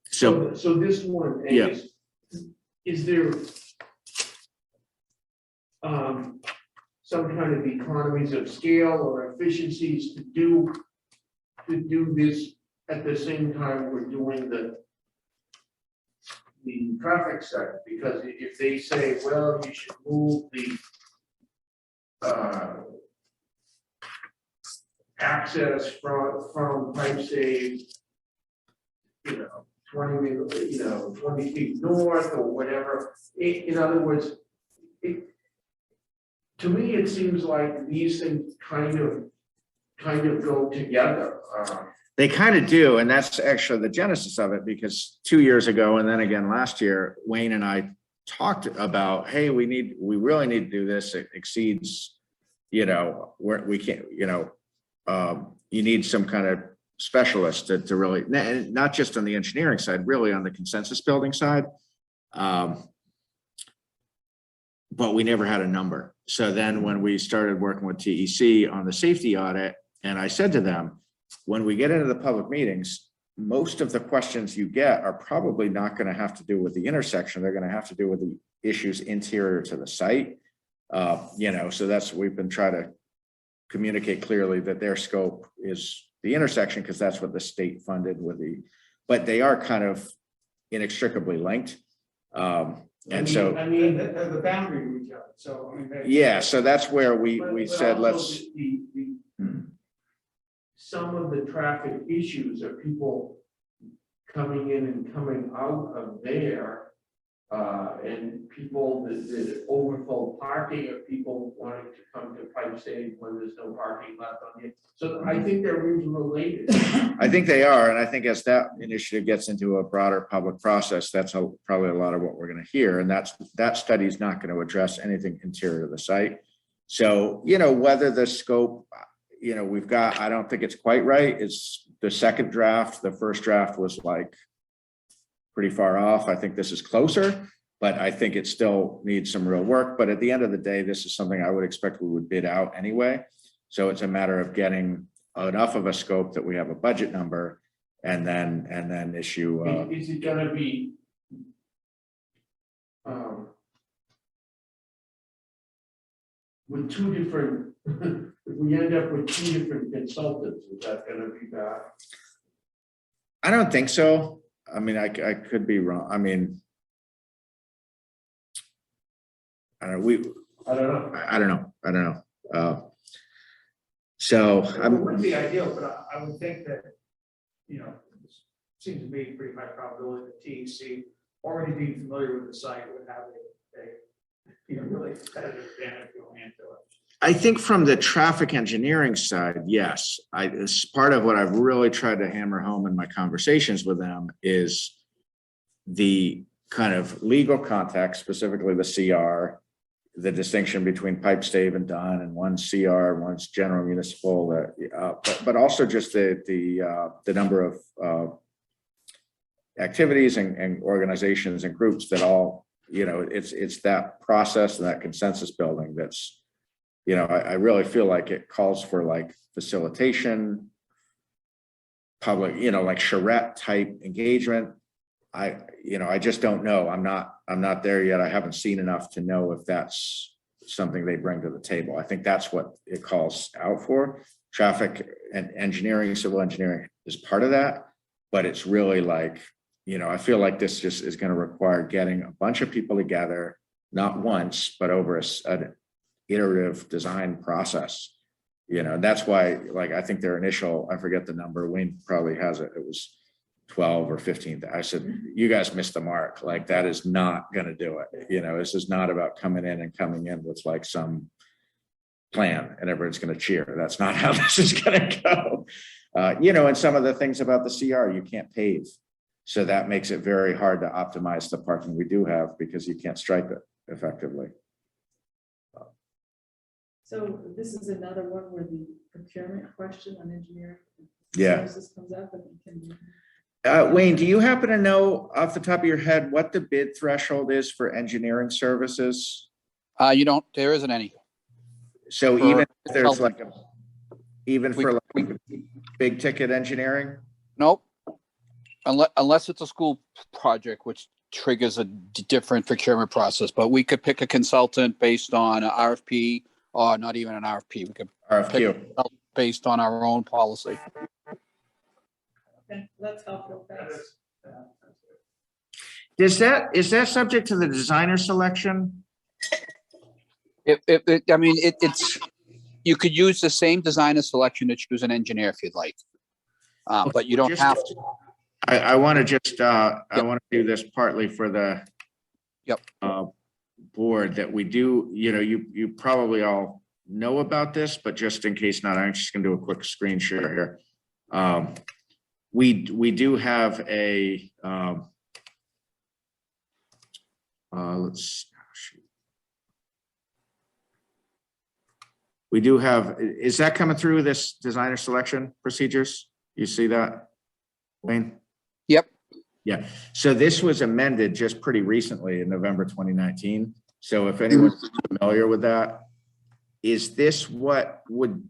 So this one, Yeah. is there some kind of economies of scale or efficiencies to do to do this at the same time we're doing the traffic study, because if they say, well, you should move the access from pipe save, 20 feet north or whatever. In other words, to me, it seems like these things kind of go together. They kind of do, and that's actually the genesis of it, because 2 years ago and then again last year, Wayne and I talked about, hey, we really need to do this. It exceeds, where we can't, you need some kind of specialist to really, not just on the engineering side, really on the consensus building side. But we never had a number. So then when we started working with TEC on the safety audit, and I said to them, when we get into the public meetings, most of the questions you get are probably not going to have to do with the intersection. They're going to have to do with the issues interior to the site. So that's, we've been trying to communicate clearly that their scope is the intersection, because that's what the state funded with but they are kind of inextricably linked. The boundary we got, so. So that's where we said, let's. Some of the traffic issues are people coming in and coming out of there, and people that overflow parking, or people wanting to come to Pipe Save when there's no parking left on it. So I think they're really related. I think they are, and I think as that initiative gets into a broader public process, that's probably a lot of what we're going to hear, and that study is not going to address anything interior to the site. So, whether the scope, we've got, I don't think it's quite right. It's the second draft. The first draft was like pretty far off. I think this is closer, but I think it still needs some real work. But at the end of the day, this is something I would expect we would bid out anyway. So it's a matter of getting enough of a scope that we have a budget number, and then issue. Is it going to be with two different? If we end up with two different consultants, is that going to be bad? I don't think so. I mean, I could be wrong. I mean, I don't know. So It wouldn't be ideal, but I would think that, it seems to be pretty high probability that TEC, already being familiar with the site, would have a really competitive advantage going into it. I think from the traffic engineering side, yes. It's part of what I've really tried to hammer home in my conversations with them is the kind of legal context, specifically the CR, the distinction between pipe stave and done, and one's CR, one's general municipal, but also just the number of activities and organizations and groups that all, it's that process and that consensus building that's, I really feel like it calls for like facilitation, public, like charrette type engagement. I just don't know. I'm not there yet. I haven't seen enough to know if that's something they bring to the table. I think that's what it calls out for. Traffic and engineering, civil engineering is part of that, but it's really like, I feel like this just is going to require getting a bunch of people together, not once, but over an iterative design process, and that's why, like, I think their initial, I forget the number, Wayne probably has it. It was 12 or 15. I said, you guys missed the mark. Like, that is not going to do it. This is not about coming in with like some plan and everyone's going to cheer. That's not how this is going to go. And some of the things about the CR, you can't pave. So that makes it very hard to optimize the parking we do have, because you can't stripe it effectively. So this is another one where the procurement question on engineering services comes up, and we can. Wayne, do you happen to know off the top of your head what the bid threshold is for engineering services? There isn't any. So even if there's like for big ticket engineering? Nope. Unless it's a school project, which triggers a different procurement process, but we could pick a consultant based on an RFP, or not even an RFP. We could RFQ pick based on our own policy. Okay, that's helpful, thanks. Is that subject to the designer selection? It's, you could use the same designer selection to choose an engineer if you'd like. But you don't Just- have to. I want to just, I Yep. want to do this partly for the Yep. Board that we do, you probably all know about this, but just in case not, I'm just going to do a quick screen share here. We do have a, we do have, is that coming through this designer selection procedures? You see that, Wayne? Yep. Yeah, so this was amended just pretty recently in November 2019. So if anyone's familiar with that, is this what would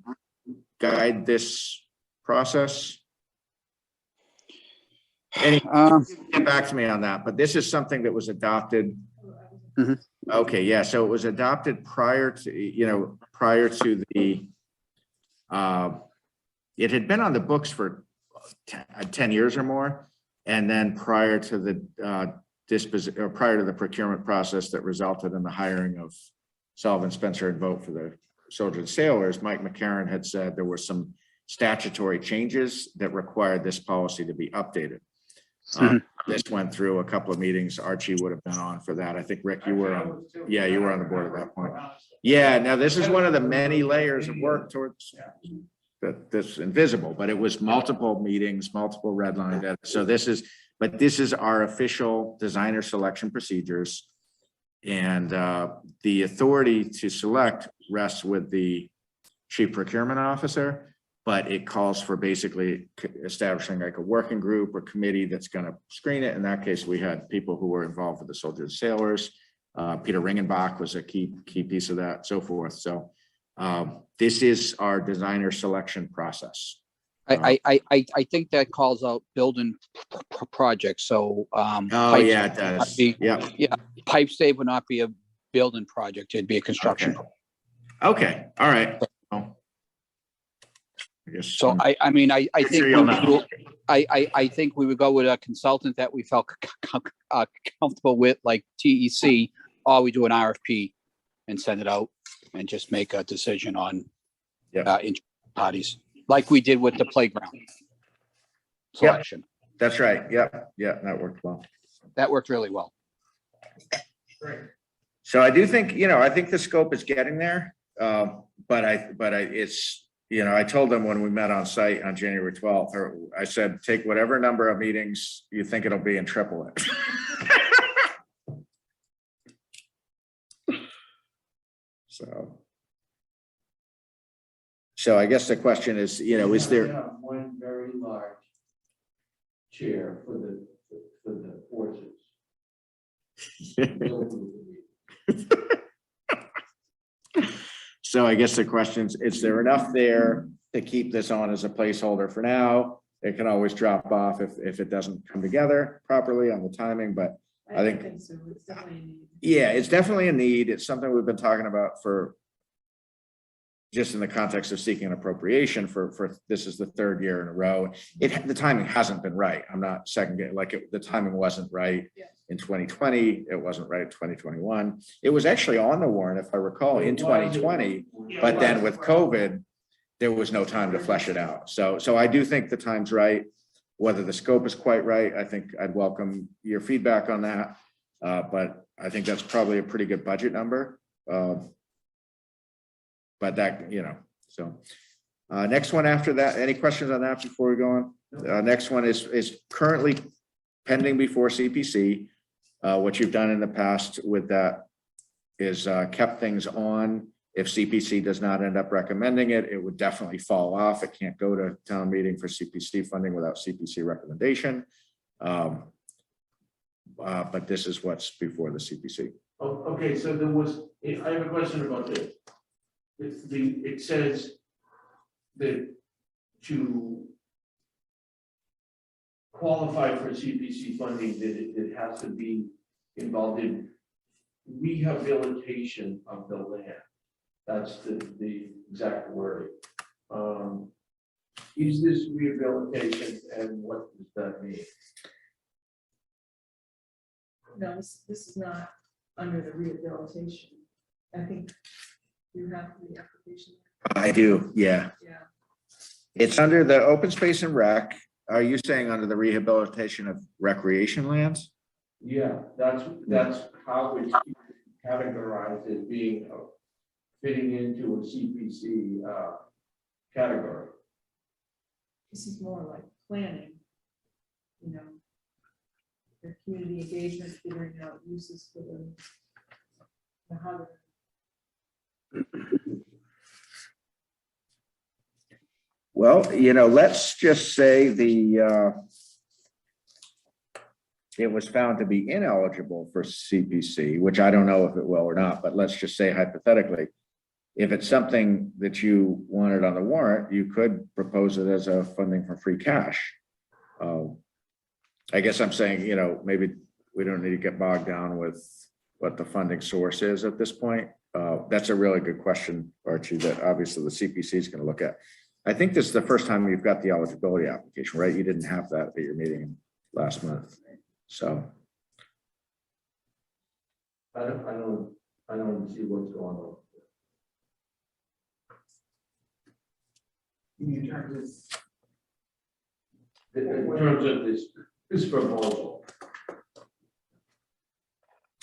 guide this process? Get back to me on that, but this is something that was adopted. Mhm. Okay, yeah, so it was adopted prior to the, it had been on the books for 10 years or more. And then prior to the prior to the procurement process that resulted in the hiring of Sullivan, Spencer, and Vogt for the soldiers and sailors, Mike McCarron had said there were some statutory changes that required this policy to be updated. This went through a couple of meetings. Archie would have been on for that. I think, Rick, you were on. Yeah, you were on the board at that point. Yeah, now this is one of the many layers of work towards that's invisible, but it was multiple meetings, multiple red line. So this is our official designer selection procedures. And the authority to select rests with the chief procurement officer, but it calls for basically establishing like a working group or committee that's going to screen it. In that case, we had people who were involved with the soldiers and sailors. Peter Ringenbach was a key piece of that, so forth. So this is our designer selection process. I think that calls out building projects. So Yeah, it does. Yeah, pipe stave would not be a building project; it'd be a construction. Okay. All right. Well, I guess so I think sure I think we would go with a consultant that we felt comfortable with, like TEC, or we do an RFP and send it out and just make a decision on parties, like we did with the playground selection. That's right. Yeah, that worked well. That worked really well. Great. So I do think, I think the scope is getting there. But it's, I told them when we met on site on January 12th, or I said, take whatever number of meetings you think it'll be and triple it. So I guess the question is, is there one very large chair for the forces? So I guess the question is there enough there to keep this on as a placeholder for now? It can always drop off if it doesn't come together properly on the timing, but I think so. It's definitely a need. Yeah, it's definitely a need. It's something we've been talking about for just in the context of seeking an appropriation for this is the third year in a row. The timing hasn't been right. I'm not the timing wasn't right in 2020. It wasn't right in 2021. It was actually on the warrant, if I recall, in 2020, but then with COVID, there was no time to flesh it out. So I do think the time's right. Whether the scope is quite right, I think I'd welcome your feedback on that. But I think that's probably a pretty good budget number. But that, so next one after that, any questions on that before we go on? Next one is currently pending before CPC. What you've done in the past with that is kept things on. If CPC does not end up recommending it, it would definitely fall off. It can't go to town meeting for CPC funding without CPC recommendation. But this is what's before the CPC. Oh, okay, so I have a question about this. It says that to qualify for CPC funding, that it has to be involved in rehabilitation of the land. That's the exact word. Is this rehabilitation and what does that mean? No, this is not under the rehabilitation. I think you have the application. I do, yeah. Yeah, It's under the open space and rec. Are you saying under the rehabilitation of recreation lands? Yeah, that's how it's categorized as being fitting into a CPC category. this is more like planning, you know. The community engagement, figuring out uses for the how. Well, let's just say it was found to be ineligible for CPC, which I don't know if it will or not, but let's just say hypothetically, if it's something that you wanted on the warrant, you could propose it as a funding for free cash. I guess I'm saying, maybe we don't need to get bogged down with what the funding source is at this point. That's a really good question, Archie, that obviously the CPC is going to look at. I think this is the first time you've got the eligibility application, right? You didn't have that at your meeting last month. So. I don't see what's going on. In terms of this proposal.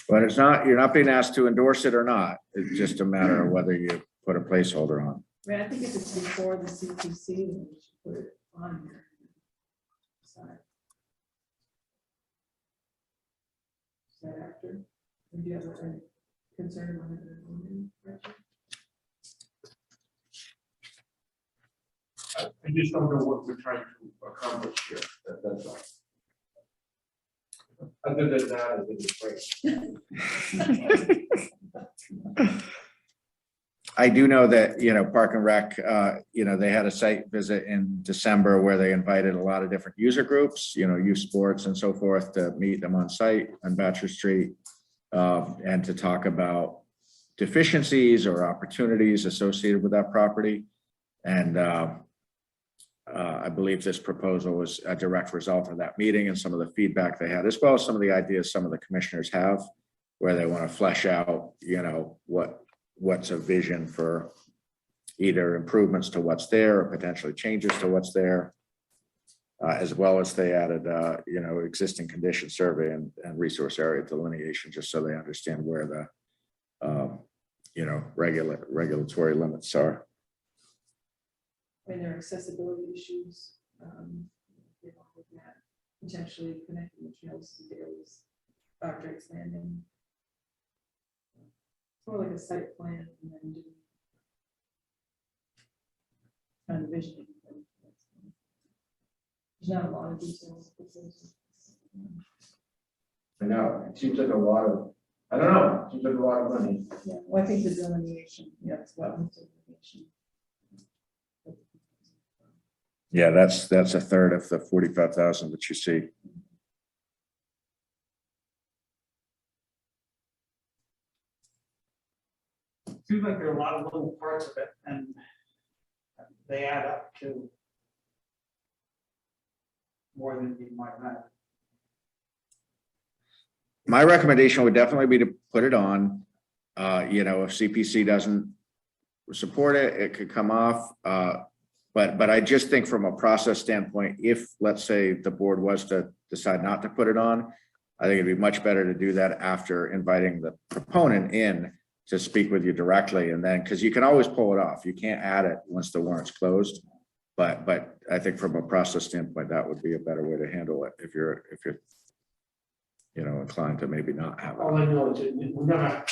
But you're not being asked to endorse it or not. It's just a matter of whether you put a placeholder on. I mean, I think if it's before the CPC, then we should put it on here. Sorry. Is that after? Do you have a concern on it? I just don't know what we're trying to accomplish here. That's all. Other than that, I think it's great. I do know that, Park and Rec, they had a site visit in December where they invited a lot of different user groups, youth sports and so forth, to meet them on site on Bachelor Street and to talk about deficiencies or opportunities associated with that property. And I believe this proposal was a direct result of that meeting and some of the feedback they had, as well as some of the ideas some of the commissioners have, where they want to flesh out, what's a vision for either improvements to what's there or potentially changes to what's there, as well as they added, existing condition survey and resource area delineation, just so they understand where the, regulatory limits are. I mean, there are accessibility issues. They're looking at potentially connecting the trails to Bailey's, Drake's Landing. More like a site plan and then do kind of visioning. There's not a lot of details. I know, it seems like a lot of, I don't know, it seems like a lot of money. Yeah, well, I think the delineation, it's wetlands delineation. Yeah, that's a third of the 45,000 that you see. Seems like there are a lot of little parts of it, and they add up to more than you might imagine. My recommendation would definitely be to put it on. If CPC doesn't support it, it could come off. But I just think from a process standpoint, if, let's say, the board was to decide not to put it on, I think it'd be much better to do that after inviting the proponent in to speak with you directly, and then, because you can always pull it off. You can't add it once the warrant's closed. But I think from a process standpoint, that would be a better way to handle it if you're inclined to maybe not have All it. I know is we're gonna,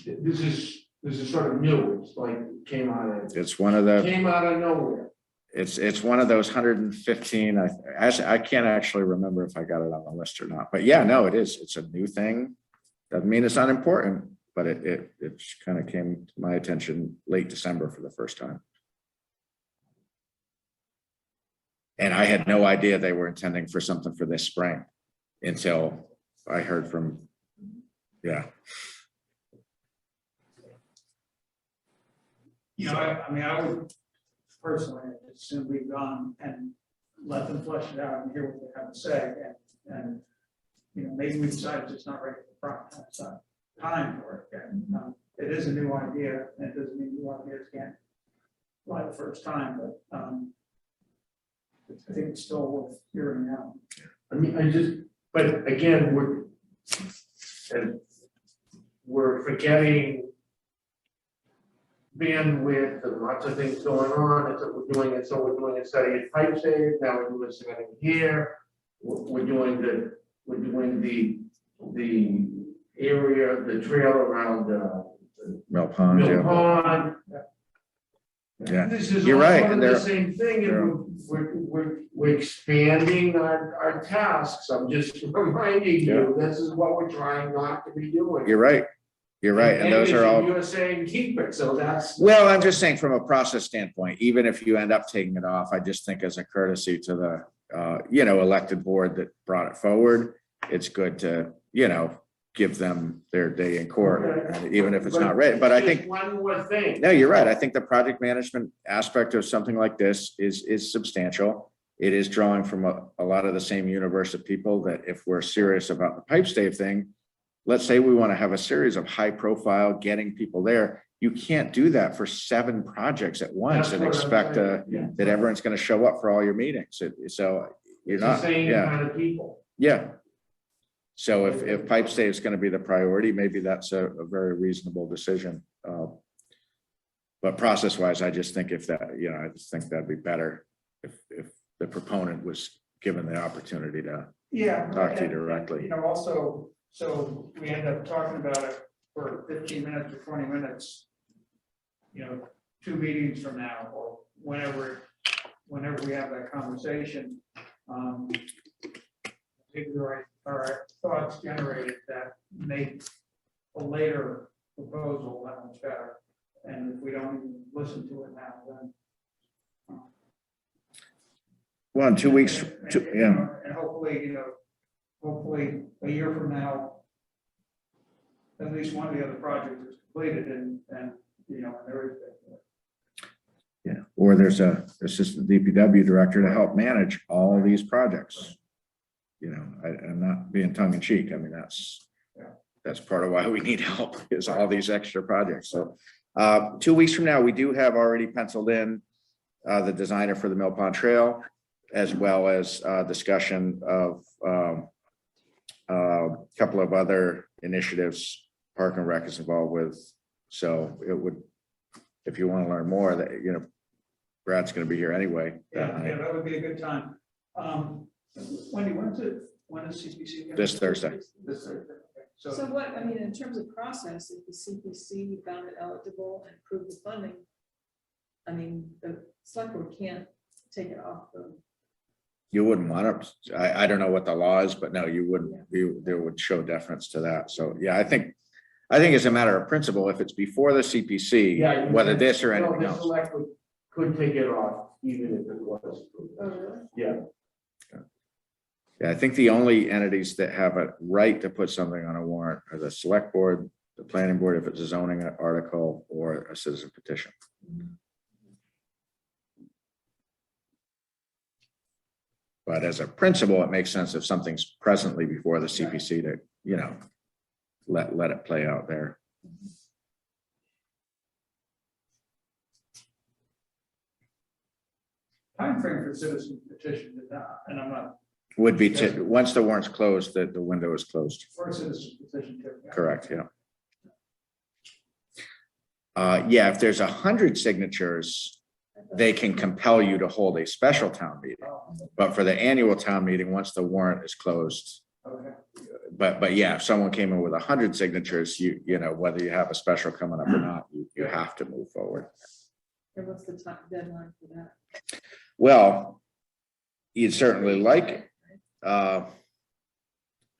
this is sort of new. It's like came out of nowhere. It's one of those 115. I can't actually remember if I got it on the list or not. But yeah, no, it is. It's a new thing. Doesn't mean it's unimportant, but it kind of came to my attention late December for the first time. And I had no idea they were intending for something for this spring until I heard from, yeah. I would personally, I'd just soon leave on and let them flesh it out and hear what they have to say, and, you know, maybe we decide it's just not ready for prime time, it's not time for it, and, it is a new idea, and it doesn't mean new ideas can't fly the first time, but, I think it's still worth hearing out. I mean, but again, we're forgetting bandwidth and lots of things going on. It's what we're doing it. So we're doing a study at Pipe Save. Now we're doing something here. We're doing the area, the trail around Mill Pond, Mill yeah. Pond. Yeah, This is you're all right, part and of the they're- same thing, and we're expanding our tasks. I'm just reminding you, this is what we're trying not to be doing. You're right. You're right. And those are all, You're saying keep it, so that's. well, I'm just saying from a process standpoint, even if you end up taking it off, I just think as a courtesy to the, elected board that brought it forward, it's good to, give them their day in court, and even if it's not ready. But I It's think, just one more thing. no, you're right. I think the project management aspect of something like this is substantial. It is drawing from a lot of the same universe of people that if we're serious about the pipe stave thing, let's say we want to have a series of high profile, getting people there. You can't do that for 7 projects at once That's and what I'm expect saying. Yeah. that everyone's going to show up for all your meetings. So you're It's the not, same yeah, kind of people. yeah. So if pipe stave is going to be the priority, maybe that's a very reasonable decision. But process wise, I just think if that, I just think that'd be better if the proponent was given the opportunity to Yeah. talk to you and, directly. Also, so we end up talking about it for 15 minutes or 20 minutes, 2 meetings from now, or whenever we have that conversation. I think there are thoughts generated that make a later proposal that much better. And if we don't even listen to it now, then. Well, in 2 weeks, yeah. And hopefully, hopefully a year from now, at least one of the other projects is completed and there is. Yeah, or there's a assistant DPW director to help manage all of these projects. I'm not being tongue in cheek. I mean, that's part of why we need help is all these extra projects. So 2 weeks from now, we do have already penciled in the designer for the Mill Pond Trail, as well as discussion of a couple of other initiatives Park and Rec is involved with. So it would, if you want to learn more, that Brad's going to be here anyway. Yeah, that would be a good time. Wendy, when is CPC? This Thursday. This Thursday. Okay. So what, I mean, in terms of process, if the CPC found it eligible and approved the funding, I mean, the select board can't take it off the. You wouldn't want to, I don't know what the law is, but no, you wouldn't, there would show deference to that. So, yeah, I think as a matter of principle, if it's before the CPC, whether this or anything The else. select could take it off even if it was. Oh, really? Yeah. Yeah, I think the only entities that have a right to put something on a warrant are the select board, the planning board, if it's a zoning article, or a citizen petition. But as a principle, it makes sense if something's presently before the CPC to, let it play out there. Timeframe for citizen petition, and I'm not, Would be, once the warrant's closed, the window is closed. for a citizen petition too. Yeah. Correct, yeah. Yeah, if there's 100 signatures, they can compel you to hold a special town meeting. Oh, But for the annual town meeting, once the warrant is closed, okay. but yeah, if someone came in with 100 signatures, whether you have a special coming up or not, you have to move forward. And what's the deadline for that? Well, you'd certainly like it.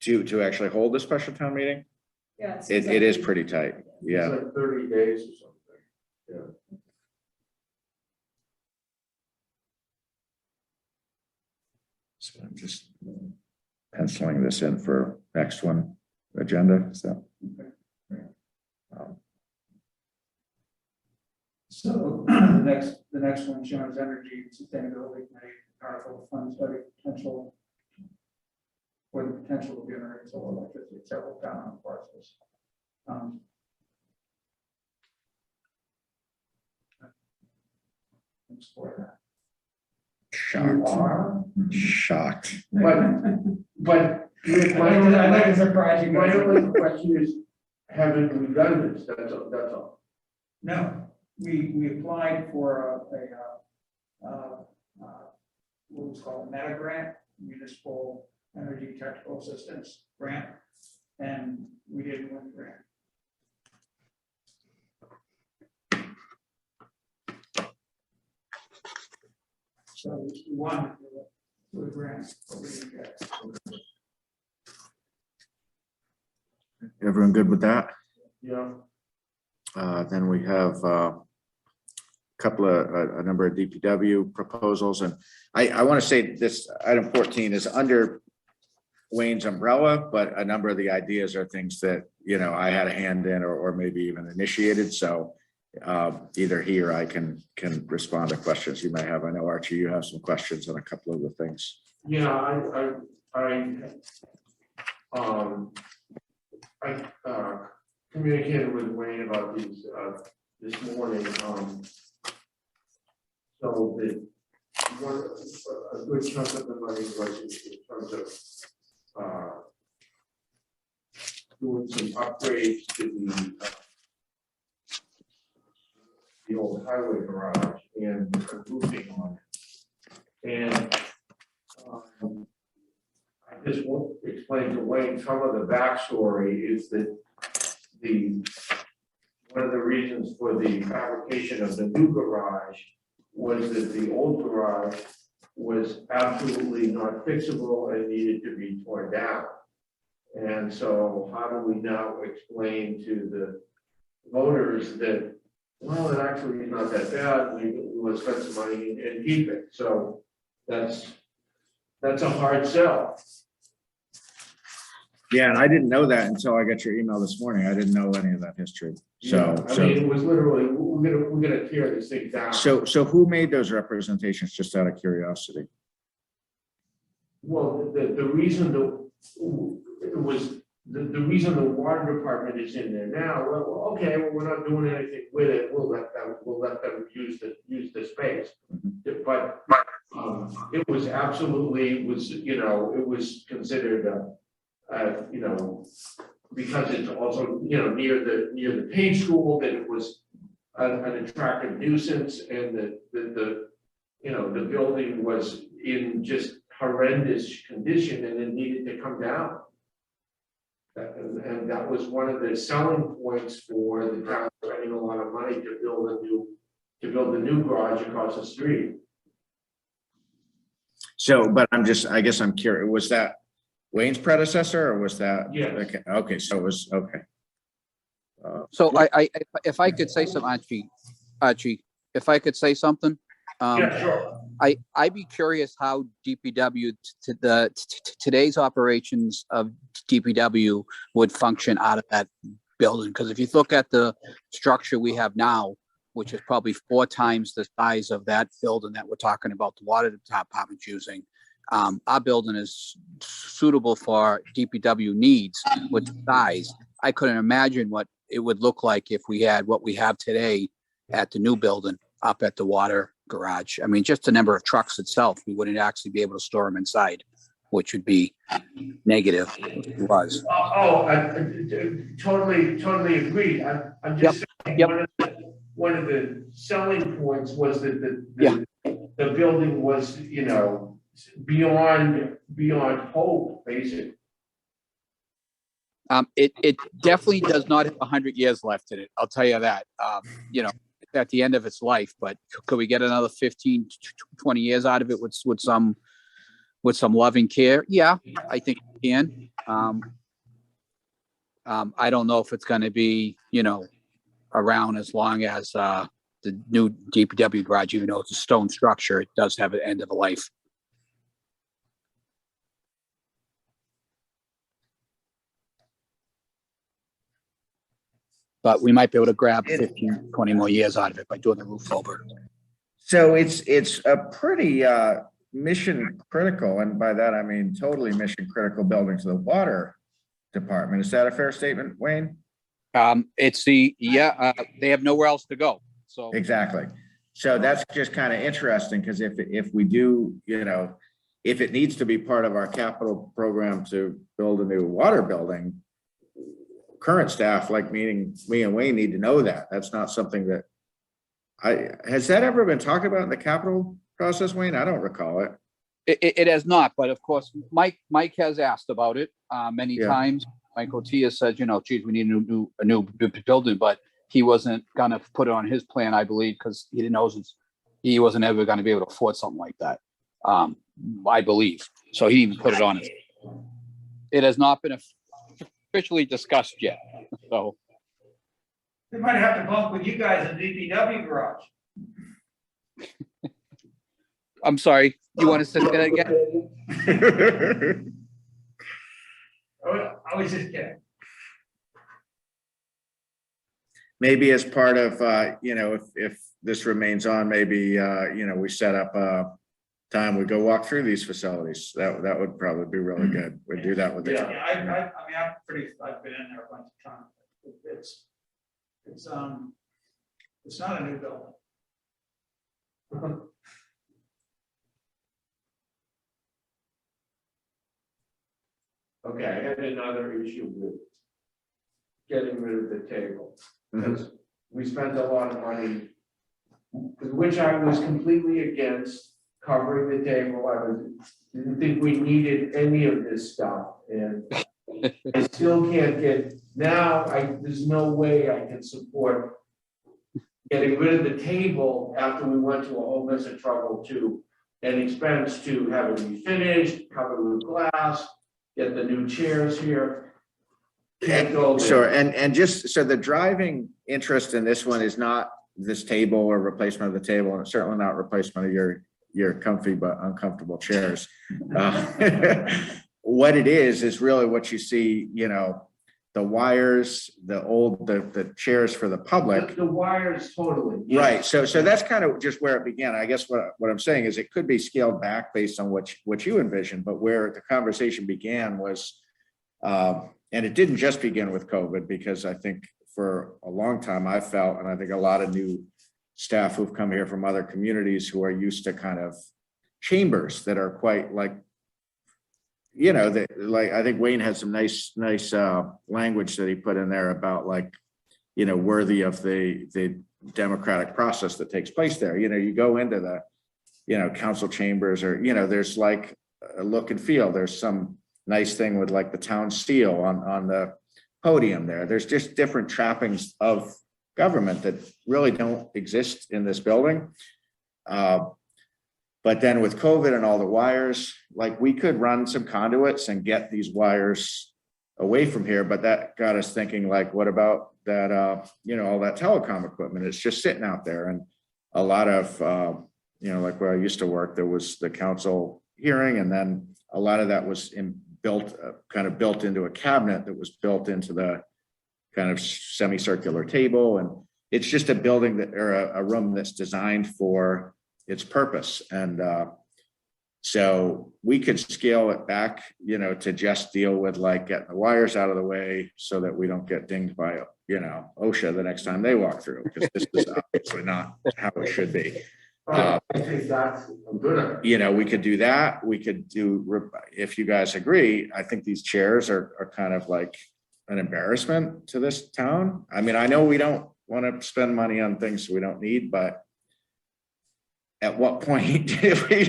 To actually hold a special town meeting, Yeah. it is pretty tight, yeah. It's like 30 days or something. Yeah. So I'm just penciling this in for next one agenda, so. So The next one, Jones Energy Sustainability Committee, article fund study potential for the potential to generate solar electricity at several town parcels. Explore that. Shocked. But I think it's a project. my only question is, haven't we done this? That's all. No, we applied for what was called a meta grant, municipal energy technical assistance grant, and we didn't win the grant. So we wanted the grant, but we didn't get it. Everyone good with that? Yeah. Then we have a number of DPW proposals, and I want to say this item 14 is under Wayne's umbrella, but a number of the ideas are things that, you know, I had a hand in or maybe even initiated. So either he or I can respond to questions you may have. I know, Archie, you have some questions on a couple of the things. Yeah, I communicated with Wayne about these this morning. So that a good chunk of the money was in terms of doing some upgrades to the old highway garage and roofing on it. And I just want to explain to Wayne some of the backstory is that one of the reasons for the fabrication of the new garage was that the old garage was absolutely not fixable and needed to be torn down. And so how do we now explain to the voters that, well, it actually is not that bad, we will spend some money and keep it. So that's a hard sell. Yeah, and I didn't know that until I got your email this morning. I didn't know any of that history. So, Yeah, I mean, it was literally, we're gonna tear this thing down. so who made those representations, just out of curiosity? Well, the reason the reason the water department is in there now, well, okay, well, we're not doing anything with it, we'll let them use the space. But it was absolutely, it was considered because it's also, near the Page School, that it was an attractive nuisance, and the building was in just horrendous condition and it needed to come down. And that was one of the selling points for the town spending a lot of money to build a new garage across the street. So, but I guess I'm curious, was that Wayne's predecessor or was that? Yes. Okay, so it was, okay. So if I could say something, Archie, if I could say something. Yeah, sure. I'd be curious how DPW today's operations of DPW would function out of that building. Because if you look at the structure we have now, which is probably 4 times the size of that building that we're talking about, the water department's using, our building is suitable for DPW needs with size. I couldn't imagine what it would look like if we had what we have today at the new building up at the water garage. I mean, just the number of trucks itself, we wouldn't actually be able to store them inside, which would be negative. It was. Totally agreed. I'm just saying, one of the selling points was that the building was, beyond hope, basically. It definitely does not have 100 years left in it. I'll tell you that. At the end of its life, but could we get another 15, 20 years out of it with some loving care? Yeah, I think we can. I don't know if it's going to be, around as long as the new DPW garage, even though it's a stone structure, it does have an end of a life. But we might be able to grab 15, 20 more years out of it by doing the roof over. So it's a pretty mission critical, and by that I mean totally mission critical building to the water department. Is that a fair statement, Wayne? It's they have nowhere else to go. So Exactly. So that's just kind of interesting, because if we do, if it needs to be part of our capital program to build a new water building, current staff like me and Wayne need to know that. That's not something that has that ever been talked about in the capital process, Wayne? I don't recall it. it has not, but of course, Mike has asked about it many times. Mike Otia said, geez, we need a new building, but he wasn't gonna put it on his plan, I believe, because he didn't know he wasn't ever gonna be able to afford something like that. I believe. So he didn't even put it on it. It has not been officially discussed yet. So They might have to bump with you guys in DPW garage. I'm sorry. You want to say that again? I was just kidding. Maybe as part of, if this remains on, maybe, we set up a time we go walk through these facilities. That would probably be really good. We do that with the. Yeah, I mean, I've been in there a bunch of times. It's not a new building. Okay, I had another issue with getting rid of the table. Because we spent a lot of money, which I was completely against covering the table. Didn't think we needed any of this stuff, and I still can't get, there's no way I can support getting rid of the table after we went to a whole mess of trouble and expense to have it refinished, covered with glass, get the new chairs here. Can't go there. Sure, and just so the driving interest in this one is not this table or replacement of the table, and it's certainly not replacement of your comfy but uncomfortable chairs. What it is really what you see, the wires, the chairs for the public. The wires totally. Yes. Right. So that's kind of just where it began. I guess what I'm saying is it could be scaled back based on what you envisioned, but where the conversation began was, and it didn't just begin with COVID, because I think for a long time I felt, and I think a lot of new staff who've come here from other communities who are used to kind of chambers that are quite like, I think Wayne had some nice language that he put in there about worthy of the democratic process that takes place there. You go into the, council chambers, or, there's like a look and feel. There's some nice thing with like the town seal on the podium there. There's just different trappings of government that really don't exist in this building. But then with COVID and all the wires, we could run some conduits and get these wires away from here, but that got us thinking, what about that, all that telecom equipment? It's just sitting out there. And a lot of, where I used to work, there was the council hearing, and then a lot of that was built into a cabinet that was built into the kind of semicircular table. And it's just a building or a room that's designed for its purpose. And so we could scale it back, to just deal with getting the wires out of the way so that we don't get dinged by, OSHA the next time they walk through, because this is obviously not how it should be. I think that's good. We could do that. We could do, if you guys agree, I think these chairs are kind of like an embarrassment to this town. I mean, I know we don't want to spend money on things we don't need, but at what point, anyway,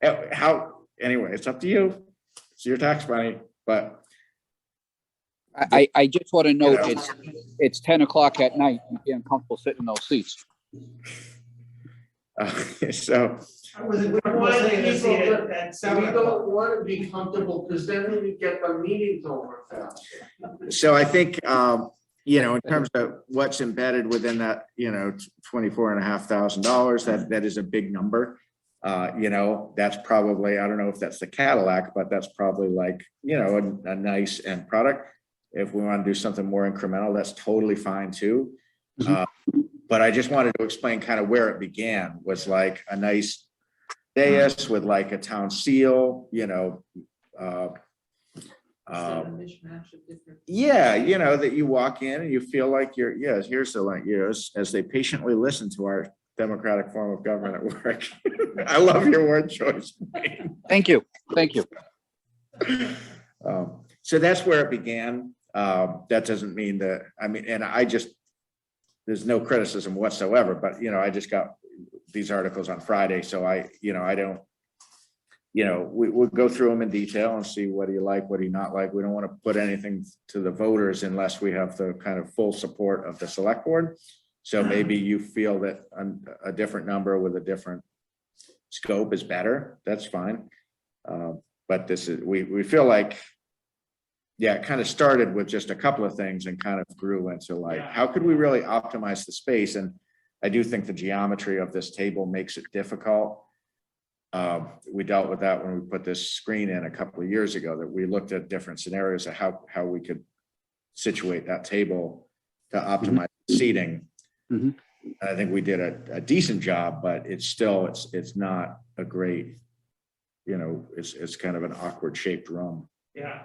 it's up to you. It's your tax money, but. I just want to note it's 10 o'clock at night. You can't comfortable sitting in those seats. So. We don't want to be comfortable, because then we get the meetings over fast. So I think, in terms of what's embedded within that, $24,500, that is a big number. That's probably, I don't know if that's the Cadillac, but that's probably a nice end product. If we want to do something more incremental, that's totally fine too. But But I just wanted to explain kind of where it began, was like a nice dais with like a town seal, Instead of a mishmash of different. yeah, that you walk in and you feel like you're, yes, here's the link, as they patiently listen to our democratic form of government at work. I love your word choice. Thank you. Thank you. So that's where it began. That doesn't mean that, and I just, there's no criticism whatsoever, but, I just got these articles on Friday, so I don't, we'll go through them in detail and see what do you like, what do you not like. We don't want to put anything to the voters unless we have the kind of full support of the select board. So maybe you feel that a different number with a different scope is better. That's fine. But this is, we feel like, yeah, it kind of started with just a couple of things and kind of grew into like, how could we really optimize the space? And I do think the geometry of this table makes it difficult. We dealt with that when we put this screen in a couple of years ago, that we looked at different scenarios of how we could situate that table to optimize seating. Mhm. I think we did a decent job, but it's still, it's not a great, it's kind of an awkward shaped room. Yeah.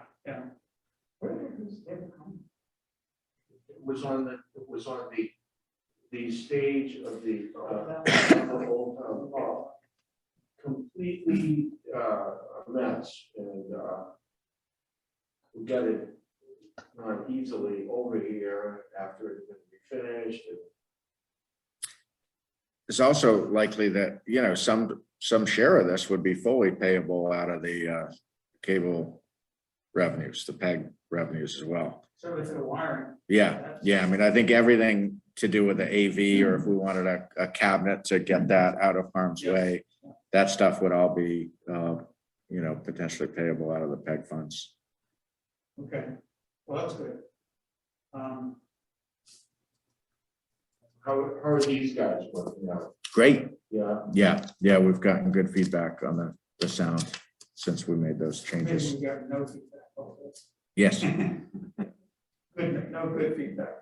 Where did this ever come? It was on the stage of the old town hall. Completely a mess, and we got it not easily over here after it had been finished. It's also likely that, some share of this would be fully payable out of the cable revenues, the PEG revenues as well. So it's a wiring. Yeah. I think everything to do with the AV, or if we wanted a cabinet to get that out of harm's way, that stuff would all be, potentially payable out of the PEG funds. Okay, well, that's good. How are these guys working out? Great. Yeah. We've gotten good feedback on the sound since we made those Maybe changes. we got no feedback. Okay. Yes, Good, no good feedback.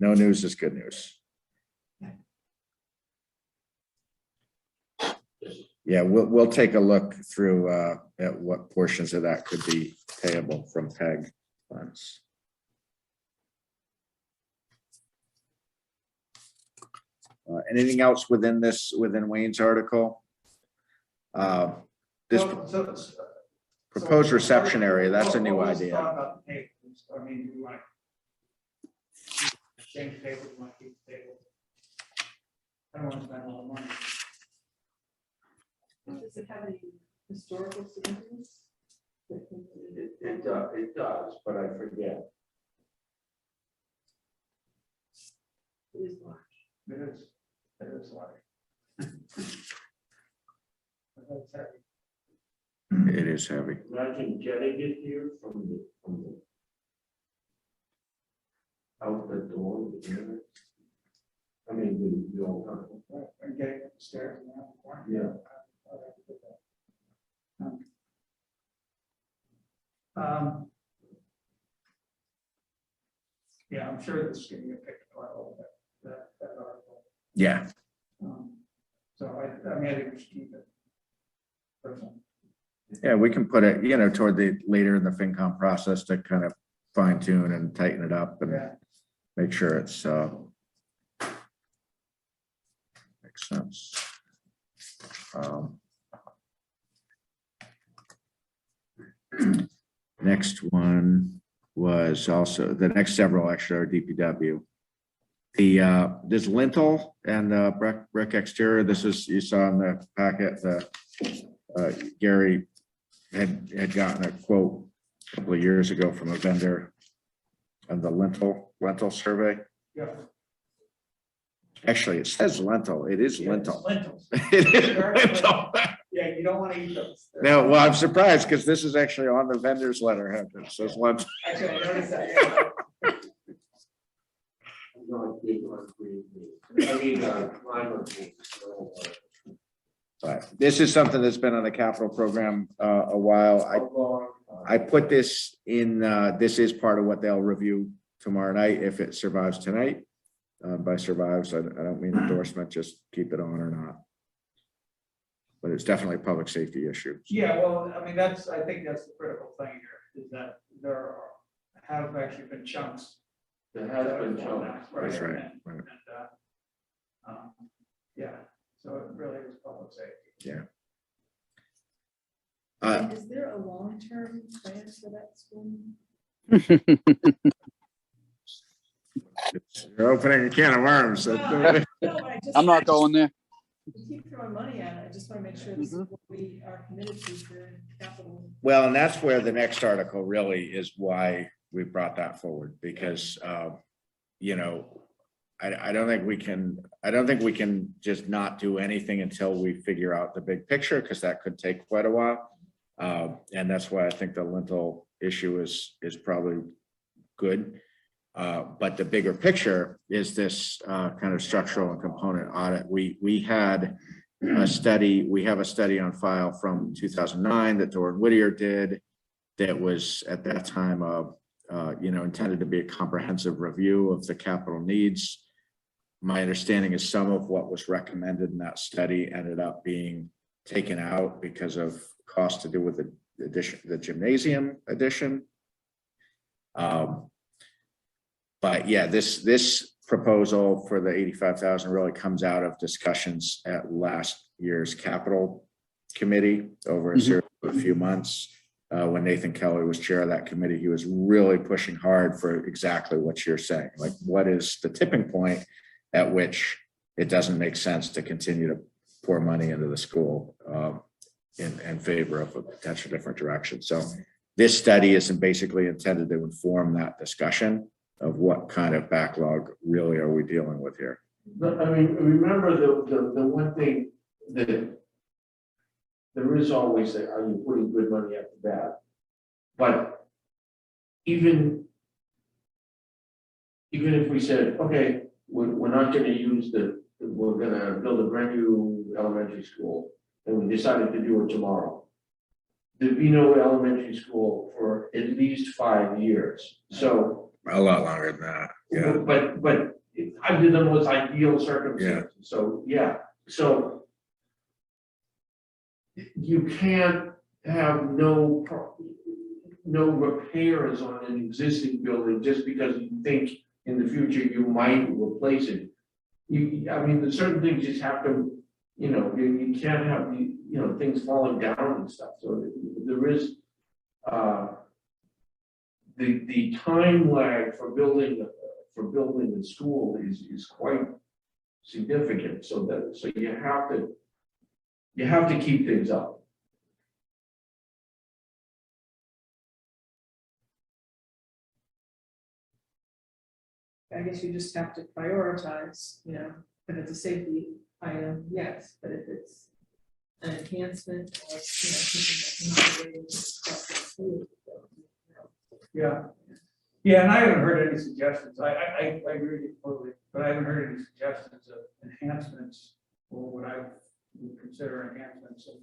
no news is good news. Yeah, we'll take a look through at what portions of that could be payable from PEG funds. Anything else within Wayne's article? This proposed reception area, that's a new What was the idea. thought about the tables? Do you want to change the table? Do you want to keep the table? I don't want to spend a lot of money. Does it have any historical significance? It does, but I forget. It is large. It is like. It is heavy. Imagine getting it here from the out the door. I mean, the old house. And getting upstairs and out the corner. Yeah. Yeah, I'm sure this is gonna get picked apart a little bit, that article. Yeah, So I think we should keep it. Personally. yeah, we can put it, toward the later in the FinCom process to kind of fine tune and tighten it up and Yeah. make sure it's makes sense. Next one was also, the next several actually are DPW. This lintel and brick exterior, this is, you saw in the packet, Gary had gotten a quote a couple of years ago from a vendor on the lentil survey. Yeah. Actually, it says lentil. It is Yeah, lentil. it's lentils. It is lentil. Yeah, you don't want to eat those. No, well, I'm surprised because this is actually on the vendor's letterhead. It says lentil. Actually, I noticed that. Yeah. I'm not big on green beans. I mean, lima beans. But this is something that's been on the capital program a while. I put this in, this is part of what they'll review tomorrow night if it survives tonight. by Survive, so I don't mean endorsement, just keep it on or not. But it's definitely a public safety issue. Yeah, well, I mean, I think that's the critical thing here, is that have actually been chunks. There has been chunks. That's right. And, yeah, so it really is public safety. Yeah. And is there a long-term plan for that school? You're opening a can of worms. No, I just- I'm not going there. We keep throwing money at it. I just want to make sure this is what we are committed to for capital. Well, and that's where the next article really is why we brought that forward, because, you know, I don't think we can just not do anything until we figure out the big picture, because that could take quite a while. And that's why I think the lintel issue is probably good. But the bigger picture is this kind of structural and component audit. We had a study, we have a study on file from 2009 that Doran Whittier did that was at that time you know, intended to be a comprehensive review of the capital needs. My understanding is some of what was recommended in that study ended up being taken out because of cost to do with the addition, the gymnasium addition. But yeah, this proposal for the 85,000 really comes out of discussions at last year's capital committee over a series of a few months. When Nathan Kelly was chair of that committee, he was really pushing hard for exactly what you're saying. Like, what is the tipping point at which it doesn't make sense to continue to pour money into the school in favor of a potential different direction? So this study is basically intended to inform that discussion of what kind of backlog really are we dealing with here. But I mean, remember the one thing that there is always that, are you putting good money after bad? But even if we said, okay, we're not going to use we're going to build a brand new elementary school, and we decided to do it tomorrow, there'd be no elementary school for at least 5 years. So A lot longer than that. Yeah. But under the most ideal circumstances. So, yeah, so you can't have no repairs on an existing building just because you think in the future you might replace it. I mean, there's certain things just have to, you know, you can't have things falling down and stuff. So there is the time lag for building the school is quite significant. So you have to keep things up. I guess you just have to prioritize, you know, if it's a safety item, yes, but if it's an enhancement or, you know, something that's not related to the school. Yeah. Yeah, and I haven't heard any suggestions. I agree with you totally, but I haven't heard any suggestions of enhancements or what I would consider enhancements. And,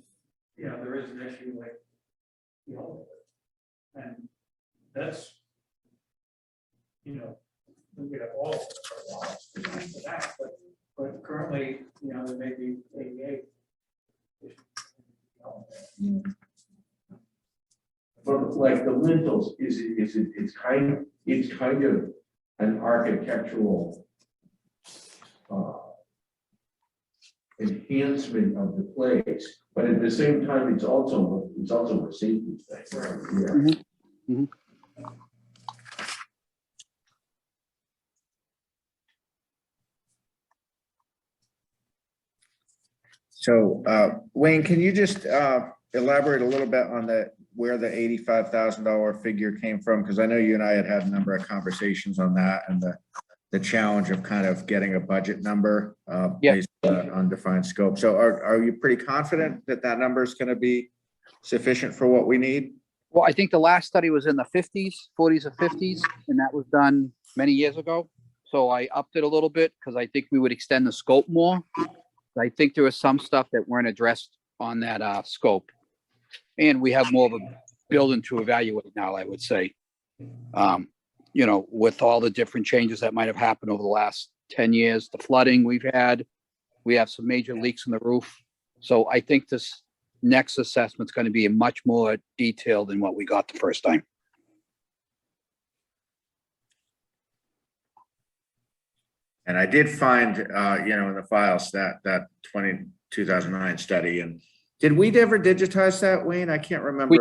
you know, there is an issue like, you know, and that's, you know, we have all for a while for that, but currently, you know, there may be 88. But like the lintels, it's kind of an architectural enhancement of the place, but at the same time, it's also a safety thing. Right? Yeah. So Wayne, can you just elaborate a little bit on where the $85,000 figure came from? Because I know you and I had a number of conversations on that and the challenge of kind of getting a budget number based on undefined scope. So are you pretty confident that that number is going to be sufficient for what we need? Well, I think the last study was in the 40s or 50s, and that was done many years ago. So I upped it a little bit because I think we would extend the scope more. I think there was some stuff that weren't addressed on that scope. And we have more of a building to evaluate now, I would say. You know, with all the different changes that might have happened over the last 10 years, the flooding we've had. We have some major leaks in the roof. So I think this next assessment is going to be much more detailed than what we got the first time. And I did find, in the files that 2009 study. And did we ever digitize that, Wayne? I can't remember.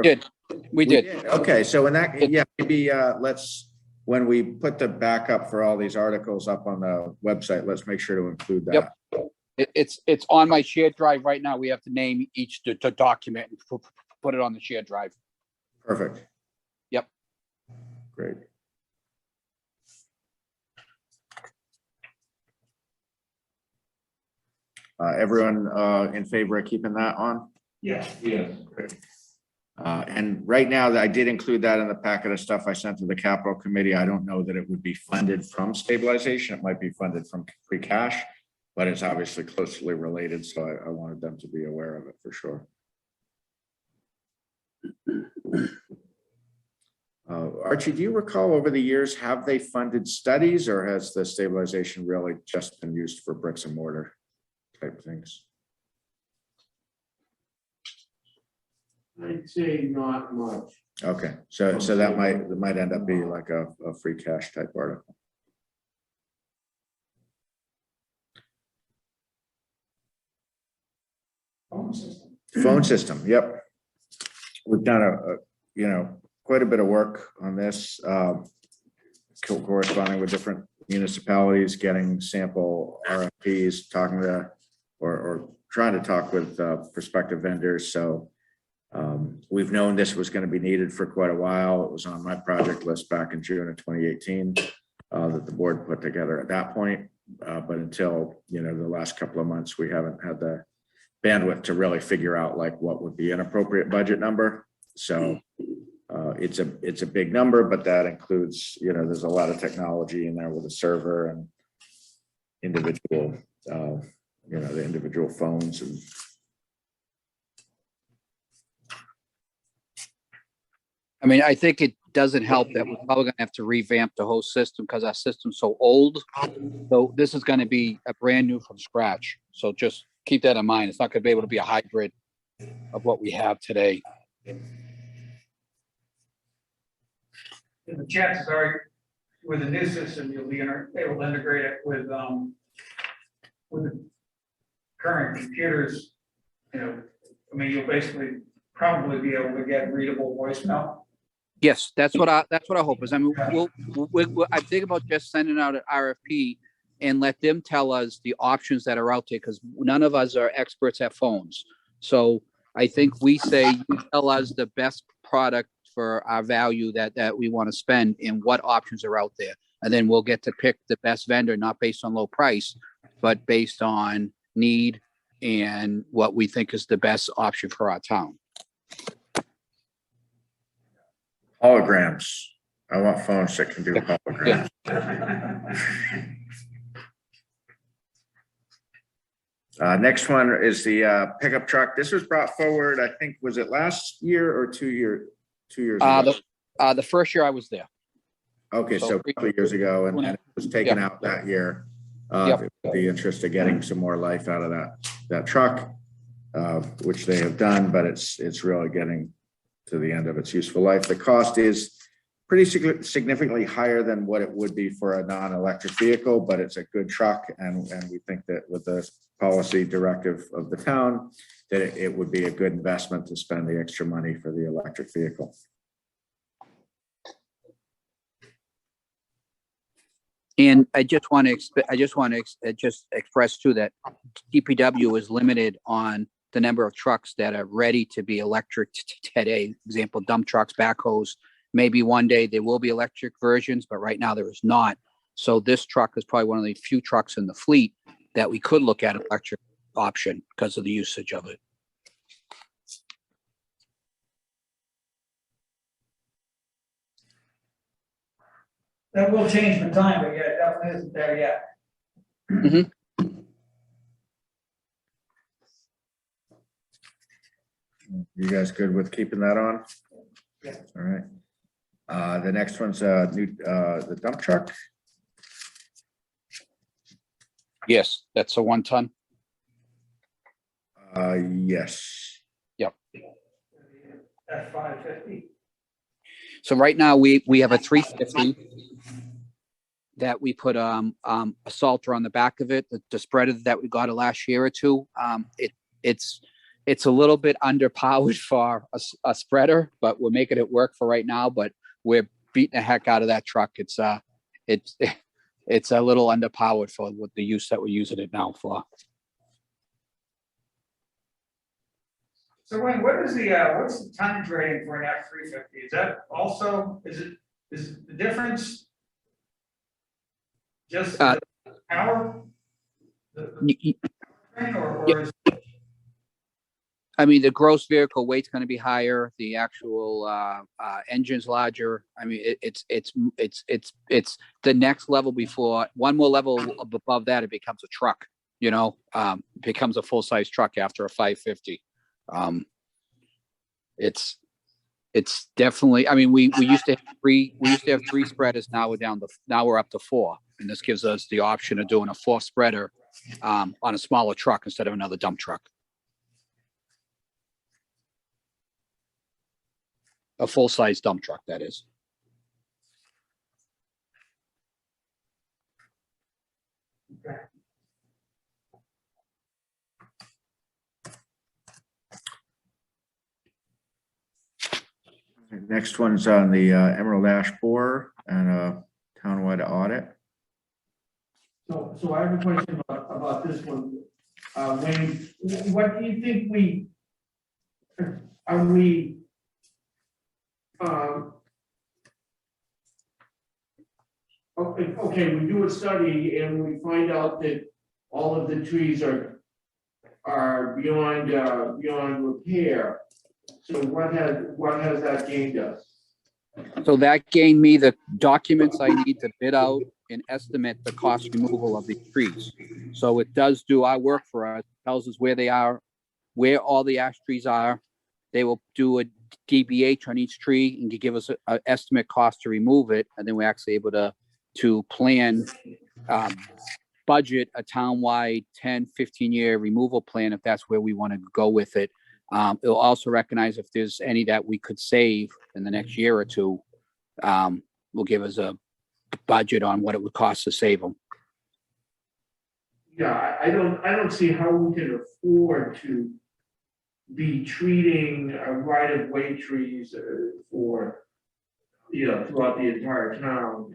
We did. Okay, so in that, maybe when we put the backup for all these articles up on the website, let's make sure to include that. Yep. It's on my shared drive right now. We have to name each document and put it on the shared drive. Perfect. Yep. Great. Everyone in favor of keeping that on? Yes. Great. And right now, I did include that in the packet of stuff I sent to the capital committee. I don't know that it would be funded from stabilization. It might be funded from free cash, but it's obviously closely related. So I wanted them to be aware of it for sure. Archie, do you recall over the years, have they funded studies, or has the stabilization really just been used for bricks and mortar type things? I'd say not much. Okay, so that might end up being like a free cash type article. Phone system, yep. We've done quite a bit of work on this, corresponding with different municipalities, getting sample RFPs, talking to or trying to talk with prospective vendors. So we've known this was going to be needed for quite a while. It was on my project list back in June of 2018 that the board put together at that point. But until, the last couple of months, we haven't had the bandwidth to really figure out like what would be an appropriate budget number. So it's a big number, but that includes, there's a lot of technology in there with a server and individual, the individual phones and. I mean, I think it doesn't help that we're probably going to have to revamp the whole system because our system's so old. So this is going to be a brand new from scratch. So just keep that in mind. It's not going to be able to be a hybrid of what we have today. And the chances are, with the new system, you'll be able to integrate it with the current computers. You'll basically probably be able to get readable voicemail. Yes, that's what I hope is. I mean, I think about just sending out an RFP and let them tell us the options that are out there because none of us are experts at phones. So I think we say, you tell us the best product for our value that we want to spend and what options are out there. And then we'll get to pick the best vendor, not based on low price, but based on need and what we think is the best option for our town. Holograms. I want phones that can do holograms. Next one is the pickup truck. This was brought forward, I think, was it last year or 2 years ago? The first year I was there. Okay, so a couple of years ago, and it was taken out that year. The interest of getting some more life out of that truck, which they have done, but it's really getting to the end of its useful life. The cost is pretty significantly higher than what it would be for a non-electric vehicle, but it's a good truck. And we think that with the policy directive of the town, that it would be a good investment to spend the extra money for the electric vehicle. And I just want to express too that DPW is limited on the number of trucks that are ready to be electric today. Example, dump trucks, backhoes. Maybe one day there will be electric versions, but right now there is not. So this truck is probably one of the few trucks in the fleet that we could look at an electric option because of the usage of it. That will change with time, but yeah, it definitely isn't there yet. Mm-hmm. You guys good with keeping that on? Yeah. All right. The next one's the dump truck. Yes, that's a 1 ton. Yes. At 550. So right now we have a 350 that we put a salter on the back of it. The spreader that we got it last year or two. It's a little bit underpowered for a spreader, but we're making it work for right now. But we're beating the heck out of that truck. It's a little underpowered for what the use that we're using it now for. So Wayne, what's the tonnage rating for an F-350? Is that also, is the difference just the power? Or is I mean, the gross vehicle weight's going to be higher. The actual engine's larger. I mean, it's the next level before one more level above that. It becomes a truck. It becomes a full size truck after a 550. It's definitely. I mean, we used to have three spreaders. Now we're up to 4, and this gives us the option of doing a 4th spreader on a smaller truck instead of another dump truck. A full-size dump truck, that is. okay. Next one's on the Emerald Ash Borer and a townwide audit. So I have a question about this one. Wayne, what do you think are we, okay, we do a study and we find out that all of the trees are beyond repair. So what has that gained us? So that gained me the documents I need to bid out and estimate the cost removal of the trees. So it does do our work for us, tells us where they are, where all the ash trees are. They will do a DBH on each tree and give us an estimate cost to remove it. And then we're actually able to plan, budget a townwide 10, 15-year removal plan if that's where we want to go with it. It'll also recognize if there's any that we could save in the next year or two. Will give us a budget on what it would cost to save them. Yeah, I don't see how we can afford to be treating right-of-way trees for, throughout the entire town.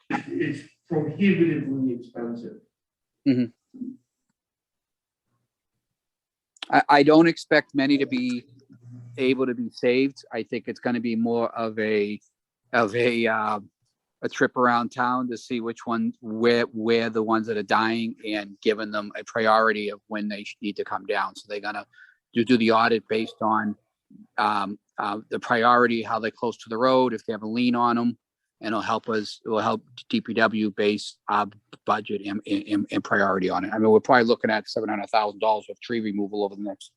It's prohibitively expensive. Mm-hmm. I don't expect many to be able to be saved. I think it's going to be more of a trip around town to see which one, where the ones that are dying, and giving them a priority of when they need to come down. So they're going to do the audit based on the priority, how they're close to the road, if they have a lien on them, and it'll help DPW base budget and priority on it. I mean, we're probably looking at $700,000 of tree removal over the next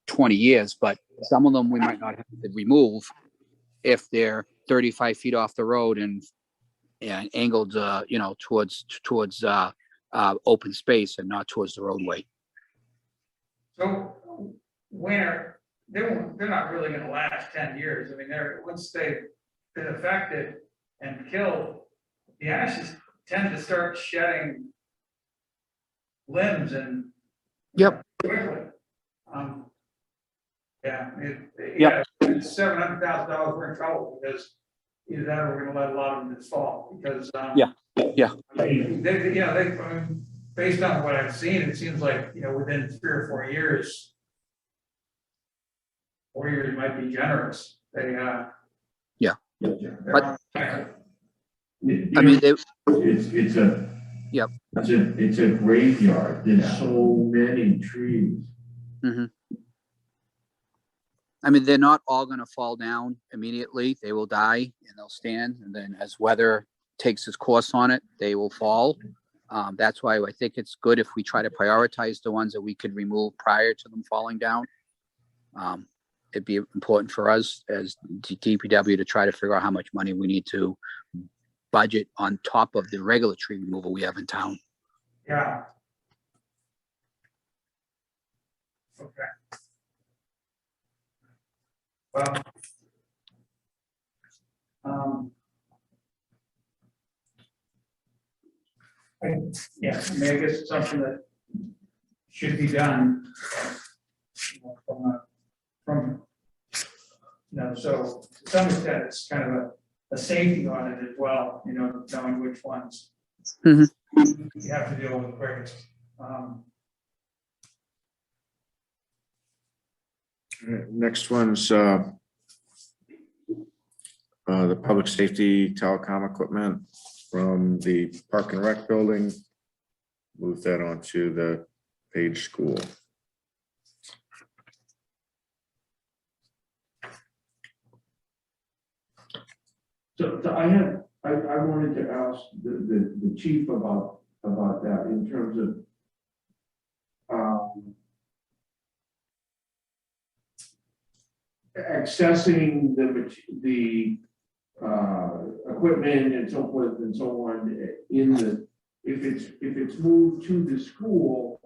20 years, but some of them we might not have to remove if they're 35 feet off the road and angled, towards open space and not towards the roadway. So they're not really going to last 10 years. I mean, once they've been affected and killed, the ashes tend to start shedding limbs and quickly. $700,000 we're in trouble because either that or we're going to let a lot of them just fall because I mean, based on what I've seen, it seems like within 3 or 4 years, 4 years might be generous. It's a graveyard. There's so many trees. Mm-hmm. I mean, they're not all going to fall down immediately. They will die and they'll stand. And then as weather takes its course on it, they will fall. That's why I think it's good if we try to prioritize the ones that we could remove prior to them falling down. It'd be important for us as DPW to try to figure out how much money we need to budget on top of the regular tree removal we have in town. Yeah. Okay. Well. Yeah, I mean, I guess it's something that should be done. You know, from, so to some extent, it's kind of a safety audit as well, knowing which ones Mhm. you have to deal with first. Next one's the public safety telecom equipment from the Park and Rec building. Move that onto the Page School. So I wanted to ask the chief about that in terms of accessing the equipment and so forth and so on if it's moved to the school,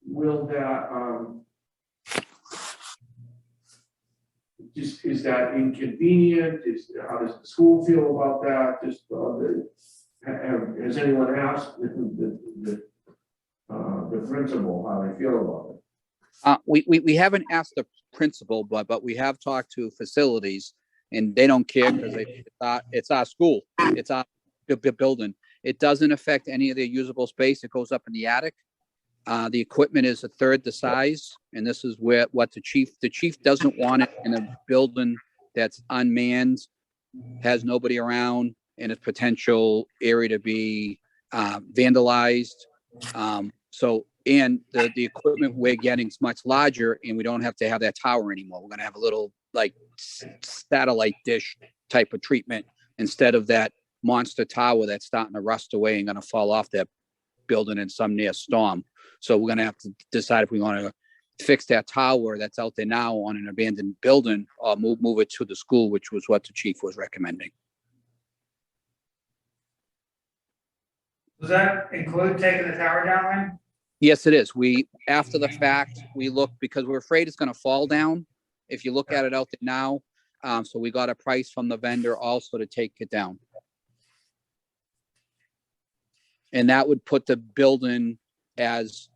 will that is that inconvenient? How does the school feel about that? Has anyone asked the principal how they feel about it? We haven't asked the principal, but we have talked to facilities, and they don't care because it's our school, it's our building. It doesn't affect any of their usable space. It goes up in the attic. The equipment is a third the size, and this is what the chief doesn't want it in a building that's unmanned, has nobody around, and a potential area to be vandalized. And the equipment we're getting is much larger, and we don't have to have that tower anymore. We're going to have a little like satellite dish type of treatment instead of that monster tower that's starting to rust away and going to fall off that building in some near storm. So we're going to have to decide if we want to fix that tower that's out there now on an abandoned building or move it to the school, which was what the chief was recommending. Does that include taking the tower down then? Yes, it is. After the fact, we look because we're afraid it's going to fall down. If you look at it out there now, so we got a price from the vendor also to take it down. And that would put the building as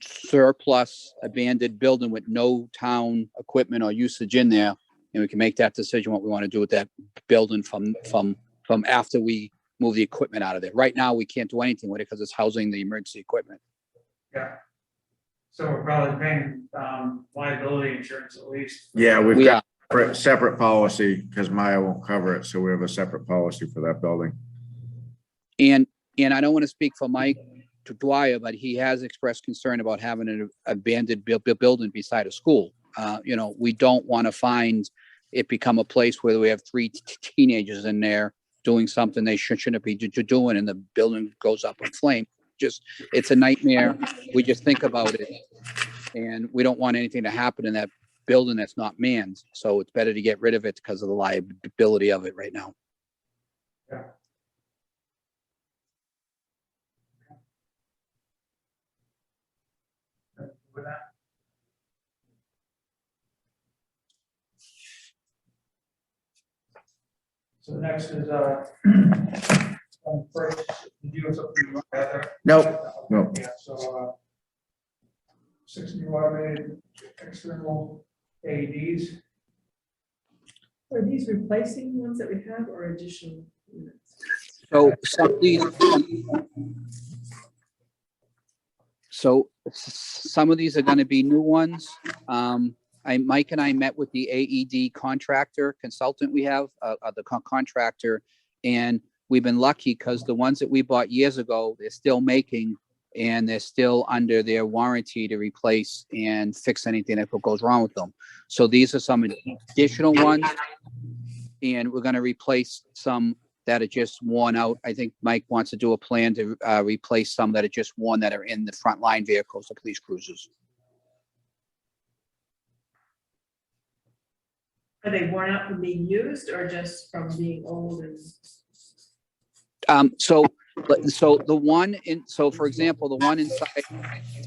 surplus abandoned building with no town equipment or usage in there. And we can make that decision what we want to do with that building from after we move the equipment out of there. Right now, we can't do anything with it because it's housing the emergency equipment. Yeah. So we're probably paying liability insurance at least. Yeah, we got a separate policy because Maya won't cover it. So we have a separate policy for that building. And I don't want to speak for Mike Dwyer, but he has expressed concern about having an abandoned building beside a school. We don't want to find it become a place where we have three teenagers in there doing something they shouldn't be doing, and the building goes up in flame. It's a nightmare. We just think about it, and we don't want anything to happen in that building that's not manned. So it's better to get rid of it because of the liability of it right now. Yeah. With that. So next is first, did you have something you want to add there? Nope. Yeah, so 6 new automated external AEDs. Are these replacing ones that we have or additional units? So some of these are going to be new ones. Mike and I met with the AED contractor consultant we have, the contractor, and we've been lucky because the ones that we bought years ago, they're still making, and they're still under their warranty to replace and fix anything that goes wrong with them. So these are some additional ones, and we're going to replace some that are just worn out. I think Mike wants to do a plan to replace some that are just worn that are in the frontline vehicles, the police cruisers. Are they worn out from being used or just from being old? And So So the one in, so for example, the one inside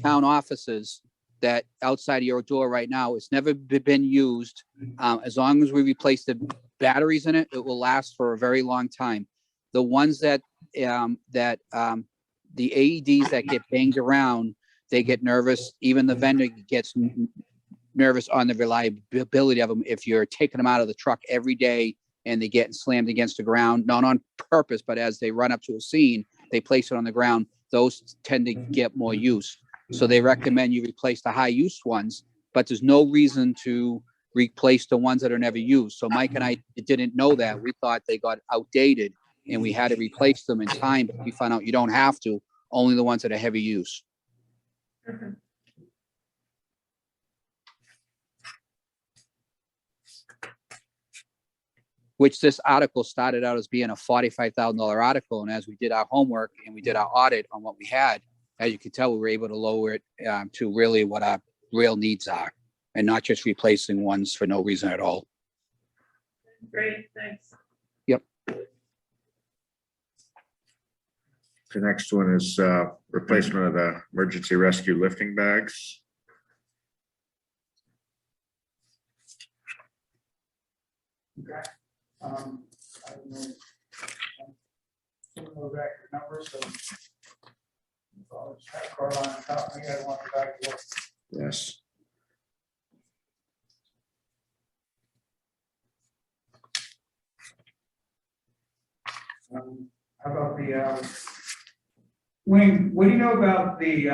town offices that outside of your door right now, it's never been used. As long as we replace the batteries in it, it will last for a very long time. The ones that, the AEDs that get banged around, they get nervous. Even the vendor gets nervous on the reliability of them. If you're taking them out of the truck every day and they get slammed against the ground, not on purpose, but as they run up to a scene, they place it on the ground. Those tend to get more use. So they recommend you replace the high use ones, but there's no reason to replace the ones that are never used. So Mike and I didn't know that. We thought they got outdated and we had to replace them in time, but we found out you don't have to, only the ones that are heavy use. Which this article started out as being a $45,000 article. And as we did our homework and we did our audit on what we had, as you can tell, we were able to lower it to really what our real needs are and not just replacing ones for no reason at all. Great, thanks. Yep. The next one is replacement of the emergency rescue lifting bags. Okay. I don't know. Go back to numbers, so. I'll just have Carl on top. I gotta want to back to work. Yes. How about the, Wayne, what do you know about the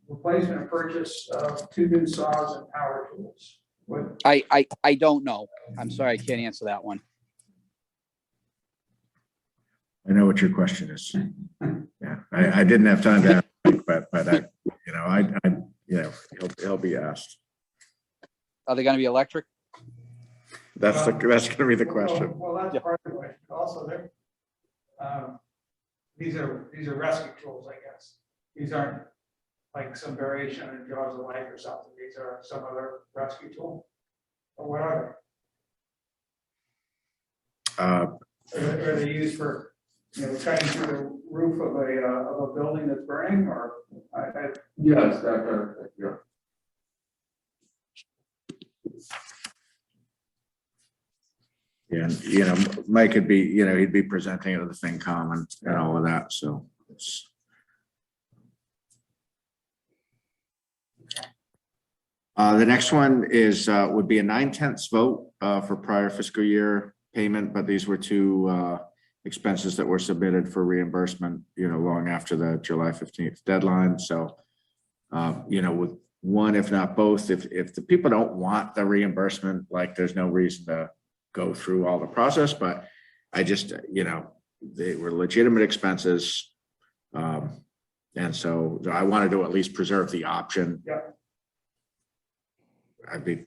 replacement and purchase of 2 new saws and power tools? What? I don't know. I'm sorry, I can't answer that one. I know what your question is. Yeah, I didn't have time to ask, but I, he'll be asked. Are they going to be electric? That's going to be the question. Well, that's part of the question. Also, they're, these are rescue tools, I guess. These aren't like some variation in Jaws of Life or something. These are some other rescue tool. Or what are they? Are they used for, cutting through the roof of a building that's burning, or? Yes, that kind of thing, yeah. Yeah, and Mike could be, he'd be presenting it at the FinCom and all of that. So it's. The next one is would be a 9/10 vote for prior fiscal year payment, but these were 2 expenses that were submitted for reimbursement, long after the July 15th deadline. So, with one, if not both, if the people don't want the reimbursement, like there's no reason to go through all the process, but I just, they were legitimate expenses. And so I wanted to at least preserve the option. Yeah. I'd be,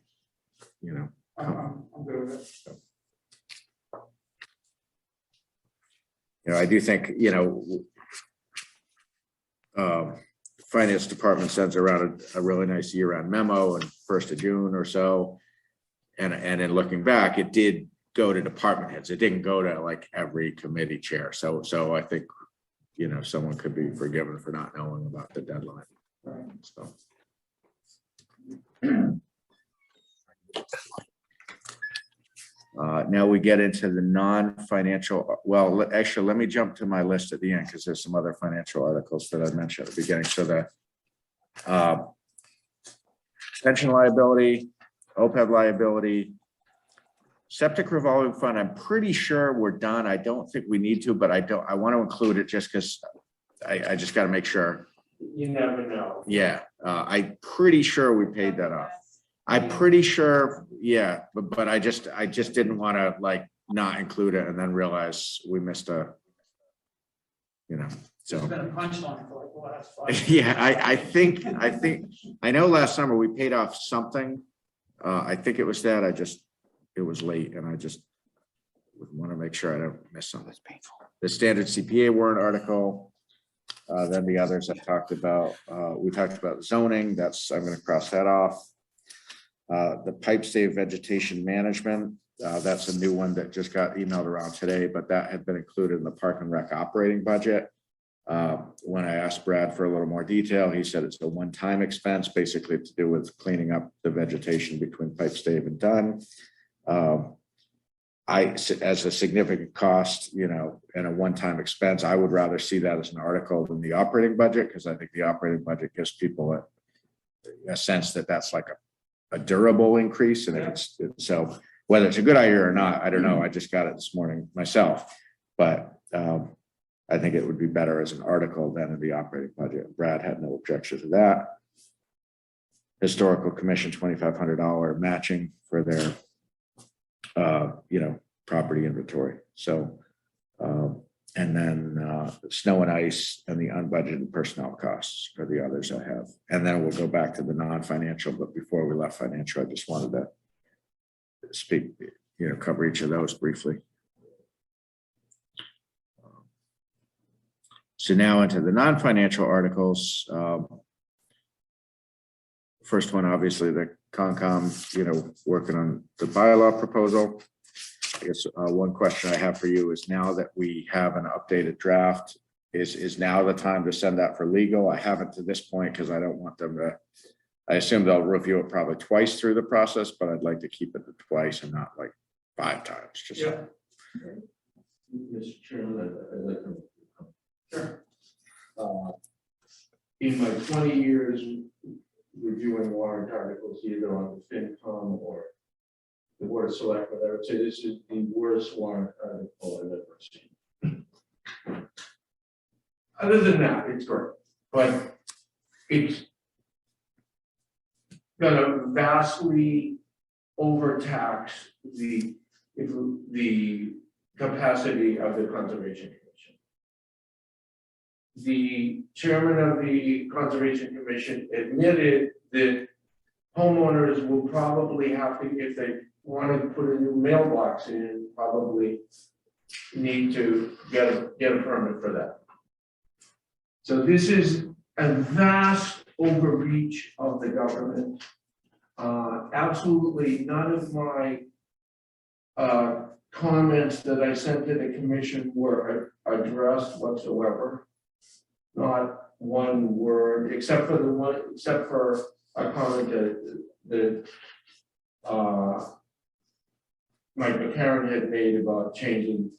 I'm good with it. I do think, finance department sends around a really nice year-end memo and 1st of June or so. And in looking back, it did go to department heads. It didn't go to like every committee chair. So I think, someone could be forgiven for not knowing about the deadline. Right. So. Now we get into the non-financial, well, actually, let me jump to my list at the end because there's some other financial articles that I mentioned at the beginning. So the pension liability, OPEB liability, septic revolving fund, I'm pretty sure we're done. I don't think we need to, but I want to include it just because I just got to make sure. You never know. Yeah, I'm pretty sure we paid that off. I'm pretty sure, yeah, but I just didn't want to like not include it and then realize we missed so. It's been a punchline for like the last 5 years. Yeah, I think I know last summer we paid off something. I think it was that it was late and I just want to make sure I don't miss something. That's painful. The standard CPA warrant article. Then the others I've talked about. We talked about zoning. I'm going to cross that off. The pipe stave vegetation management. That's a new one that just got emailed around today, but that had been included in the Park and Rec operating budget. When I asked Brad for a little more detail, he said it's a one-time expense, basically to do with cleaning up the vegetation between Pipestave and Dunn. As a significant cost, you know, and a one-time expense, I would rather see that as an article than the operating budget, because I think the operating budget gives people a sense that that's like a durable increase. And if it's so, whether it's a good idea or not, I don't know. I just got it this morning myself, but I think it would be better as an article than in the operating budget. Brad had no objection to that. Historical Commission, $2,500 matching for their you know, property inventory. So, and then snow and ice and the unbudgeted personnel costs are the others I have. And then we'll go back to the non-financial, but before we left financial, I just wanted to speak, you know, cover each of those briefly. So now into the non-financial articles. First one, obviously, the Concom, you know, working on the bylaw proposal. I guess one question I have for you is, now that we have an updated draft, is now the time to send that for legal? I haven't to this point because I don't want them to, I assume they'll review it probably twice through the process, but I'd like to keep it to twice and not like 5 times. Just Yeah. Mr. Chairman, I'd like to. Sure. In my 20 years reviewing warrant articles, either on the FinCom or the Board of Selectmen, I would say this is the worst warrant article I've ever seen. Other than that, it's great, but it's gonna vastly overtax the capacity of the Conservation Commission. The chairman of the Conservation Commission admitted that homeowners will probably have to, if they want to put a new mailbox in, probably need to get a permit for that. So this is a vast overreach of the government. Absolutely none of my comments that I sent to the commission were addressed whatsoever. Not one word, except for a comment that Mike McCarron had made about changing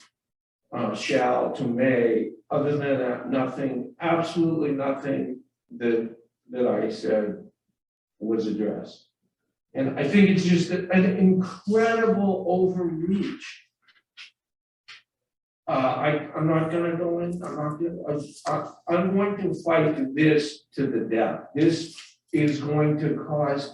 shall to may. Other than that, nothing, absolutely nothing that I said was addressed. And I think it's just an incredible overreach. I'm not going to go in. I'm going to fight this to the death. This is going to cause,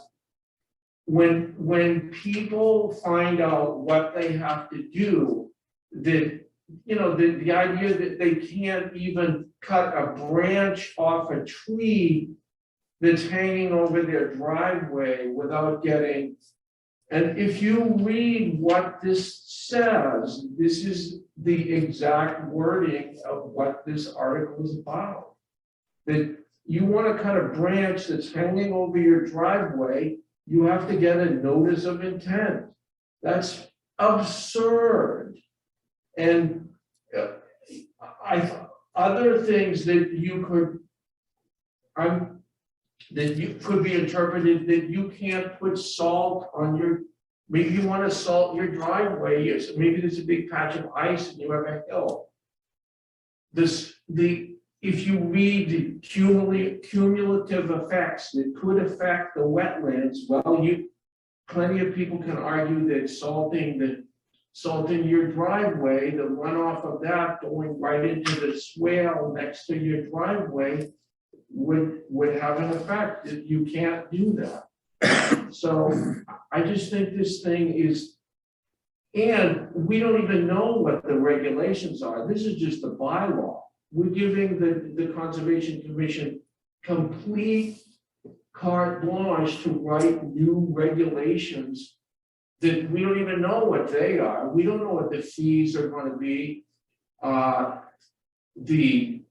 when people find out what they have to do, that, you know, the idea that they can't even cut a branch off a tree that's hanging over their driveway without getting. And if you read what this says, this is the exact wording of what this article is about. That you want to cut a branch that's hanging over your driveway, you have to get a notice of intent. That's absurd. And other things that you could, that you could be interpreted that you can't put salt on your, maybe you want to salt your driveway, maybe there's a big patch of ice and you have a hill. If you read the cumulative effects that could affect the wetlands, well, plenty of people can argue that salting your driveway, the runoff of that going right into the swale next to your driveway would have an effect. That you can't do that. So I just think this thing is, and we don't even know what the regulations are. This is just a bylaw. We're giving the Conservation Commission complete carte blanche to write new regulations that we don't even know what they are. We don't know what the fees are going to be. The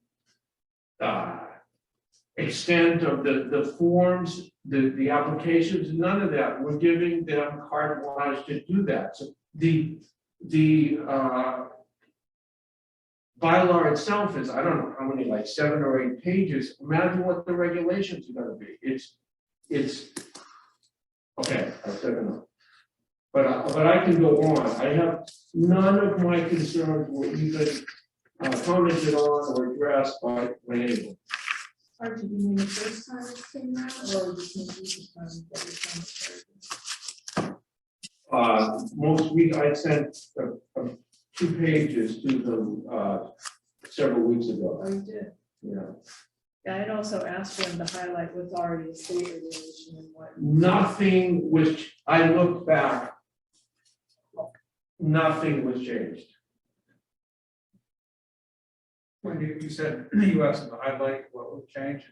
extent of the forms, the applications, none of that. We're giving them carte blanche to do that. So the bylaw itself is, I don't know how many, like 7 or 8 pages. Imagine what the regulations are gonna be. It's, okay, I've said enough. But I can go on. I have none of my concerns were even commented on or addressed by anyone. Or did you mean the first time it came out, or just maybe the time that it came out? Most week I sent 2 pages to them several weeks ago. Oh, you did? Yeah. Yeah, I'd also asked them to highlight what's already a state regulation and what. Nothing was, I looked back, nothing was changed. When you said you asked them to highlight what would change,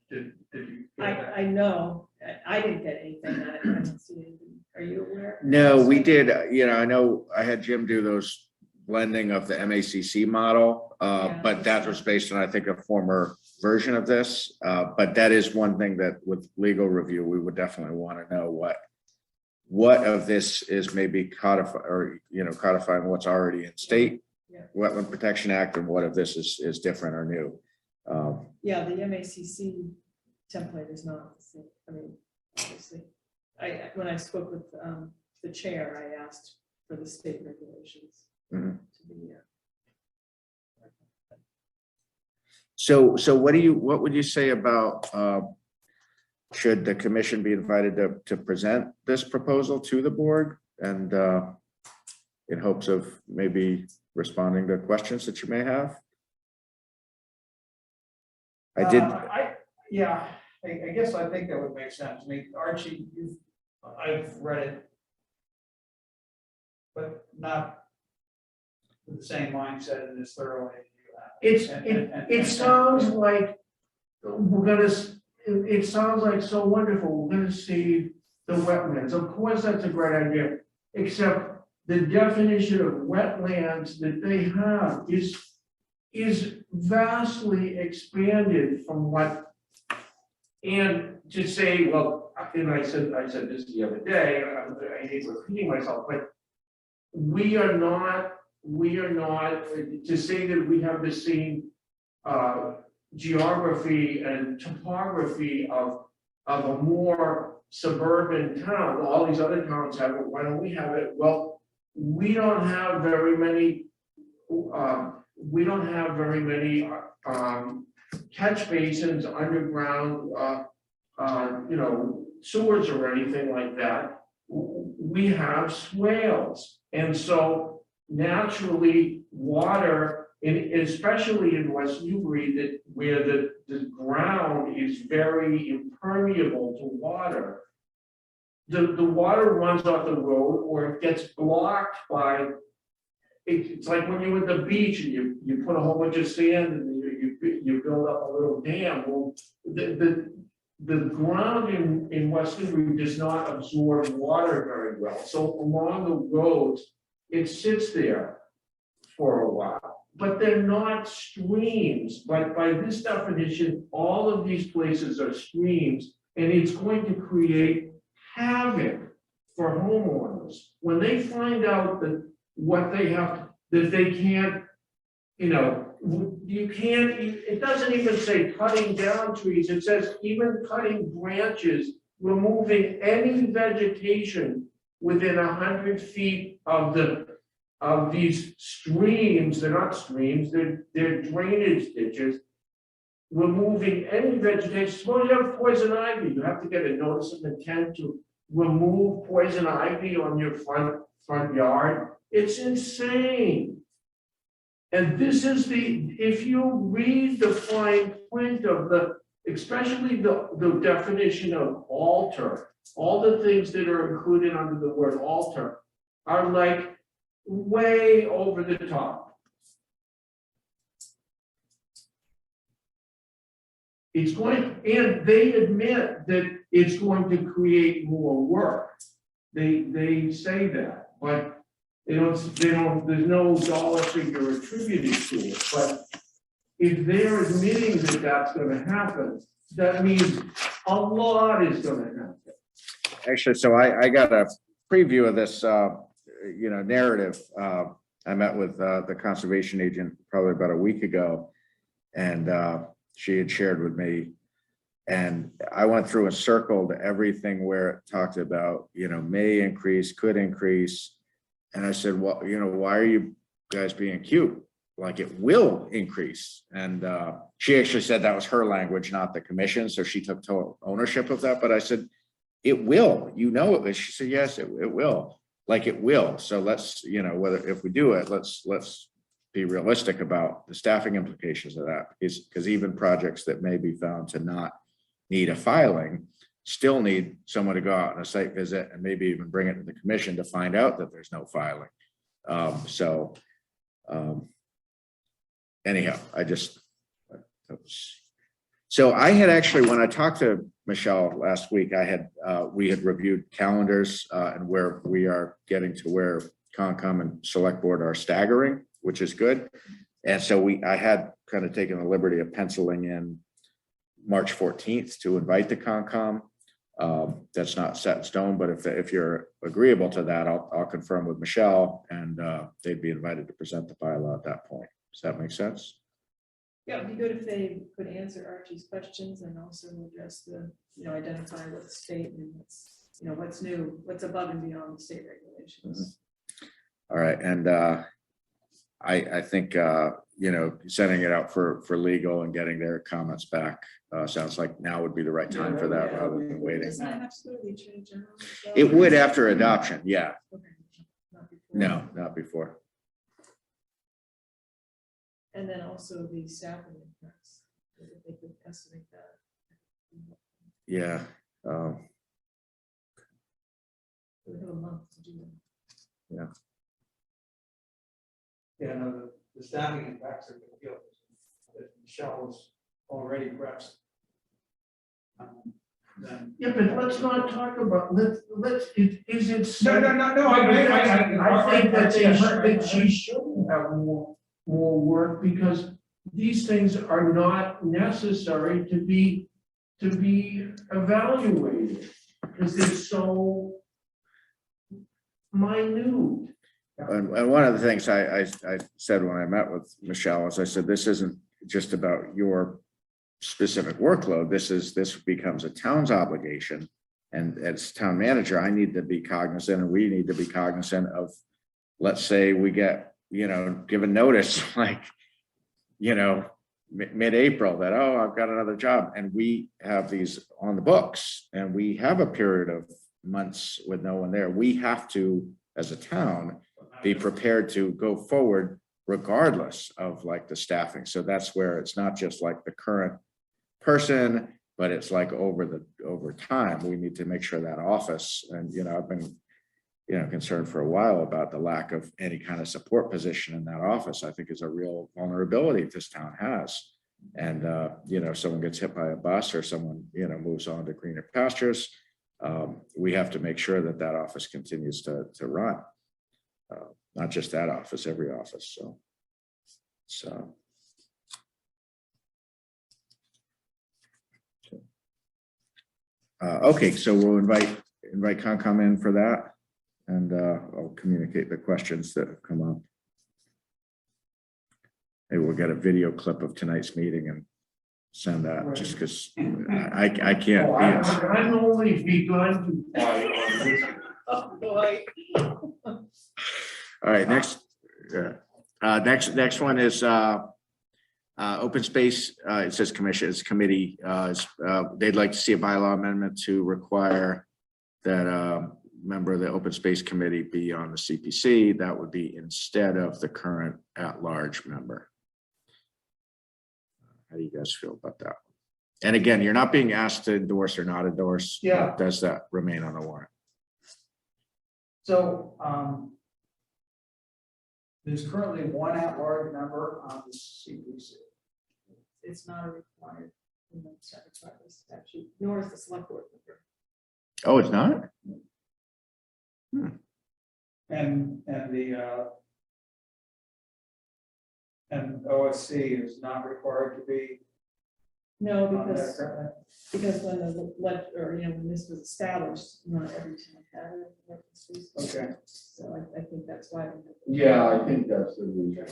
did you? I know, I didn't get anything on it, I didn't see anything. Are you aware? No, we did, I know I had Jim do those blending of the MACC model, but that was based on, I think, a former version of this. But that is one thing that with legal review, we would definitely want to know what of this is maybe codify or, codifying what's already in state Wetland Protection Act, and what of this is different or new. Yeah, the MACC template is not the same. I mean, obviously, when I spoke with the chair, I asked for the state regulations Mhm. to be. So what would you say about, should the commission be invited to present this proposal to the board, and in hopes of maybe responding to questions that you may have? I did. I guess I think that would make sense. I mean, Archie, I've read it, but not with the same mindset and as thoroughly as you have. It sounds like we're gonna, it sounds like so wonderful. We're gonna save the wetlands. Of course, that's a great idea, except the definition of wetlands that they have is vastly expanded from what, and to say, well, and I said this the other day, I hate repeating myself, but we are not, to say that we have the same geography and topography of a more suburban town. All these other towns have it, why don't we have it? Well, we don't have very many catch basins, underground, sewers or anything like that. We have swales, and so naturally water, especially in West Newbury, where the ground is very impermeable to water, the water runs off the road, or it gets blocked by, it's like when you're at the beach and you put a whole bunch of sand and you build up a little dam. Well, the ground in West Newbury does not absorb water very well. So along the roads, it sits there for a while, but they're not streams. But by this definition, all of these places are streams, and it's going to create havoc for homeowners when they find out that what they have, that they can't, you can't, it doesn't even say cutting down trees. It says even cutting branches, removing any vegetation within 100 feet of these streams. They're not streams, they're drainage ditches. Removing any vegetation. Suppose you have poison ivy, you have to get a notice of intent to remove poison ivy on your front yard. It's insane. And this is if you read the fine print of especially the definition of alter, all the things that are included under the word alter are like way over the top. It's going, and they admit that it's going to create more work. They say that, but they don't, there's no dollar figure attributed to it. But if they're admitting that that's going to happen, that means a lot is going to happen. Actually, so I got a preview of this narrative. I met with the conservation agent probably about a week ago, and she had shared with me, and I went through and circled everything where it talked about, may increase, could increase. And I said, well, why are you guys being cute? Like, it will increase. And she actually said that was her language, not the commission. So she took total ownership of that. But I said, it will, it. She said, yes, it will. Like, it will. So let's, if we do it, let's be realistic about the staffing implications of that. Because even projects that may be found to not need a filing still need someone to go out on a site visit and maybe even bring it to the commission to find out that there's no filing. Anyhow, so I had actually, when I talked to Michelle last week, we had reviewed calendars and where we are getting to where Concom and Select Board are staggering, which is good. And so I had kind of taken the liberty of penciling in March 14th to invite the Concom. That's not set in stone, but if you're agreeable to that, I'll confirm with Michelle, and they'd be invited to present the bylaw at that point. Does that make sense? Yeah, it'd be good if they could answer Archie's questions and also address identify what the state and what's new, what's above and beyond the state regulations. Mm-hmm. All right, and I think sending it out for legal and getting their comments back sounds like now would be the right time for that rather than waiting. Doesn't that have to go to the Attorney General? It would after adoption, yeah. Okay. Not before. No, not before. And then also the staffing impacts, if they could estimate that. Yeah. We have a month to do that. Yeah. Yeah, no, the staffing impacts are going to feel that Michelle was already pressed. Yeah, but let's not talk about, is it? No, I think that she shouldn't have more work, because these things are not necessary to be evaluated, because they're so minute. And one of the things I said when I met with Michelle is I said, this isn't just about your specific workload. This becomes a town's obligation. And as town manager, I need to be cognizant, and we need to be cognizant of, let's say we get, given notice, like, mid-April that, oh, I've got another job. And we have these on the books and we have a period of months with no one there. We have to, as a town, be prepared to go forward regardless of like the staffing. So that's where it's not just like the current person, but it's like over time, we need to make sure that office, and I've been concerned for a while about the lack of any kind of support position in that office. I think is a real vulnerability this town has. And if someone gets hit by a bus or someone moves on to greener pastures, we have to make sure that office continues to run. Not just that office, every office. So okay, so we'll invite Concom in for that, and I'll communicate the questions that have come up. Maybe we'll get a video clip of tonight's meeting and send that, just because I can't. I'm only begun to play on this. Oh, boy. All right, next one is open space. It says committee. They'd like to see a bylaw amendment to require that a member of the open space committee be on the CPC. That would be instead of the current at-large member. How do you guys feel about that? And again, you're not being asked to endorse or not endorse. Yeah. Does that remain on the warrant? So there's currently one at-large member on the CPC. It's not a required statute, nor is the select board member. Oh, it's not? And OSC is not required to be No, on that because, currently? because when when this was established, not every town had it. Open space. Okay. So I think that's why. Yeah, I think that's the reason.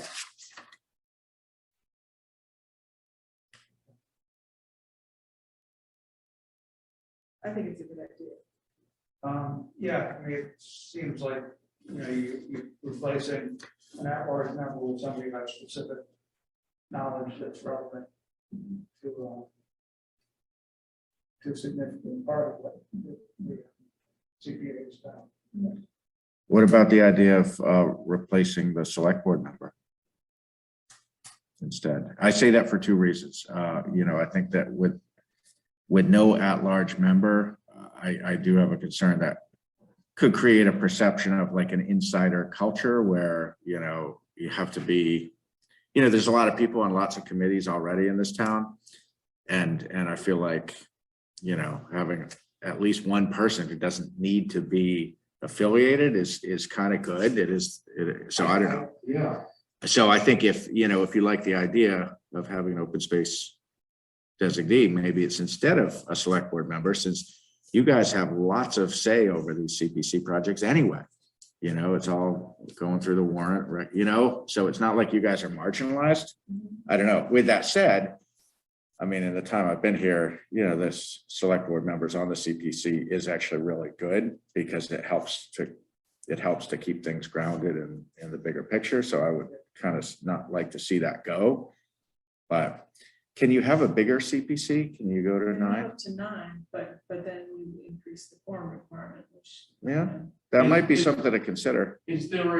I think it's a good idea. Yeah, I mean, it seems like, you're replacing an at-large member with somebody who has specific knowledge that's relevant to a significant part of what the CPA is about. What about the idea of replacing the select board member instead? I say that for two reasons. I think that with no at-large member, I do have a concern that could create a perception of like an insider culture where, you have to be, there's a lot of people on lots of committees already in this town. And I feel like, having at least one person who doesn't need to be affiliated is kind of good. So I don't know. Yeah. So I think if you like the idea of having an open space designee, maybe it's instead of a select board member, since you guys have lots of say over these CPC projects anyway. It's all going through the warrant, right? So it's not like you guys are marginalized. I don't know. With that said, I mean, in the time I've been here, this select board members on the CPC is actually really good because it helps to keep things grounded in the bigger picture. So I would kind of not like to see that go. But can you have a bigger CPC? Can you go to 9? Up to 9, but then you increase the quorum requirement, which. Yeah, that might be something to consider. Is there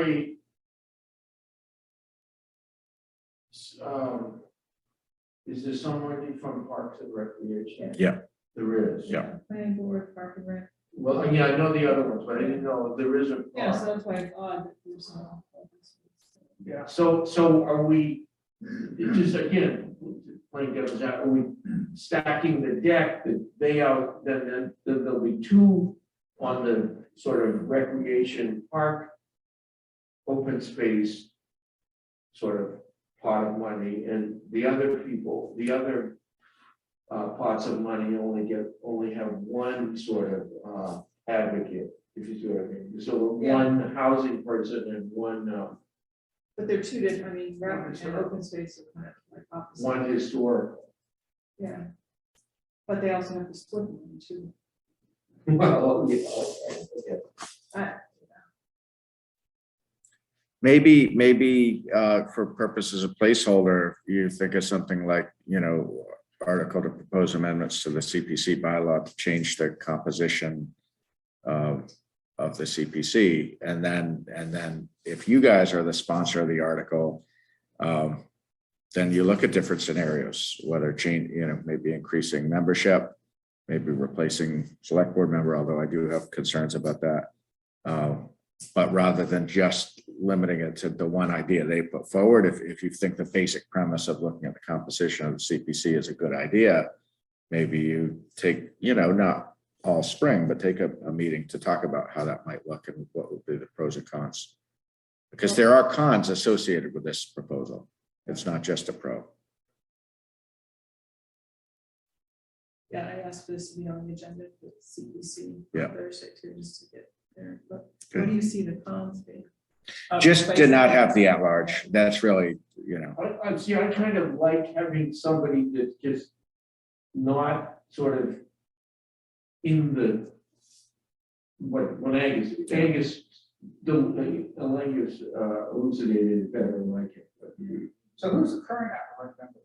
is there somebody from Parks and Recreation? Yeah. There is. Yeah. Planning board, park and rec. Well, yeah, I know the other ones, but I didn't know if there is a. Yeah, so that's why it's odd that there's no. Yeah. So are we, just again, playing devil's advocate, are we stacking the deck that they out, then there'll be 2 on the sort of recreation park, open space sort of pot of money, and the other people, the other pots of money only have one sort of advocate, if you see what I mean. So one housing person and one But they're 2 different, rec and open space are kind of like opposite. one historical. Yeah. But they also have to split them too. Well, yeah, okay. Maybe for purposes of placeholder, you think of something like, article to propose amendments to the CPC bylaw to change the composition of the CPC. And then if you guys are the sponsor of the article, then you look at different scenarios, whether change, maybe increasing membership, maybe replacing select board member, although I do have concerns about that. But rather than just limiting it to the one idea they put forward, if you think the basic premise of looking at the composition of the CPC is a good idea, maybe you take, not all spring, but take a meeting to talk about how that might look and what would be the pros and cons. Because there are cons associated with this proposal. It's not just a pro. Yeah, I asked for this to be on the agenda for the CPC Yeah. Thursday too, just to get there. But Good. what do you see the cons being? Just to not have the at-large. That's really, I see, I kind of like having somebody that's just not sort of in the, when Angus elucidated it better than I can. But So who's the current at-large member?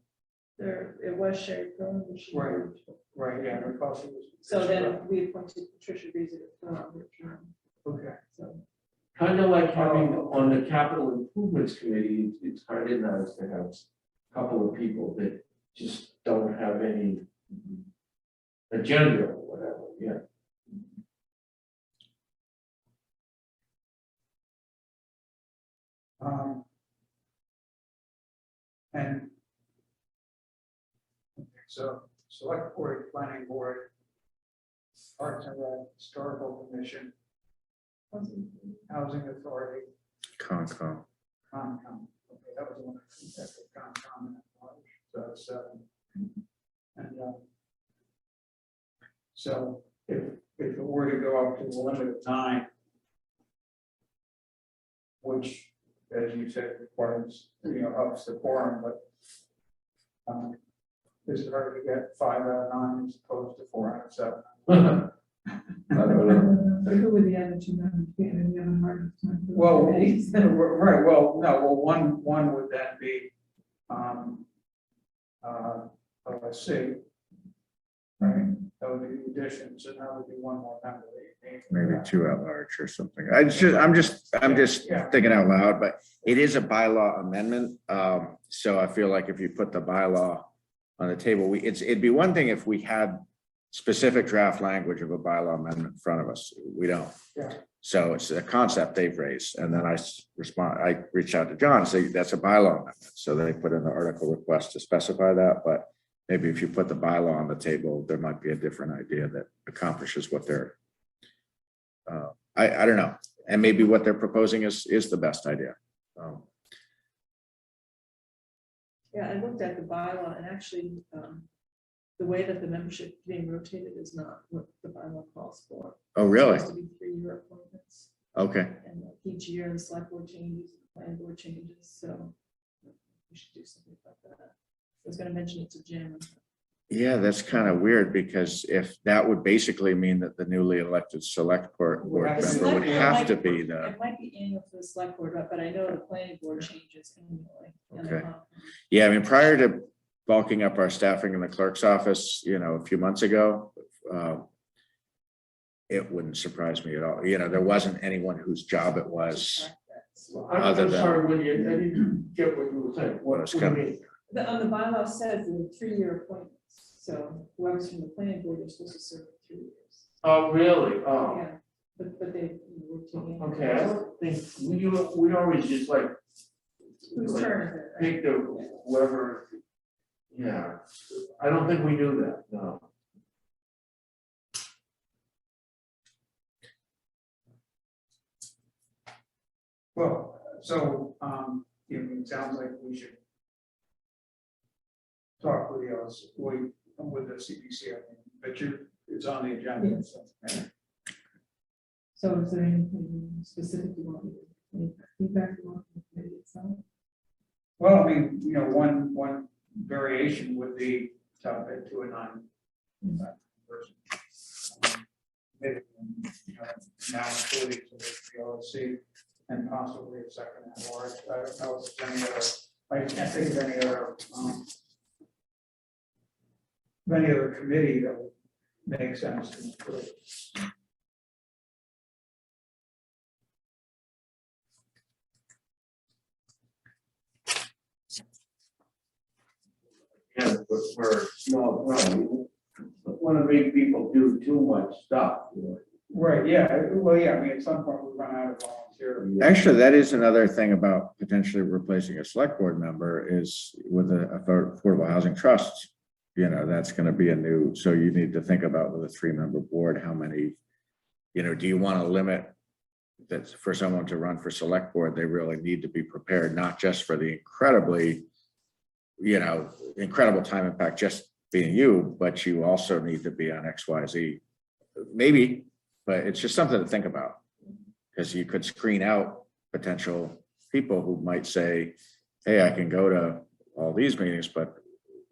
There, it was Sherry Cohen, but she Right. moved. Right, yeah, because it was. So then we appointed Patricia Reeser to fill out her term. Okay. So kind of like having on the capital improvements committee, it's kind of nice to have a couple of people that just don't have any agenda or whatever, yeah. And okay, so select board, planning board, Parks and Rec, historical commission, housing authority, Concom. Concom. Okay, that was the one I think that Concom and at large. So 7. And, so if it were to go up to the limit of 9, which, as you said, requires, ups the quorum, but is it hard to get 5 out of 9 as opposed to 4 out of 7? I don't know. But who were the other 2 members? We have a hard time. Well, right, well, no, well, one would then be, let's see. Right, that would be the additions, and that would be one more member. Maybe 2 at large or something. I'm just Yeah. thinking out loud, but it is a bylaw amendment. So I feel like if you put the bylaw on the table, it'd be one thing if we had specific draft language of a bylaw amendment in front of us. We don't. Yeah. So it's a concept they've raised. And then I reached out to John and say, that's a bylaw amendment. So they put in the article request to specify that, but maybe if you put the bylaw on the table, there might be a different idea that accomplishes what they're, I don't know. And maybe what they're proposing is the best idea. Yeah, I looked at the bylaw and actually, the way that the membership being rotated is not what the bylaw calls for. Oh, really? It's supposed to be 3-year appointments. Okay. And each year the select board changes, the planning board changes, so we should do something about that. I was gonna mention it to Jim. Yeah, that's kind of weird because if that would basically mean that the newly elected select board member would have to be the, It might be annual for the select board, but I know the planning board changes annually. and Okay. the- yeah, I mean, prior to bulking up our staffing in the clerk's office, a few months ago, it wouldn't surprise me at all. There wasn't anyone whose job it was. I'm Other than- sorry, I didn't get what you were saying. What It's do you kind of- mean? On the bylaw says the 3-year appointments, so whoever's from the planning board is supposed to serve for 3 years. Oh, really? Oh, Yeah, but they rotating. okay, I don't think, we always just like. Whose turn is it? right? Pick the whoever, yeah, I don't think we do that, no. Well, so, it sounds like we should talk with the CPC, but it's on the agenda. So. So is there anything specific you want, any feedback you want from the committee itself? Well, I mean, one variation would be to up it to a 9 person. Now including to the OSC and possibly a second at large. I don't know if there's any other, I can't think of any other committee that would make sense to include. Yeah, but for small, well, want to make people do too much stuff. Right, yeah, well, yeah, I mean, at some point we run out of volunteer. Actually, that is another thing about potentially replacing a select board member is with the affordable housing trust. That's going to be a new, so you need to think about with a 3-member board, how many, do you want to limit that for someone to run for select board, they really need to be prepared, not just for the incredible time impact just being you, but you also need to be on XYZ. Maybe, but it's just something to think about because you could screen out potential people who might say, hey, I can go to all these meetings, but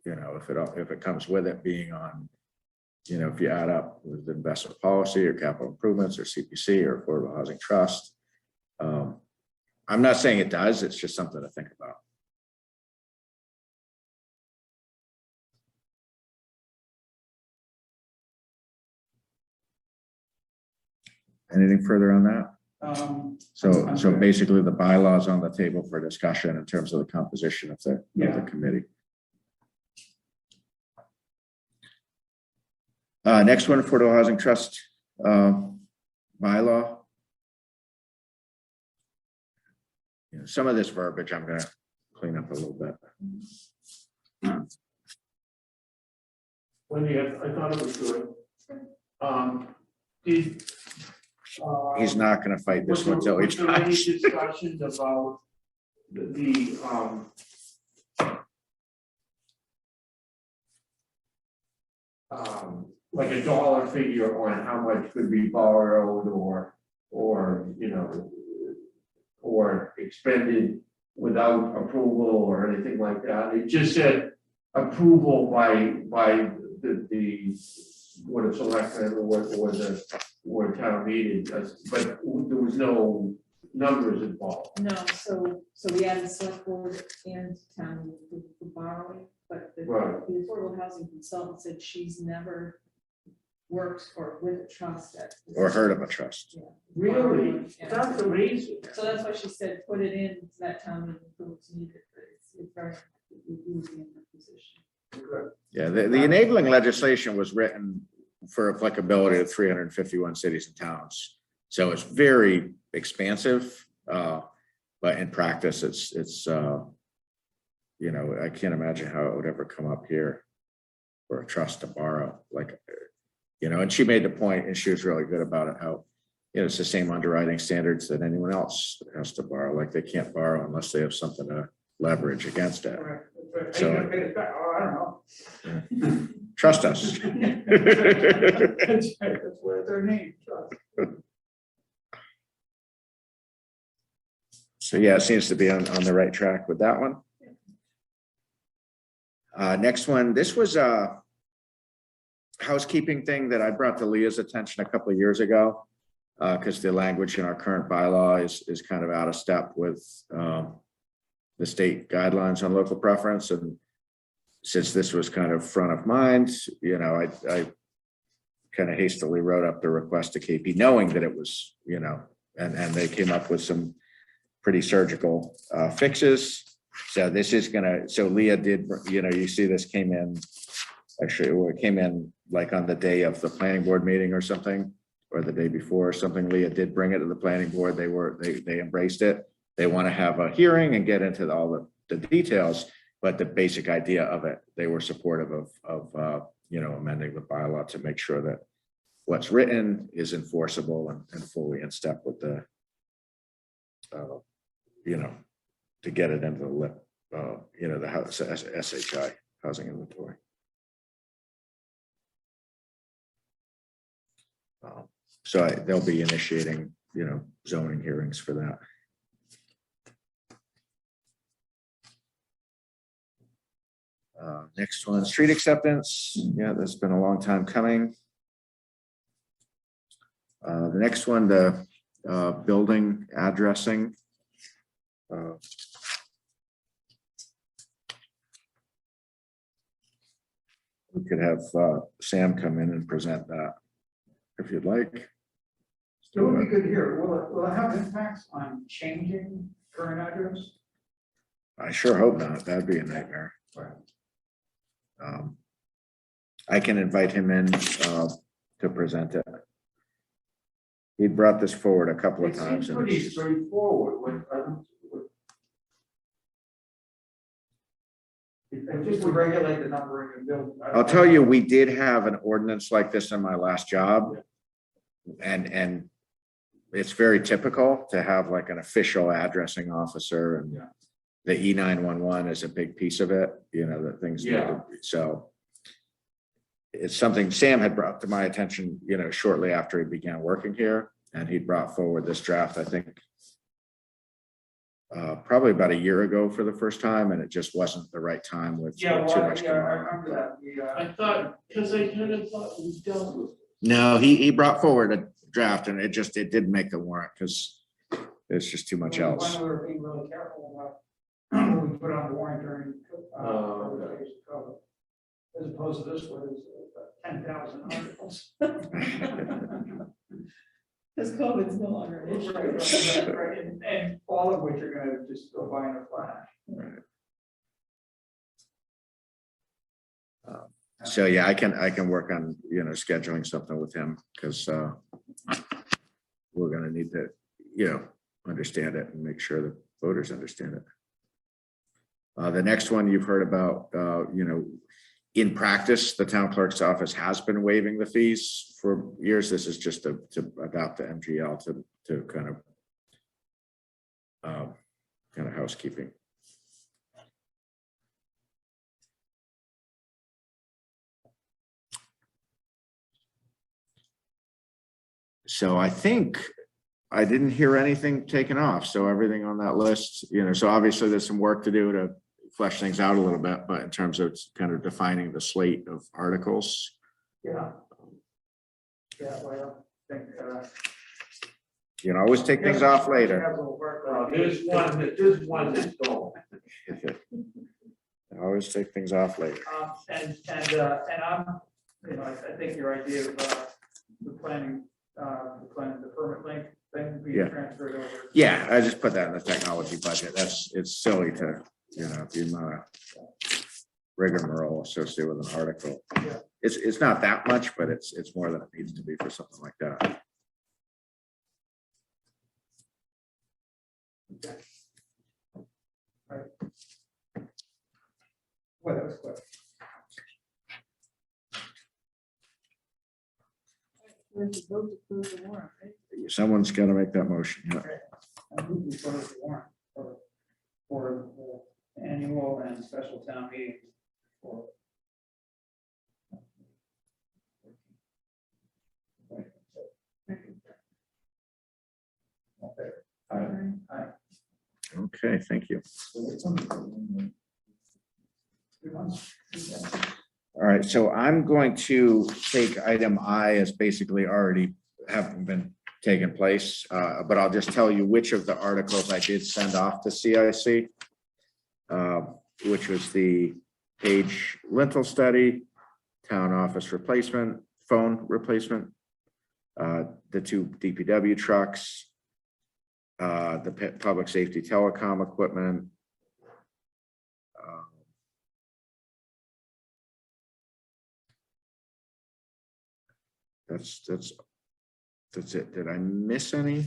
if it comes with it being on, if you add up with investment policy or capital improvements or CPC or affordable housing trust, I'm not saying it does, it's just something to think about. Anything further on that? So basically the bylaws on the table for discussion in terms of the composition of the committee. Next one, Affordable Housing Trust bylaw. Some of this verbiage I'm going to clean up a little bit. Wendy, I thought it was good. He's not going to fight this one till he was there any tries. discussions about the like a dollar figure on how much could be borrowed or, you know, or expended without approval or anything like that. It just said approval by the Board of Selectmen or town meeting, but there was no numbers involved. No, so we added select board and town meeting for borrowing, but the Right. affordable housing consultant said she's never worked or with a trust at. Or heard of a trust. Yeah. Really? Yeah. That's amazing. So that's why she said, put it in that town meeting for what's needed, but it's very, we would be in that position. Yeah, the enabling legislation was written for applicability to 351 cities and towns. So it's very expansive, but in practice, it's you know, I can't imagine how it would ever come up here for a trust to borrow, like, you know, and she made the point, and she was really good about it, how, you know, it's the same underwriting standards that anyone else has to borrow, like they can't borrow unless they have something to leverage against it. So- I don't know. Trust us. That's what their name, trust. So yeah, it seems to be on the right track with that one. Next one, this was a housekeeping thing that I brought to Leah's attention a couple of years ago, because the language in our current bylaw is kind of out of step with the state guidelines on local preference. And since this was kind of front of mind, you know, I kind of hastily wrote up the request to KP, knowing that it was, you know, and they came up with some pretty surgical fixes. So this is gonna, so Leah did, you know, you see this came in, actually, it came in like on the day of the planning board meeting or something, or the day before or something. Leah did bring it to the planning board. They embraced it. They want to have a hearing and get into all the details, but the basic idea of it, they were supportive of you know, amending the bylaw to make sure that what's written is enforceable and fully in step with the, you know, to get it into the lip, you know, the house, SHI, housing inventory. So they'll be initiating, you know, zoning hearings for that. Next one, street acceptance. Yeah, that's been a long time coming. The next one, the building addressing. We could have Sam come in and present that if you'd like. It would be good here. Will it have impacts on changing current address? I sure hope not. That'd be a nightmare. Right. I can invite him in to present it. He brought this forward a couple of It times. seems and pretty it's- straightforward. Just to regulate the numbering of buildings. I'll tell you, we did have an ordinance like this in my last job. And it's very typical to have like an official addressing officer, and Yeah. the E911 is a big piece of it, you know, that things. Yeah. So it's something Sam had brought to my attention, you know, shortly after he began working here, and he brought forward this draft, I think, probably about a year ago for the first time, and it just wasn't the right time with too much going I on. remember that. I thought, because I kind of thought we dealt with. No, he brought forward a draft, and it didn't make the warrant because there's just too much else. We were being really careful about what we put on the warrant during. Okay. COVID, as opposed to this one, is 10,000 articles. Because COVID's no longer an issue. Right, and all of which are gonna just go by in a flash. So yeah, I can work on, you know, scheduling something with him, because we're gonna need to, you know, understand it and make sure the voters understand it. The next one you've heard about, you know, in practice, the town clerk's office has been waiving the fees for years. This is just to adopt the MGL to kind of housekeeping. So I think I didn't hear anything taken off. So everything on that list, so obviously there's some work to do to flesh things out a little bit, but in terms of kind of defining the slate of articles. Yeah. Yeah, well, I think, You can always take things off later. There's one that's going. Always take things off later. And I'm, I think your idea of the planning, the permit link thing being Yeah. transferred over. Yeah, I just put that in the technology budget. It's silly to, the amount of rigmarole associated with an article. Yeah. It's not that much, but it's more than it needs to be for something like that. Right. Well, that was quick. We're to vote to approve the warrant, right? Someone's got to make that motion. Yeah. I move we close the warrant for the annual and special town meetings for. Okay. Aye. Okay, thank you. All right, so I'm going to take item I as basically already having been taking place, but I'll just tell you which of the articles I did send off to CIC, which was the page lintel study, town office replacement, phone replacement, the 2 DPW trucks, the public safety telecom equipment, that's it. Did I miss any?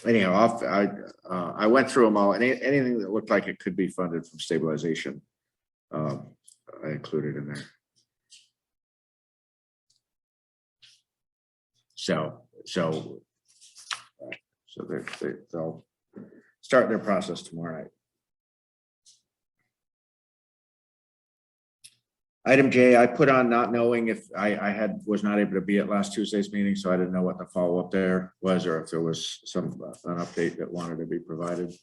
Anyhow, I went through them all, and anything that looked like it could be funded from stabilization, I included in there. So they'll start their process tomorrow night. Item J, I put on not knowing if I was not able to be at last Tuesday's meeting, so I didn't know what the follow-up there was, or if there was an update that wanted to be provided.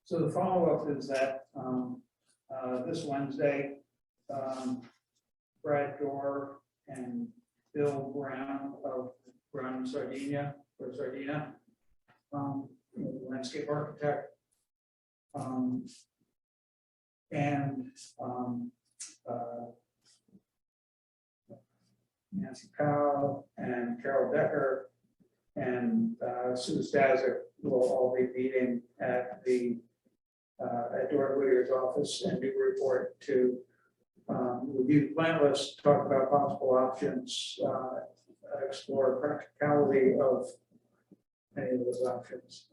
So the follow-up is that this Wednesday, Brad Dorr and Bill Brown of Brown Sardinia, landscape architect, and Nancy Powell and Carol Decker and Sue Stazik will all be meeting at Dorr Whittier's office in Newburyport to review the plan list, talk about possible options, explore practicality of any of those options.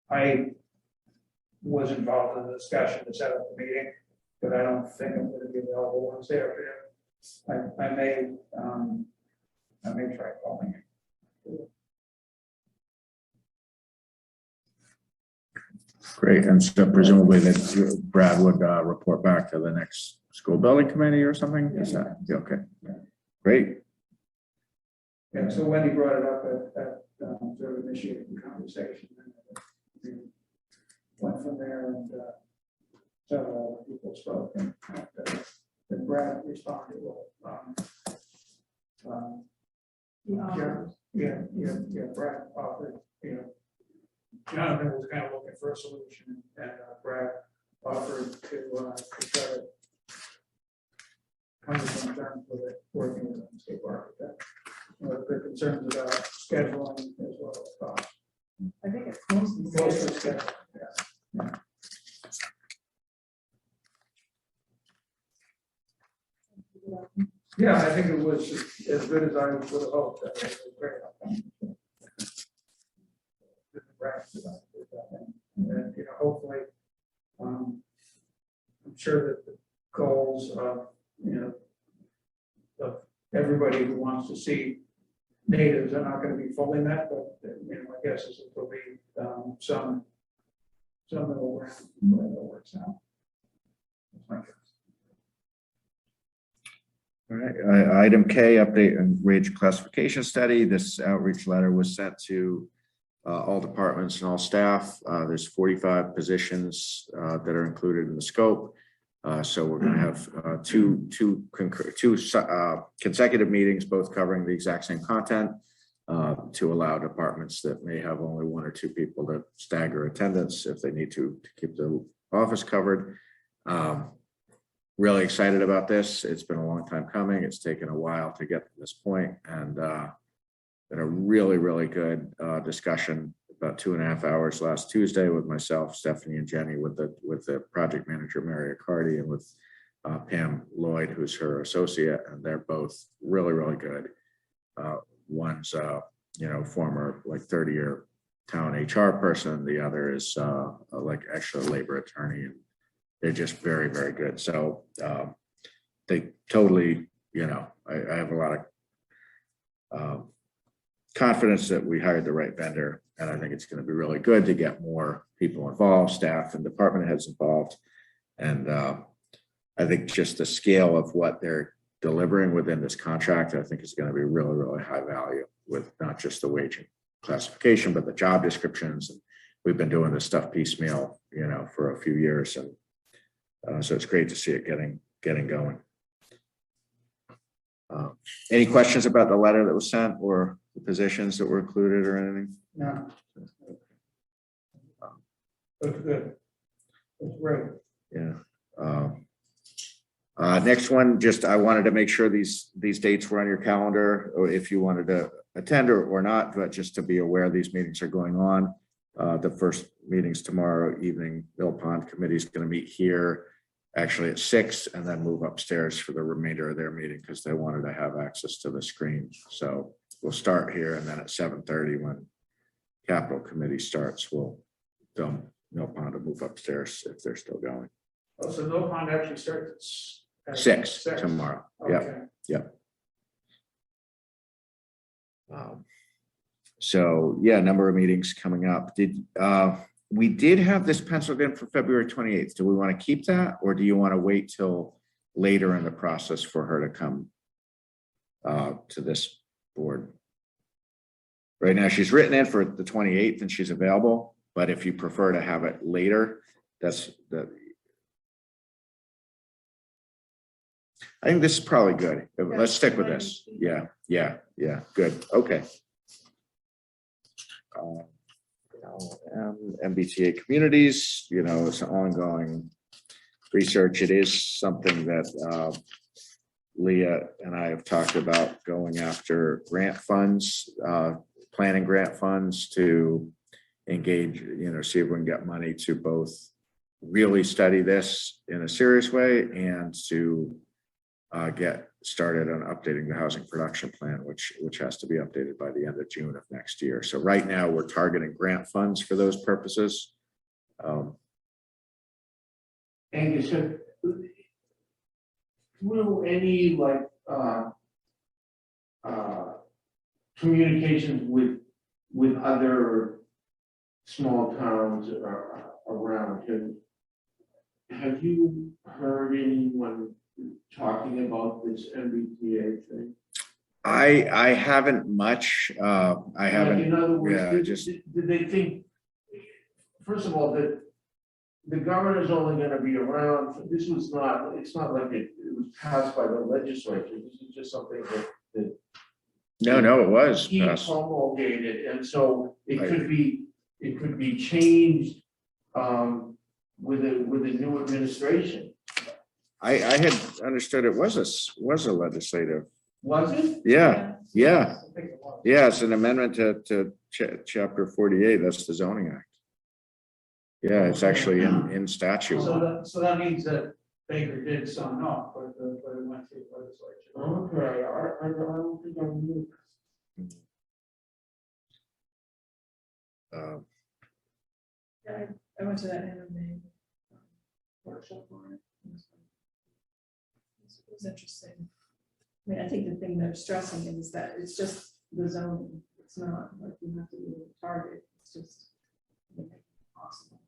I was involved in the discussion to set up the meeting, but I don't think I'm going to be available Wednesday afternoon. I may try calling it. Great, and so presumably that Brad would report back to the next school building committee or something? Is that, yeah, okay, great. Yeah, so Wendy brought it up at sort of initiating the conversation. And went from there, and several people spoke, and Brad responded well. Brad offered, Jonathan was kind of looking for a solution, and Brad offered to try to come to some terms with it, working with an landscape architect. The concerns about scheduling as well as cost. I think it's mostly Mostly scheduled. scheduling, yeah, I think it was as good as I would have hoped. That it was great outcome. And hopefully, I'm sure that the goals of of everybody who wants to see natives are not going to be fully met, but my guess is it will be some middle ground. All right, item K, update on wage classification study. This outreach letter was sent to all departments and all staff. There's 45 positions that are included in the scope. So we're going to have two consecutive meetings, both covering the exact same content to allow departments that may have only one or two people to stagger attendance if they need to keep the office covered. Really excited about this. It's been a long time coming. It's taken a while to get to this point, and been a really, really good discussion, about 2.5 hours last Tuesday with myself, Stephanie, and Jenny, with the project manager, Mary Accardi, and with Pam Lloyd, who's her associate, and they're both really, really good. One's former like 30-year town HR person. The other is like actually a labor attorney, and they're just very, very good. So they totally, I have a lot of confidence that we hired the right vendor, and I think it's going to be really good to get more people involved, staff and department heads involved. And I think just the scale of what they're delivering within this contract, I think is going to be really, really high value, with not just the wage classification, but the job descriptions. And we've been doing this stuff piecemeal, for a few years, and so it's great to see it getting going. Any questions about the letter that was sent or the positions that were included or anything? No. That's good. That's great. Yeah. Next one, just I wanted to make sure these dates were on your calendar, or if you wanted to attend or not, but just to be aware these meetings are going on. The first meeting's tomorrow evening. Mill Pond Committee is going to meet here actually at 6 and then move upstairs for the remainder of their meeting because they wanted to have access to the screen. So we'll start here, and then at 7:30 when Capital Committee starts, Mill Pond will move upstairs if they're still going. Oh, so Mill Pond actually starts at 6 tomorrow. Okay. Yep. So yeah, number of meetings coming up. We did have this penciled in for February 28th. Do we want to keep that, or do you want to wait till later in the process for her to come to this board? Right now, she's written in for the 28th and she's available, but if you prefer to have it later, I think this is probably good. Let's stick with this. Yeah, good. Okay. MBTA communities, it's an ongoing research. It is something that Leah and I have talked about, going after grant funds, planning grant funds to engage, see if we can get money to both really study this in a serious way and to get started on updating the housing production plan, which has to be updated by the end of June of next year. So right now we're targeting grant funds for those purposes. Angus, through any communications with other small towns around, have you heard anyone talking about this MBTA thing? I haven't much. I haven't. In other words, Yeah, did they think, first of all, that the governor's only going to be around? It's not like it was passed by the legislature. This is just something that No, it was he passed. promulgated, and so it could be changed with a new administration. I had understood it was a legislative. Was it? Yeah. I think it was. Yeah, it's an amendment to chapter 48. That's the zoning act. Yeah, it's actually in statute. So that means that Baker did sign off, but it went through the legislature. Okay, I don't think I knew. Yeah, I went to that MMA workshop on it. It was interesting. I mean, I think the thing they're stressing is that it's just the zoning. It's not like you have to be a target. It's just possible.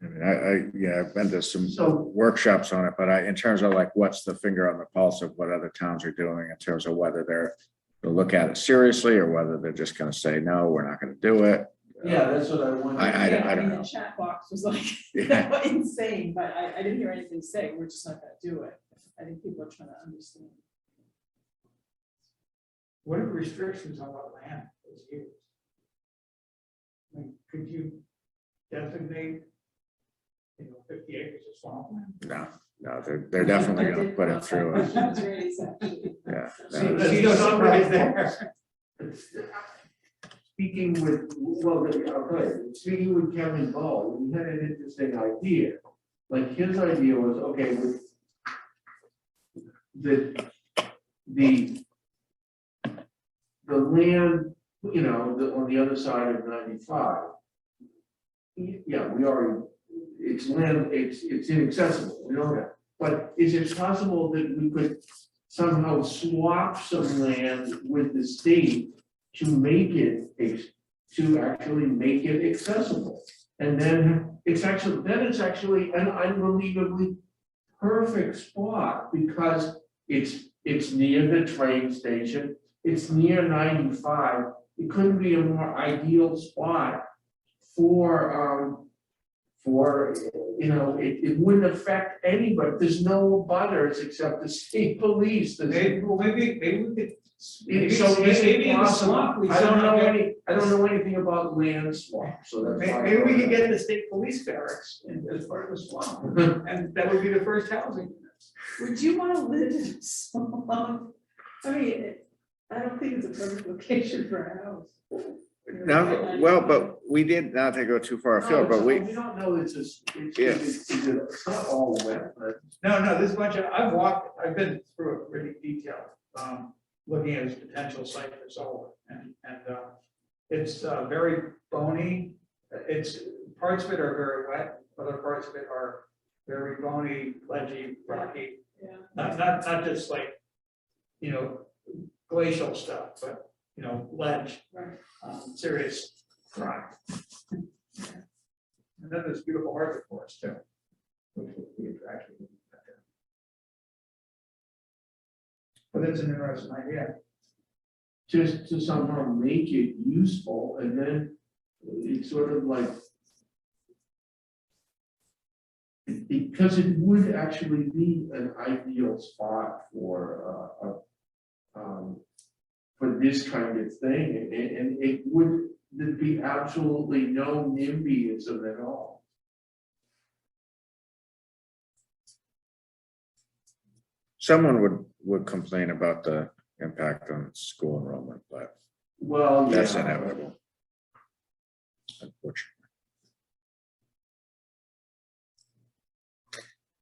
I mean, yeah, I've been to some So- workshops on it, but in terms of like, what's the finger on the pulse of what other towns are doing in terms of whether they're gonna look at it seriously or whether they're just gonna say, no, we're not gonna do it. Yeah, that's what I wanted. I don't mean, know. the chat box was like Yeah. insane, but I didn't hear anything say, we're just not gonna do it. I think people are trying to understand. What are the restrictions on what land is used? I mean, could you designate, 50 acres of swampland? No, they're definitely gonna put it through. it. That's really actually. Yeah. See, no. that's See those not numbers right there? Speaking with, speaking with Kevin Ball, we had an interesting idea. Like his idea was, okay, with the land, on the other side of 95. Yeah, we already, it's land, it's inaccessible, we know that. But is it possible that we could somehow swap some land with the state to make it, to actually make it accessible? And then it's actually an unbelievably perfect spot because it's near the train station, it's near 95. It couldn't be a more ideal spot for it wouldn't affect anybody. There's no butters except the state police. Maybe we could. So is it maybe in the possible? swamp, we I don't somehow know get- I don't know anything about land swap, so that's why. Maybe we could get the state police barracks as part of the swamp, and that would be the first housing. Would you want to live in a swamp? I mean, I don't think it's a perfect location for a house. No, well, but we did, not to go too far afield, but we, don't know, it's Yeah. it's not all wet, but. No, there's a bunch of, I've been through it pretty detailed, looking at its potential site for solar, and it's very bony. It's, parts of it are very wet, other parts of it are very bony, ledgy, rocky. Yeah. Not just like, glacial stuff, but, ledge, Right. serious rock. And then there's beautiful hardwood forest too, which would be attractive. But it's an interesting idea. Just to somehow make it useful, and then it's sort of like. Because it would actually be an ideal spot for this kind of thing, and it would, there'd be absolutely no NIMBYism at all. someone would complain about the impact on school enrollment, but Well, that's yeah. inevitable. Unfortunately.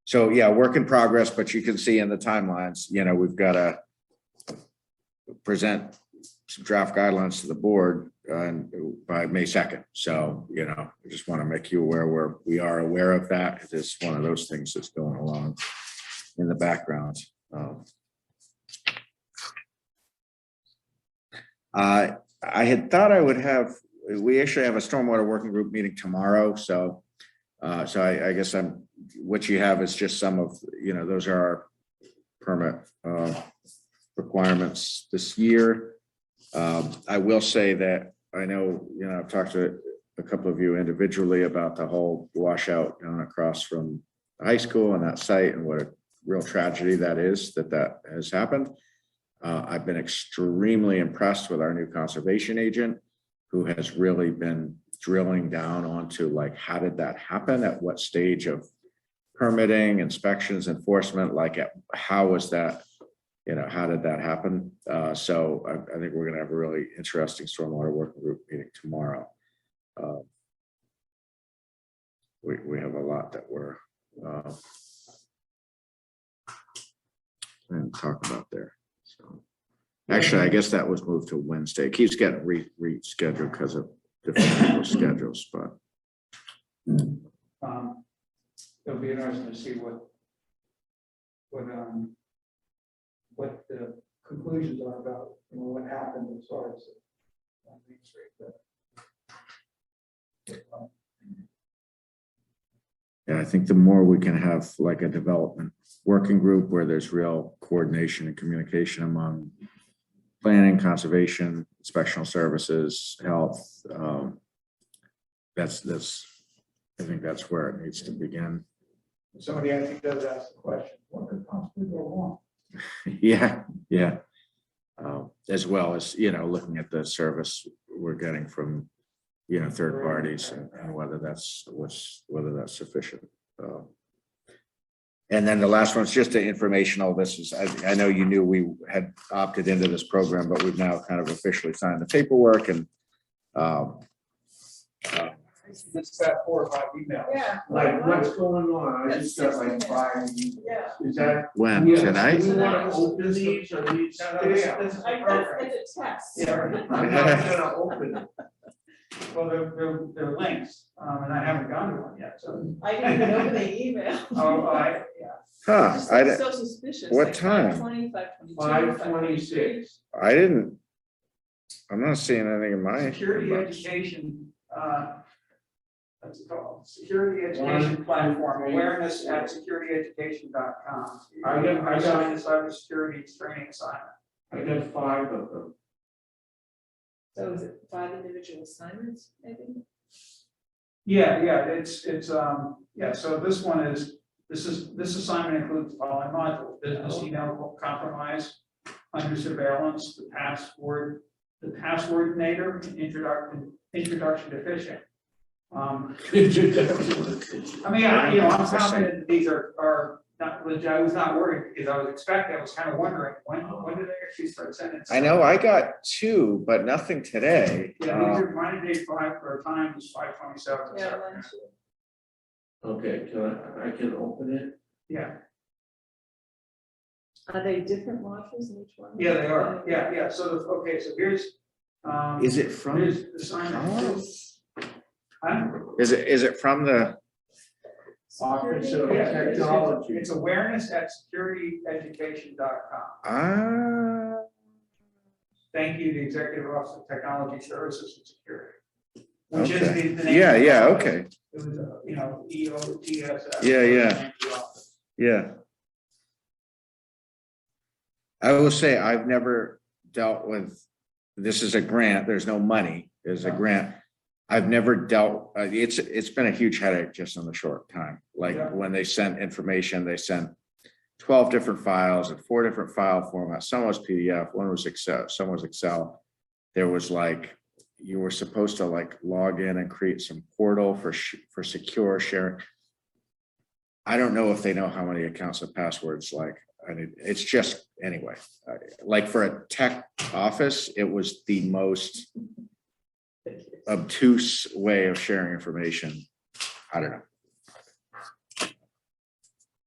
So yeah, work in progress, but you can see in the timelines, we've got to present some draft guidelines to the board by May 2nd. So, I just want to make you aware we are aware of that. It is one of those things that's going along in the background. I had thought we actually have a stormwater working group meeting tomorrow. So I guess what you have is just some of, those are our permit requirements this year. I will say that I know, I've talked to a couple of you individually about the whole washout down across from the high school and that site and what a real tragedy that is that has happened. I've been extremely impressed with our new conservation agent, who has really been drilling down onto like, how did that happen? At what stage of permitting, inspections, enforcement, how was that, how did that happen? So I think we're gonna have a really interesting stormwater working group meeting tomorrow. We have a lot that we're going to talk about there. So actually, I guess that was moved to Wednesday. It keeps getting rescheduled because of different people's schedules, but It'll be interesting to see what the conclusions are about, what happened as far as Main Street. Yeah, I think the more we can have like a development working group where there's real coordination and communication among planning, conservation, inspectional services, health. I think that's where it needs to begin. Somebody, I think, does ask the question, what could possibly go wrong? Yeah, yeah. As well as, looking at the service we're getting from, third parties and whether that's sufficient. And then the last one's just the informational. This is, I know you knew we had opted into this program, but we've now kind of officially signed the paperwork and It's got 4 or 5 emails. Yeah. Like, what's going on? I just got like 5. Yeah. Is that? when Do tonight? we want to open these or these? This is I the program. it's a test. Yeah, I'm not gonna open it. Well, they're links, and I haven't gone to one yet, so. I didn't even open the email. Oh, yeah. Huh, Just I like didn't, so suspicious. what like time? 5:20, 5:22, 5:26. I didn't, I'm not seeing anything in my. Security inbox. education, what's it called? Security education platform, awareness@securityeducation.com. I got- signed the cybersecurity training assignment. I got 5 of them. So is it 5 individual assignments, maybe? Yeah, yeah, so this one is, this assignment includes the following modules: business email compromise, under surveillance, the passwordinator, introduction to phishing. I mean, I'm confident that these are not legit. I was not worried because I was kind of wondering when did they actually start sending stuff? I know I got 2, but nothing today. Yeah, these are mine date 5 for time is 5/27. Yeah, mine too. Okay, I can open it? Yeah, Are they different modules in each one? yeah, they are. Yeah. So, so here's. Is it from? Here's the assignment. Is it from the, Office of Yeah, Technology. it's awareness@securityeducation.com. Thank you, the Executive Office of Technology Services and Security. Which is okay, the name. yeah, of the yeah, office. okay, It was, EOTSS. Yeah. yeah. I will say, I've never dealt with, this is a grant, there's no money, there's a grant. I've never dealt, it's been a huge headache just in the short time. Like Yeah. when they sent information, they sent 12 different files and 4 different file formats. Some was PDF, one was Excel, some was Excel. There was like, you were supposed to like log in and create some portal for secure sharing. I don't know if they know how many accounts and passwords, like, I mean, it's just, anyway, like for a tech office, it was the most obtuse way of sharing information. I don't know.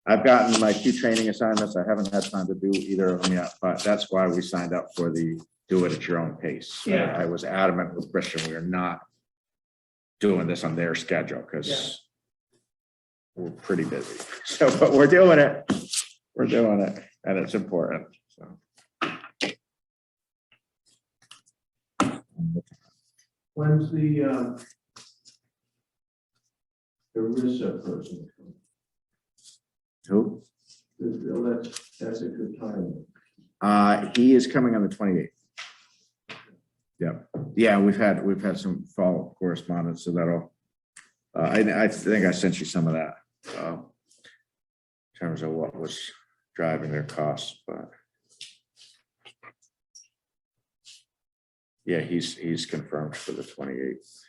I've gotten my 2 training assignments. I haven't had time to do either of them yet, but that's why we signed up for the do it at your own pace. Yeah. I was adamant with Christian, we are not doing this on their schedule because we're pretty busy. So, but we're doing it. We're doing it, and it's important. So. When's the RISA person? Who? Well, that's a good time. He is coming on the 28th. Yeah, we've had some follow-up correspondence, so that'll. I think I sent you some of that in terms of what was driving their costs, but yeah, he's confirmed for the 28th.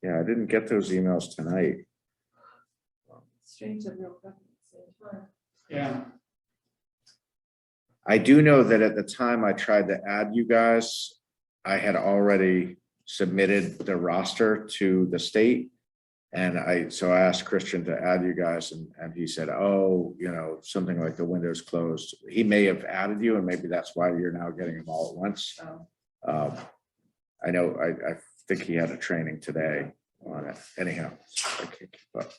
Yeah, I didn't get those emails tonight. Strange that real quick at the same time. Yeah. I do know that at the time I tried to add you guys, I had already submitted the roster to the state. And so I asked Christian to add you guys and he said, oh, something like the window's closed. He may have added you and maybe that's why you're now getting them all at once. I know, I think he had a training today on it. Anyhow, I can't keep up.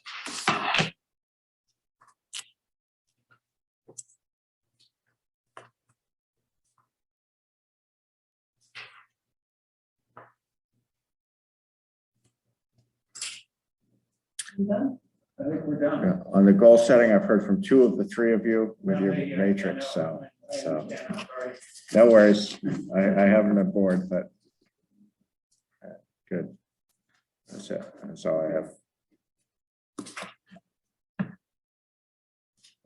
done? I think we're done. Yeah, on the goal setting, I've heard from 2 of the 3 of you with your Yeah, matrix, I so, know. I so, understand. I'm sorry. no worries. I haven't been bored, but good. That's it. That's all I have.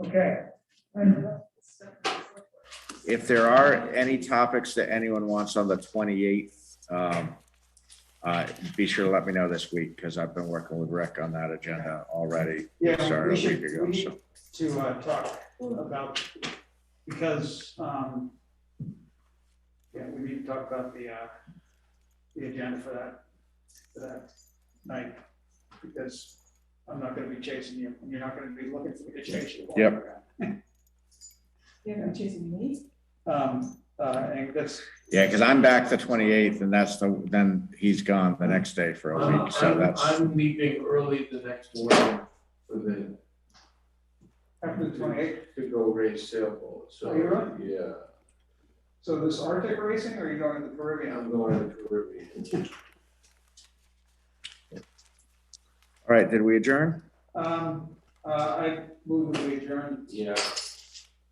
Okay. If there are any topics that anyone wants on the 28th, be sure to let me know this week, because I've been working with Rick on that agenda already. Yeah, Started we a should, week ago, we need so. to talk about, because, yeah, we need to talk about the agenda for that night, because I'm not gonna be chasing you, and you're not gonna be looking for me to chase you. Yep. You're not chasing me? And that's. Yeah, because I'm back the 28th, and then he's gone the next day for a week, so that's. I'm leaving early the next morning for the, After the 28th, to go race sailboat, so. Oh, you're right. Yeah, so this Arctic racing, or are you going to the I'm Caribbean? going to the Caribbean. All right, did we adjourn? I move that we adjourn, Yeah.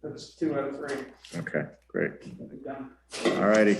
that's 2 out of 3. Okay, great. We'll be done. All righty.